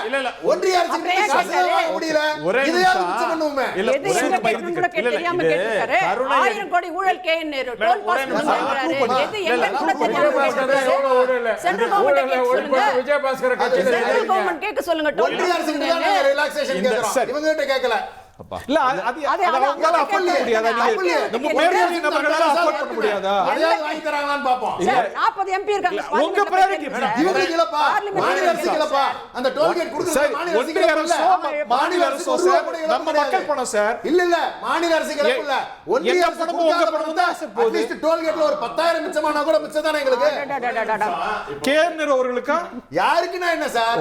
ஒன்றிய அரசுக்கு காசு வாங்க முடியல. இதையாவது மிச்சம் பண்ணுவோமே. எது எங்க கேட்கணும் கூட தெரியாம கேட்டுட்டாரு. 1000 கோடி ஊழல் KN நேரு டோல் பாஸ் பண்றாரு. எது எங்க கூட தெரியாம கேட்டுட்டாரு. சென்ட்ரல் கவர்மெண்ட் விஜயபாஸ்கர் கட்சியில சென்ட்ரல் கவர்மெண்ட் கேட்க சொல்லுங்க. டோல் ஒன்றிய அரசுக்கு தான் நாங்க ரிலாக்சேஷன் கேக்குறோம். இவங்க கிட்ட கேட்கல. அப்பா. இல்ல அது அவங்களால afford பண்ண முடியாதா? நீங்க நம்ம மேல்நிலை நபர்களால afford பண்ண முடியாதா? அதையாவது வாங்கி தராங்களான்னு பாப்போம். சார், 40 MP இருக்காங்க. உங்க priority இவங்களுக்கு இல்லப்பா, மாநில அரசுக்கு இல்லப்பா. அந்த டோல்கேட் கொடுக்குறது மாநில அரசுக்கு ஒன்றிய இல்ல. அரசோ மாநில அரசோ சார், நம்ம மக்கள் பணம் சார். இல்ல மாநில அரசுக்கு இல்ல. ஒன்றிய எந்த அரசு பணமும் உங்க பணம் தான் சார் போகுது. அட்லீஸ்ட் டோல்கேட்ல ஒரு 10,000 மிச்சமானா கூட மிச்சம் தானே எங்களுக்கு. கேர்னர் அவர்களுக்கா? யாருக்குன்னா என்ன சார்?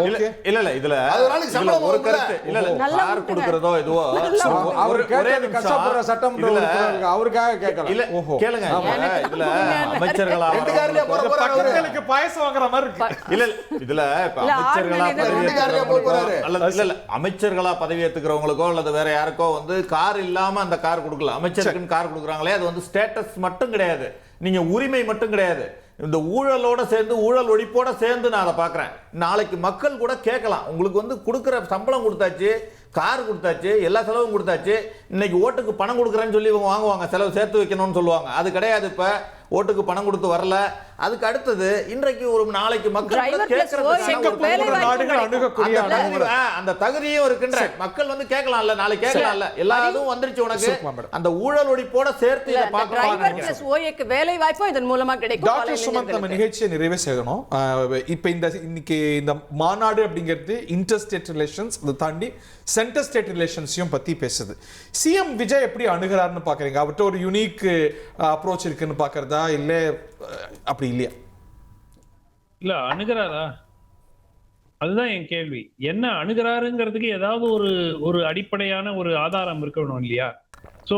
இல்ல இதுல அது ஒரு நாளைக்கு சம்பளம் ஒரு வரும்ல. கருத்து இல்ல நல்லா கார் விட்டுங்க. கொடுக்கறதோ இதுவோ அவர் ஒரே கேட்டது நிமிஷம். கஷ்டப்படுற சட்டமன்ற இதுல உறுப்பினருக்கு அவருக்காக கேட்கலாம். இல்ல கேளுங்க இதுல அமைச்சர்களா ரெண்டு கார்லயே போற போறாரு அவரு. பக்கங்களுக்கு பாயசம் வாங்குற மாதிரி இருக்கு. இல்ல இதுல இப்ப இல்ல, அமைச்சர்களா ஆர்மேனியன் பதவி ரெண்டு கார்லயே போய் போறாரு. இல்ல அமைச்சர்களா பதவி ஏத்துக்கிறவங்களுக்கோ அல்லது வேற யாருக்கோ வந்து கார் இல்லாம அந்த கார் கொடுக்கல. அமைச்சருக்குன்னு கார் கொடுக்குறாங்களே அது வந்து ஸ்டேட்டஸ் மட்டும் கிடையாது, நீங்க உரிமை மட்டும் கிடையாது. இந்த ஊழலோட சேர்ந்து ஊழல் ஒழிப்போட சேர்ந்து நான் அதை பார்க்குறேன். நாளைக்கு மக்கள் கூட கேட்கலாம், உங்களுக்கு வந்து கொடுக்குற சம்பளம் கொடுத்தாச்சு, கார் கொடுத்தாச்சு, எல்லா செலவும் கொடுத்தாச்சு, இன்னைக்கு ஓட்டுக்கு பணம் கொடுக்குறேன்னு சொல்லி இவங்க வாங்குவாங்க, செலவு சேர்த்து வைக்கணும்னு சொல்லுவாங்க. அது கிடையாது. இப்போ ஓட்டுக்கு பணம் கொடுத்து வரல. அதுக்கு அடுத்தது இன்றைக்கு ஒரு நாளைக்கு மக்கள் அந்த தகுதியும் இருக்கின்ற மக்கள் வந்து கேட்கலாம்ல, நாளைக்கு கேட்கலாம்ல, எல்லாரும் வந்துருச்சு உனக்கு. அந்த ஊழல் ஒழிப்போட சேர்த்து இதை பார்க்கலாம். வேலை வாய்ப்பும் இதன் மூலமா கிடைக்கும். டாக்டர் சுமந்த், நம்ம நிகழ்ச்சியை நிறைவே செய்யணும். இப்போ இன்னைக்கு இந்த மாநாடு அப்படிங்கிறது இன்டர் ஸ்டேட் ரிலேஷன்ஸ், அதை தாண்டி சென்டர் ஸ்டேட் ரிலேஷன்ஸையும் பத்தி பேசுது. சிஎம் விஜய் எப்படி அணுகிறாருன்னு பாக்குறீங்க? அவர்கிட்ட ஒரு யூனிக் அப்ரோச் இருக்குன்னு பாக்குறதா, இல்ல அப்படி இல்லையா? இல்ல அணுகிறாரா, அதுதான் என் கேள்வி. என்ன அணுகிறாருங்கிறதுக்கு ஏதாவது ஒரு அடிப்படையான ஒரு ஆதாரம் இருக்கணும் இல்லையா? சோ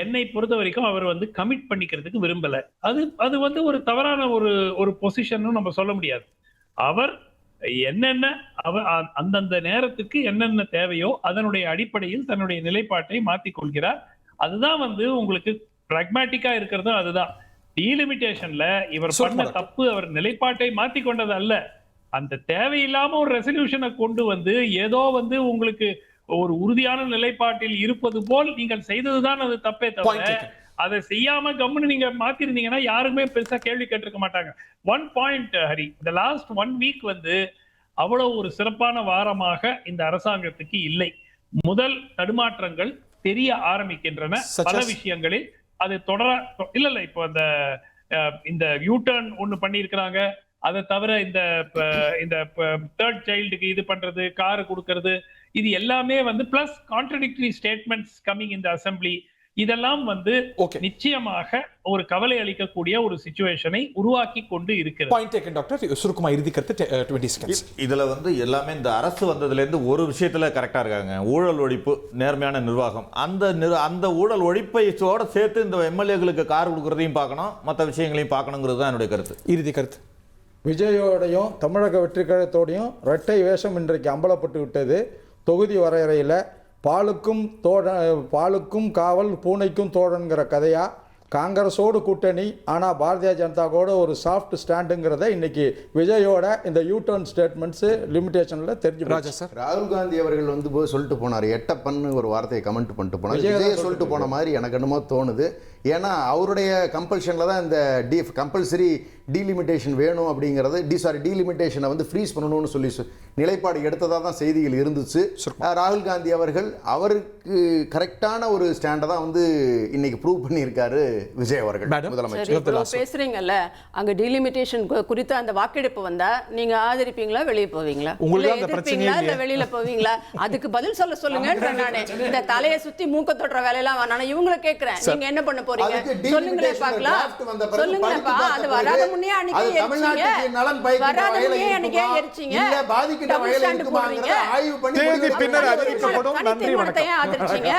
என்னை பொறுத்த வரைக்கும் அவர் வந்து கமிட் பண்ணிக்கிறதுக்கு விரும்பல. அது வந்து ஒரு தவறான ஒரு பொசிஷன் நம்ம சொல்ல முடியாது. அவர் என்னென்ன அந்தந்த நேரத்துக்கு என்னென்ன தேவையோ அதனுடைய அடிப்படையில் தன்னுடைய நிலைப்பாட்டை மாற்றிக் கொள்கிறார். அதுதான் வந்து உங்களுக்கு பிராக்மேட்டிக்கா இருக்கிறது. அதுதான் டீலிமிட்டேஷன்ல இவர் பண்ண தப்பு, அவர் நிலைப்பாட்டை மாற்றிக் கொண்டது அல்ல. அந்த தேவையில்லாம ஒரு ரெசல்யூஷனை கொண்டு வந்து ஏதோ வந்து உங்களுக்கு ஒரு உறுதியான நிலைப்பாட்டில் இருப்பது போல் நீங்கள் செய்ததுதான் அது தப்பே தவிர அதை செய்யாம கம்முன்னு நீங்க மாத்திருந்தீங்கன்னா யாருமே பெருசா கேள்வி கேட்டிருக்க மாட்டாங்க. ஒன் பாயிண்ட் ஹரி, இந்த லாஸ்ட் 1 வீக் வந்து அவ்வளவு ஒரு சிறப்பான வாரமாக இந்த அரசாங்கத்துக்கு இல்லை. முதல் தடுமாற்றங்கள் தெரிய ஆரம்பிக்கின்றன பல விஷயங்களில். அது தொடர இல்ல இப்போ இந்த யூடர்ன் ஒண்ணு பண்ணியிருக்கிறாங்க. அதை தவிர இந்த தேர்ட் சைல்டுக்கு இது பண்றது, காரு கொடுக்கறது, இது எல்லாமே வந்து plus contradictory statements coming in the assembly, இதெல்லாம் வந்து நிச்சயமாக ஒரு கவலை அளிக்கக்கூடிய ஒரு சிச்சுவேஷனை உருவாக்கி கொண்டு இருக்கிறது. Point taken doctor. சுருக்கமா இறுதி கருத்து 20 செகண்ட்ஸ். இதுல வந்து எல்லாமே இந்த அரசு வந்ததுல இருந்து ஒரு விஷயத்துல கரெக்டா இருக்காங்க, ஊழல் ஒழிப்பு, நேர்மையான நிர்வாகம். அந்த ஊழல் ஒழிப்பையோட சேர்த்து இந்த எம்எல்ஏகளுக்கு கார் கொடுக்கறதையும் பார்க்கணும், மற்ற விஷயங்களையும் பார்க்கணுங்கிறது தான் என்னுடைய கருத்து. இறுதி கருத்து. விஜயோடையும் தமிழக வெற்றி கழகத்தோடையும் இரட்டை வேஷம் இன்றைக்கு அம்பலப்பட்டு விட்டது. தொகுதி வரையறையில் பாலுக்கும் காவல் பூனைக்கும் தோழன்கிற கதையா, காங்கிரஸோடு கூட்டணி ஆனால் பாரதிய ஜனதாவோட ஒரு சாஃப்ட் ஸ்டாண்டுங்கிறத இன்னைக்கு விஜயோட இந்த யூடர்ன் ஸ்டேட்மெண்ட்ஸ் லிமிடேஷனில் தெரிஞ்சு. ராஜா சார், ராகுல் காந்தி அவர்கள் வந்து போய் சொல்லிட்டு போனார், எட்டப்பன்னு ஒரு வார்த்தையை கமெண்ட் பண்ணிட்டு போனார். விஜய் சொல்லிட்டு போன மாதிரி எனக்கு என்னமோ தோணுது. ஏன்னா அவருடைய கம்பல்ஷனில் தான் இந்த கம்பல்சரி டீலிமிட்டேஷன் வேணும் அப்படிங்கிறது, டீலிமிட்டேஷனை வந்து ஃப்ரீஸ் பண்ணணும்னு சொல்லி நிலைப்பாடு எடுத்ததாக தான் செய்திகள் இருந்துச்சு. ராகுல் காந்தி அவர்கள் அவருக்கு கரெக்டான ஒரு ஸ்டாண்டை தான் வந்து இன்னைக்கு ப்ரூவ் பண்ணியிருக்காரு விஜய் அவர்கள் முதலமைச்சர். பேசுறீங்கல்ல, அங்க டீலிமிட்டேஷன் குறித்த அந்த வாக்கெடுப்பு வந்தா நீங்க ஆதரிப்பீங்களா, வெளியே போவீங்களா, இல்ல வெளியில போவீங்களா? அதுக்கு பதில் சொல்லுங்க. நானே இந்த தலையை சுத்தி மூக்க தொடுற வேலையெல்லாம் வேணாம், இவங்களை கேட்கிறேன். நீங்க என்ன பண்ண போறீங்க சொல்லுங்களே பார்க்கலாம். சொல்லுங்கப்பா. அது வராத முன்னே அன்னைக்கு எரிச்சீங்க. பாதிக்கின்ற வகையில் இருக்குமாங்கறத ஆய்வு பண்ணி பின்னர் அறிவிக்கப்படும். நன்றி, வணக்கம். ஆதரிச்சீங்க.